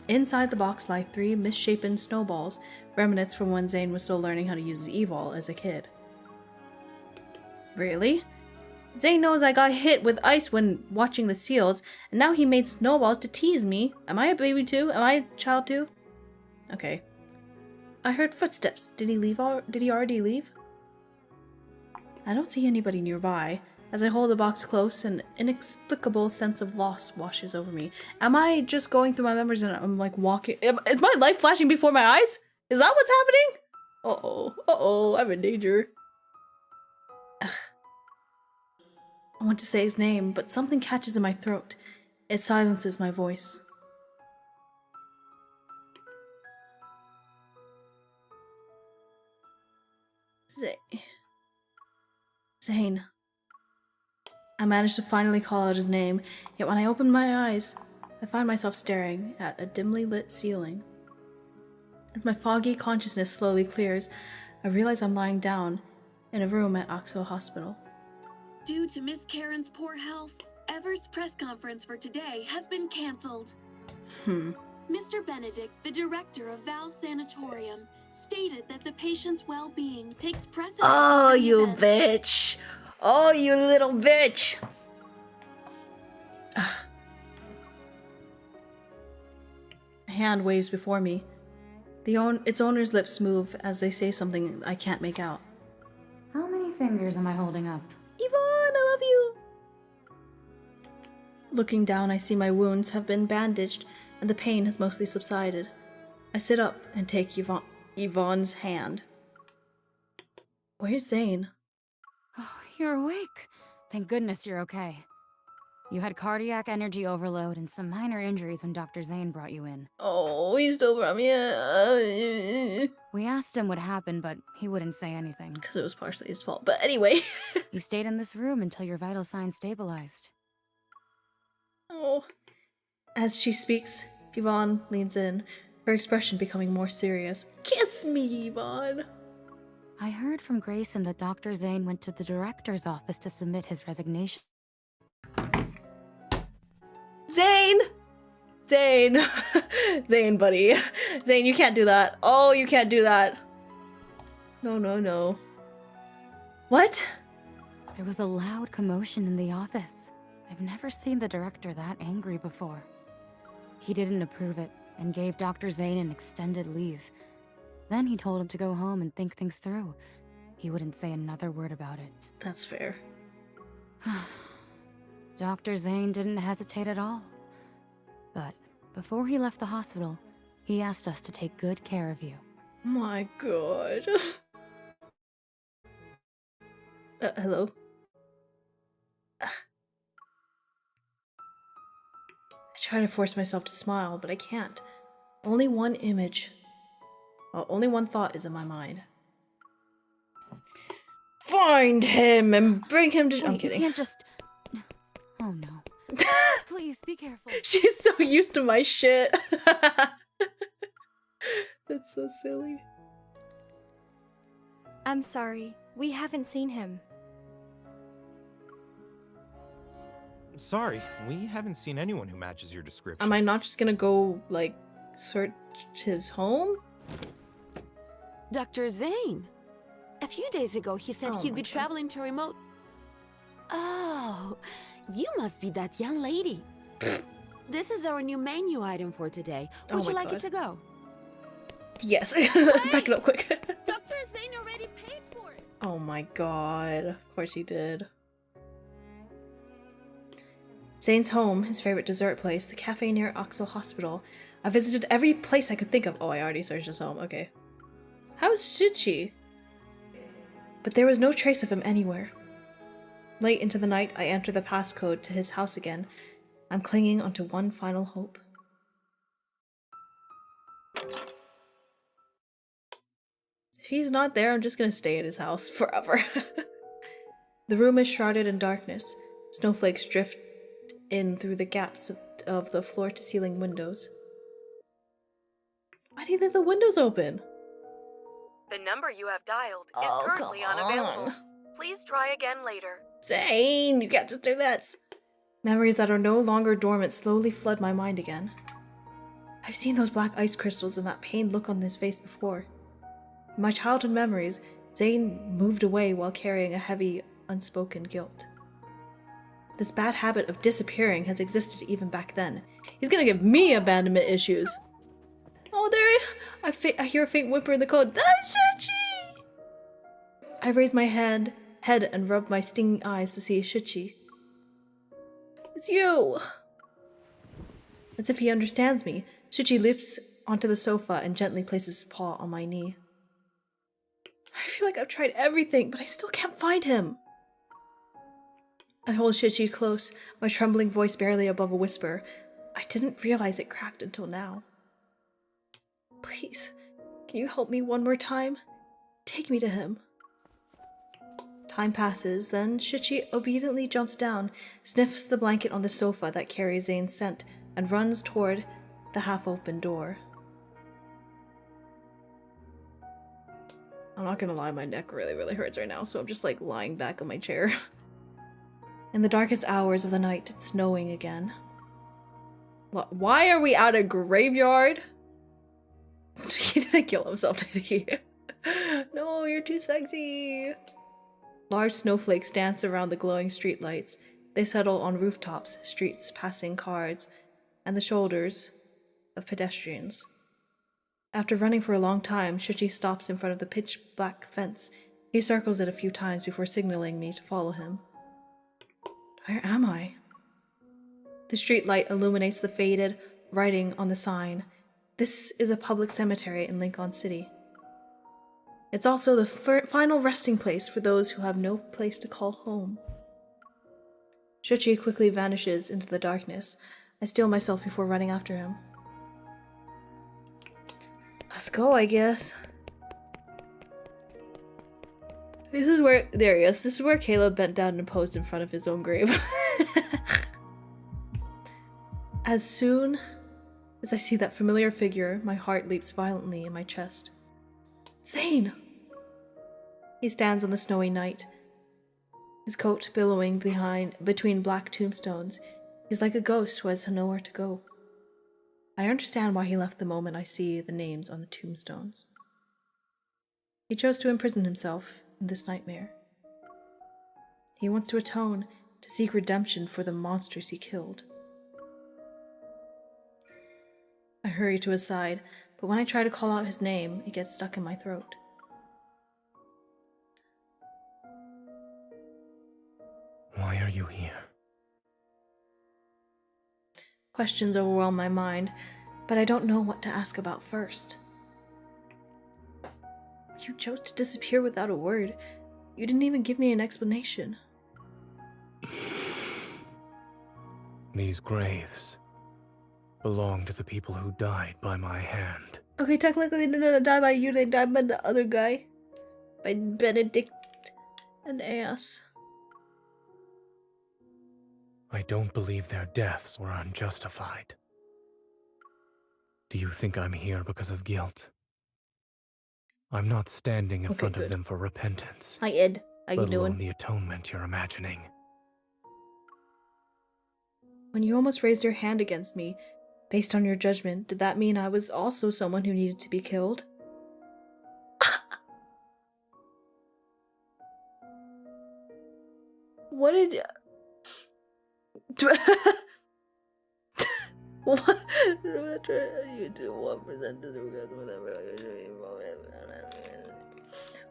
Inside the box lie 3 misshapen snowballs, remnants from when Zane was still learning how to use his e-ball as a kid. Really? Zane knows I got hit with ice when watching the seals, and now he made snowballs to tease me. Am I a baby too? Am I a child too? Okay. I heard footsteps. Did he leave? Did he already leave? I don't see anybody nearby. As I hold the box close, an inexplicable sense of loss washes over me. Am I just going through my memories and I'm like walking? Is my life flashing before my eyes? Is that what's happening? Uh-oh. Uh-oh. I'm in danger. Ugh. I want to say his name, but something catches in my throat. It silences my voice. Zane. I managed to finally call out his name, yet when I open my eyes, I find myself staring at a dimly lit ceiling. As my foggy consciousness slowly clears, I realize I'm lying down in a room at Oxo Hospital. Due to Miss Karen's poor health, Ever's press conference for today has been cancelled. Mr. Benedict, the director of Val's Sanatorium, stated that the patient's well-being takes precedence. Oh, over the you event. bitch! Oh, you little bitch! A hand waves before me. Its owner's lips move as they say something I can't make out. How many fingers am I holding up? Yvonne, I love you! Looking down, I see my wounds have been bandaged and the pain has mostly subsided. I sit up and take Yvonne's hand. Where's Zane? Oh, you're awake. Thank goodness you're okay. You had cardiac energy overload and some minor injuries when Dr. Zane brought you in. Oh, he still brought me in. We asked him what happened, but he wouldn't say anything. Because it was partially his fault, but anyway. He stayed in this room until your vital signs stabilized. Oh. As she speaks, Yvonne leans in, her expression becoming more serious. Kiss me, Yvonne! I heard from Grayson that Dr. Zane went to the director's office to submit his resignation. Zane! Zane! Zane, buddy. Zane, you can't do that. Oh, you can't do that. No, no, no. What? There was a loud commotion in the office. I've never seen the director that angry before. He didn't approve it and gave Dr. Zane an extended leave. Then he told him to go home and think things through. He wouldn't say another word about it. That's fair. Dr. Zane didn't hesitate at all. But before he left the hospital, he asked us to take good care of you. My god. Hello? I try to force myself to smile, but I can't. Only one image. Well, only one thought is in my mind. Find him and bring him to— I'm kidding. You can't just— Oh no. Please, be careful. She's so used to my shit. That's so silly. I'm sorry. We haven't seen him. Sorry, we haven't seen anyone who matches your description. Am I not just gonna go, like, search his home? Dr. Zane. A few days ago, he said he'd be God. traveling to remote... Oh, you must be that young lady. This is our new menu item for today. Oh Would you my like God. it to go? Yes. Back it up quick. Dr. Zane already paid for it. Oh my God. Of course he did. Zane's home, his favorite dessert place, the cafe near Oxel Hospital. I visited every place I could think of. Oh, I already searched his home. Okay. How should she? But there was no trace of him anywhere. Late into the night, I enter the passcode to his house again. I'm clinging onto one final hope. If he's not there, I'm just gonna stay at his house forever. The room is shrouded in darkness. Snowflakes drift in through the gaps of the floor-to-ceiling windows. Why do you leave the windows open? The number you have dialed Oh, is currently come unavailable. on. Please try again later. Zane, you can't just do this. Memories that are no longer dormant slowly flood my mind again. I've seen those black ice crystals and that pained look on his face before. In my childhood memories, Zane moved away while carrying a heavy, unspoken guilt. This bad habit of disappearing has existed even back then. He's gonna give me abandonment issues. Oh, there! I hear a faint whimper in the code. That's Shichi! I raise my head and rub my stinging eyes to see Shichi. It's you! As if he understands me, Shichi leaps onto the sofa and gently places his paw on my knee. I feel like I've tried everything, but I still can't find him. I hold Shichi close, my trembling voice barely above a whisper. I didn't realize it cracked until now. Please, can you help me one more time? Take me to him. Time passes, then Shichi obediently jumps down, sniffs the blanket on the sofa that carries Zane's scent, and runs toward the half-open door. I'm not gonna lie, my neck really hurts right now, so I'm just like lying back on my chair. In the darkest hours of the night, it's snowing again. Why are we at a graveyard? He didn't kill himself, did he? No, you're too sexy. Large snowflakes dance around the glowing streetlights. They settle on rooftops, streets, passing cars, and the shoulders of pedestrians. After running for a long time, Shichi stops in front of the pitch-black fence. He circles it a few times before signaling me to follow him. Where am I? The streetlight illuminates the faded writing on the sign. This is a public cemetery in Lincoln City. It's also the final resting place for those who have no place to call home. Shichi quickly vanishes into the darkness. I steel myself before running after him. Let's go, I guess. This is where— there he is. This is where Caleb bent down and posed in front of his own grave. As soon as I see that familiar figure, my heart leaps violently in my chest. Zane! He stands on the snowy night, his coat billowing between black tombstones. He's like a ghost who has nowhere to go. I understand why he left the moment I see the names on the tombstones. He chose to imprison himself in this nightmare. He wants to atone, to seek redemption for the monsters he killed. I hurry to his side, but when I try to call out his name, it gets stuck in my throat. Why are you here? Questions overwhelm my mind, but I don't know what to ask about first. You chose to disappear without a word. You didn't even give me an explanation. These graves belong to the people who died by my hand. Okay, technically they didn't die by you, they died by the other guy. By Benedict and Ass. I don't believe their deaths were unjustified. Do you think I'm here because of guilt? I'm not standing in front of them for repentance. Hi, Ed. How you let alone doing? the atonement you're imagining. When you almost raised your hand against me, based on your judgment, did that mean I was also someone who needed to be killed? What did... What? You do 1% to the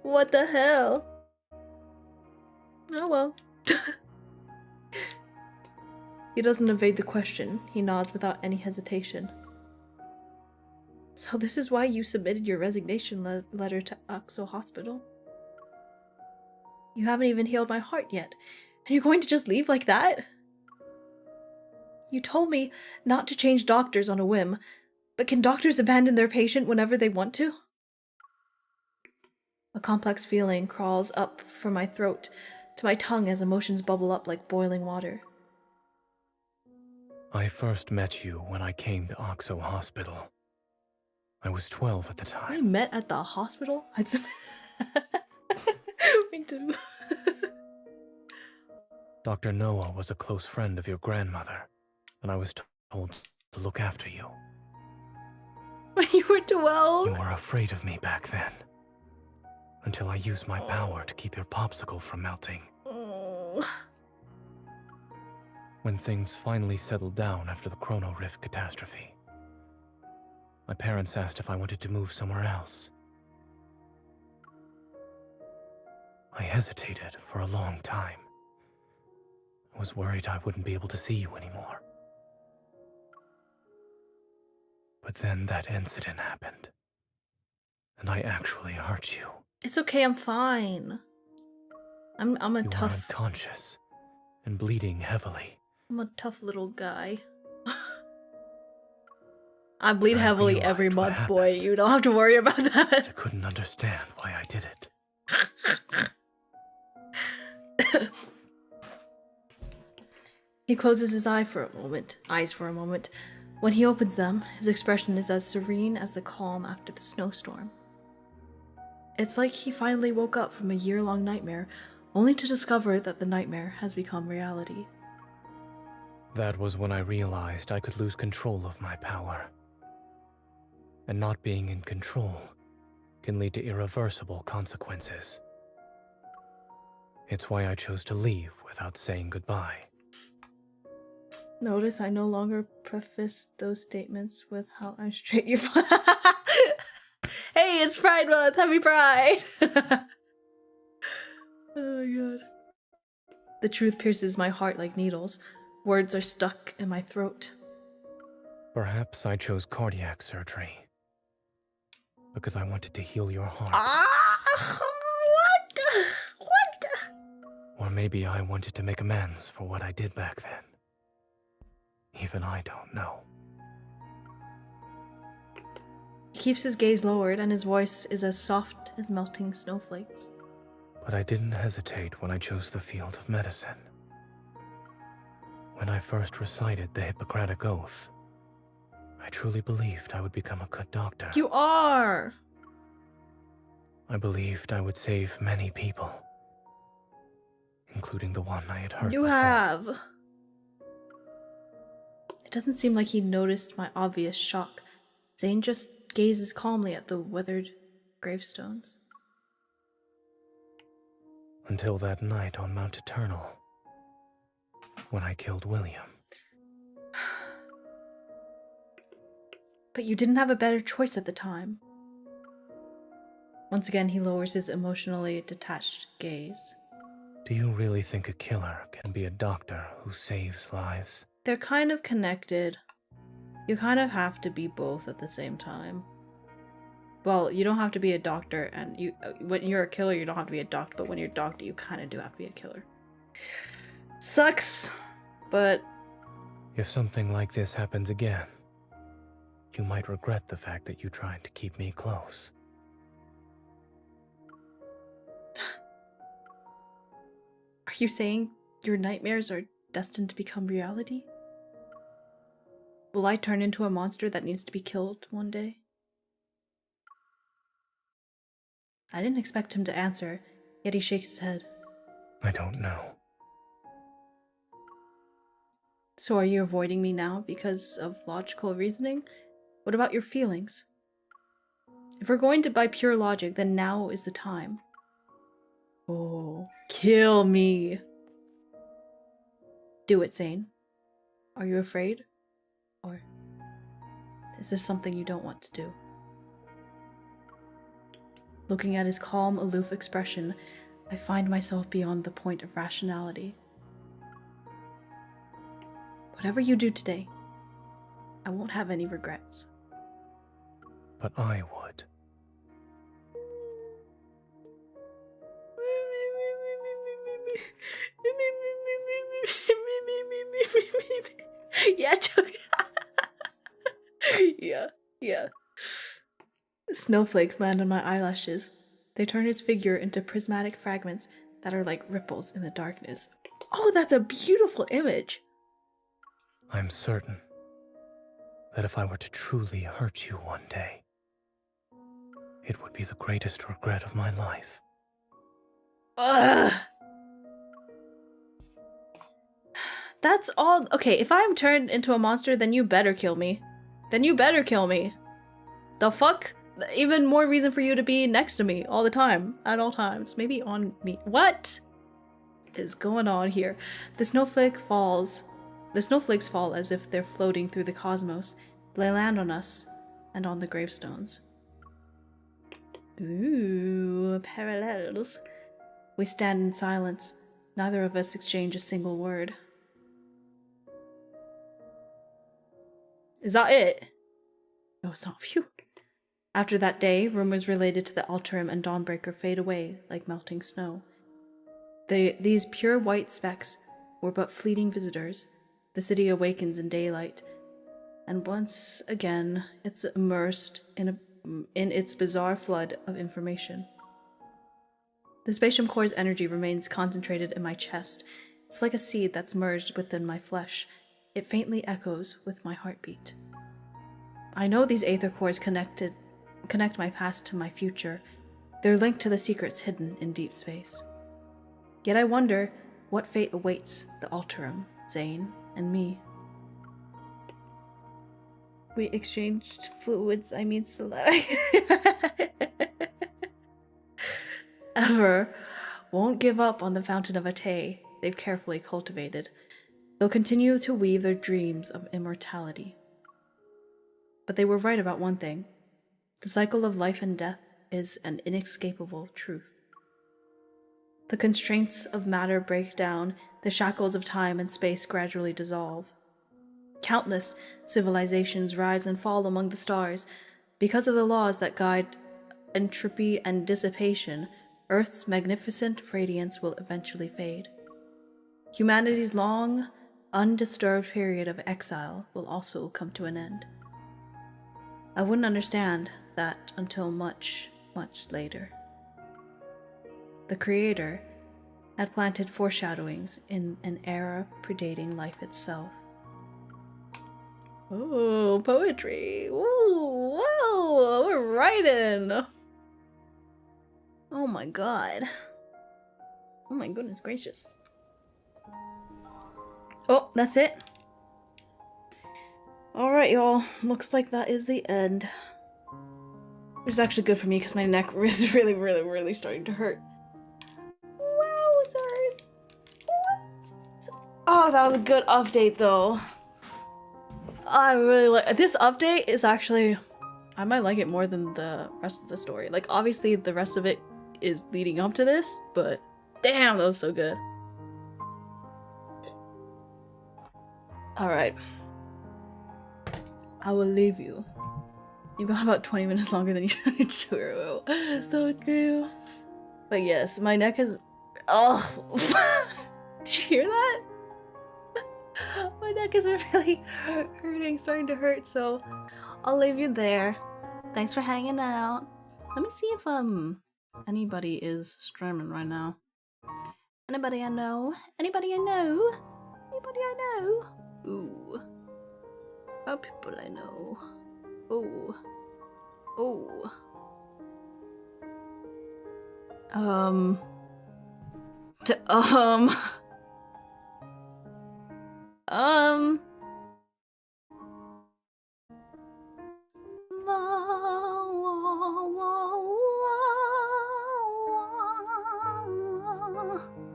What the hell? Oh well. He doesn't evade the question. He nods without any hesitation. So this is why you submitted your resignation letter to Axel Hospital? You haven't even healed my heart yet, and you're going to just leave like that? You told me not to change doctors on a whim, but can doctors abandon their patient whenever they want to? A complex feeling crawls up from my throat to my tongue as emotions bubble up like boiling water. I first met you when I came to Oxo Hospital. I was 12 at the time. We met at the hospital? We did. Dr. Noah was a close friend of your grandmother, and I was told to look after you. When you were 12? You were afraid of me back then, until I used my power to keep your popsicle from melting. Oh. When things finally settled down after the Chrono Rift catastrophe, my parents asked if I wanted to move somewhere else. I hesitated for a long time. I was worried I wouldn't be able to see you anymore. But then that incident happened, and I actually hurt you. It's okay, I'm fine. I'm a You tough... were unconscious and bleeding heavily. I'm a tough little guy. I bleed heavily every month, boy. You don't have to worry about that. I couldn't understand why I did it. He closes his eyes for a moment. When he opens them, his expression is as serene as the calm after the snowstorm. It's like he finally woke up from a year-long nightmare, only to discover that the nightmare has become reality. That was when I realized I could lose control of my power. And not being in control can lead to irreversible consequences. It's why I chose to leave without saying goodbye. Notice I no longer preface those statements with how I'm straight you're fine. Hey, it's Pride Month! Happy Pride! Oh my god. The truth pierces my heart like needles. Words are stuck in my throat. Perhaps I chose cardiac surgery because I wanted to heal your heart. What? What? Or maybe I wanted to make amends for what I did back then. Even I don't know. He keeps his gaze lowered and his voice is as soft as melting snowflakes. But I didn't hesitate when I chose the field of medicine. When I first recited the Hippocratic Oath, I truly believed I would become a good doctor. You are! I believed I would save many people, including the one I had hurt You before. have. It doesn't seem like he noticed my obvious shock. Zane just gazes calmly at the weathered gravestones. Until that night on Mount Eternal, when I killed William. But you didn't have a better choice at the time. Once again, he lowers his emotionally detached gaze. Do you really think a killer can be a doctor who saves lives? They're kind of connected. You kind of have to be both at the same time. Well, you don't have to be a doctor, and when you're a killer, you don't have to be a doctor, but when you're a doctor, you kind of do have to be a killer. Sucks, but... If something like this happens again, you might regret the fact that you tried to keep me close. Are you saying your nightmares are destined to become reality? Will I turn into a monster that needs to be killed one day? I didn't expect him to answer, yet he shakes his head. I don't know. So are you avoiding me now because of logical reasoning? What about your feelings? If we're going to by pure logic, then now is the time. Oh, kill me. Do it, Zane. Are you afraid? Or Is this something you don't want to do? Looking at his calm, aloof expression, I find myself beyond the point of rationality. Whatever you do today, I won't have any regrets. But I would. Yeah, yeah. Snowflakes land on my eyelashes. They turn his figure into prismatic fragments that are like ripples in the darkness. Oh, that's a beautiful image. I'm certain that if I were to truly hurt you one day, it would be the greatest regret of my life. Ugh. That's all. Okay, if I'm turned into a monster, then you better kill me. Then you better kill me. The fuck? Even more reason for you to be next to me all the time. At all times. Maybe on me. What is going on here? The snowflakes fall as if they're floating through the cosmos. They land on us and on the gravestones. Ooh, parallels. We stand in silence. Neither of us exchange a single word. Is that it? No, it's not. Phew. After that day, rumors related to the Alterum and Dawnbreaker fade away like melting snow. These pure white specks were but fleeting visitors. The city awakens in daylight, and once again, it's immersed in its bizarre flood of information. The Spatium Core's energy remains concentrated in my chest. It's like a seed that's merged within my flesh. It faintly echoes with my heartbeat. I know these aether cores connect my past to my future. They're linked to the secrets hidden in deep space. Yet I wonder what fate awaits the Alterum, Zane, and me. We exchanged fluids, I mean saliva. Ever won't give up on the Fountain of Ate they've carefully cultivated. They'll continue to weave their dreams of immortality. But they were right about one thing. The cycle of life and death is an inescapable truth. The constraints of matter break down, the shackles of time and space gradually dissolve. Countless civilizations rise and fall among the stars. Because of the laws that guide entropy and dissipation, Earth's magnificent radiance will eventually fade. Humanity's long, undisturbed period of exile will also come to an end. I wouldn't understand that until much, much later. The Creator had planted foreshadowings in an era predating life itself. Ooh, poetry. Ooh, whoa, we're writing. Oh my god. Oh my goodness gracious. Oh, that's it. Alright, y'all. Looks like that is the end. Which is actually good for me because my neck is really starting to hurt. Wowzers. Oh, that was a good update though. I really like this update. Is actually, I might like it more than the rest of the story. Like obviously the rest of it is leading up to this, but damn, that was so good. Alright. I will leave you. You got about 20 minutes longer than you should. So true. But yes, my neck is... Oh! Did you hear that? My neck is really hurting, starting to hurt, so I'll leave you there. Thanks for hanging out. Let me see if anybody is streaming right now. Anybody I know? Anybody I know? Anybody I know? Ooh. Oh, people I know. Oh. Oh.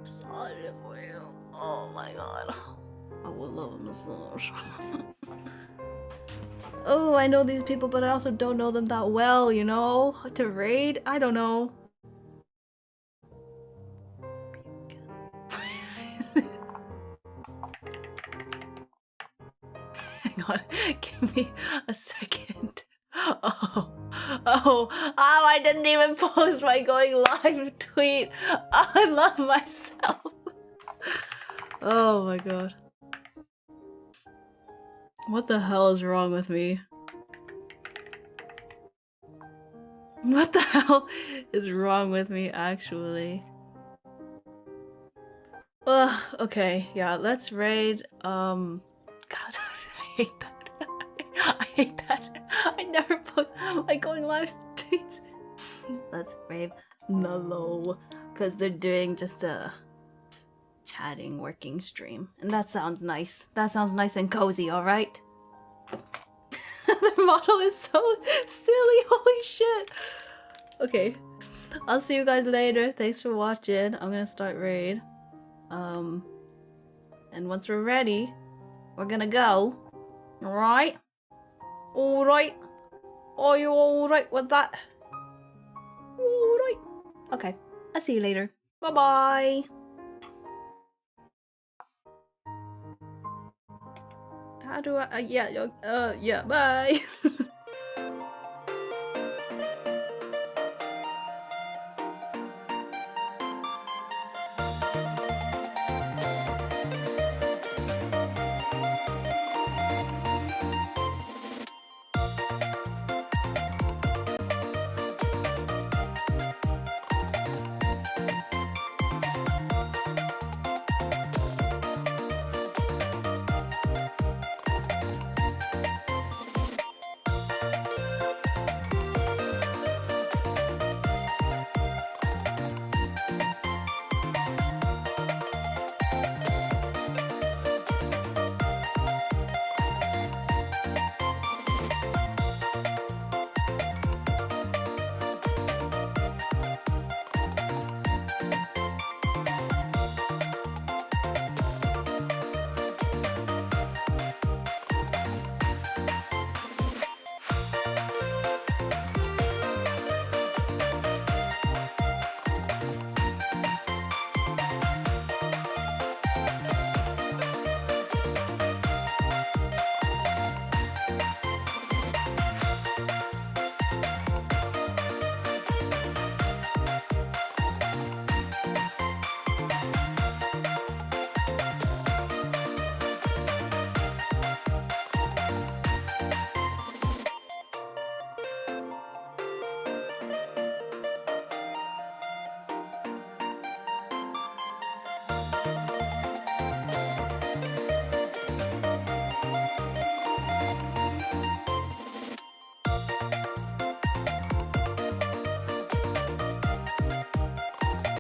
Sorry for you. Oh my god. I would love a massage. Oh, I know these people, but I also don't know them that well, you know? To raid? I don't know. Hang on, give me a second. Oh, I didn't even post my going live tweet. I love myself. Oh my god. What the hell is wrong with me? What the hell is wrong with me, actually? Ugh, okay, yeah, let's raid, God, I hate that. I hate that. I never post my going live tweets. Let's raid Nullo, because they're doing just a chatting, working stream. And that sounds nice. That sounds nice and cozy, alright? The model is so silly, holy shit. Okay, I'll see you guys later. Thanks for watching. I'm gonna start raid. And once we're ready, we're gonna go. Alright? Alright? Are you alright with that? Alright. Okay, I'll see you later. Bye-bye. How do I, yeah, bye.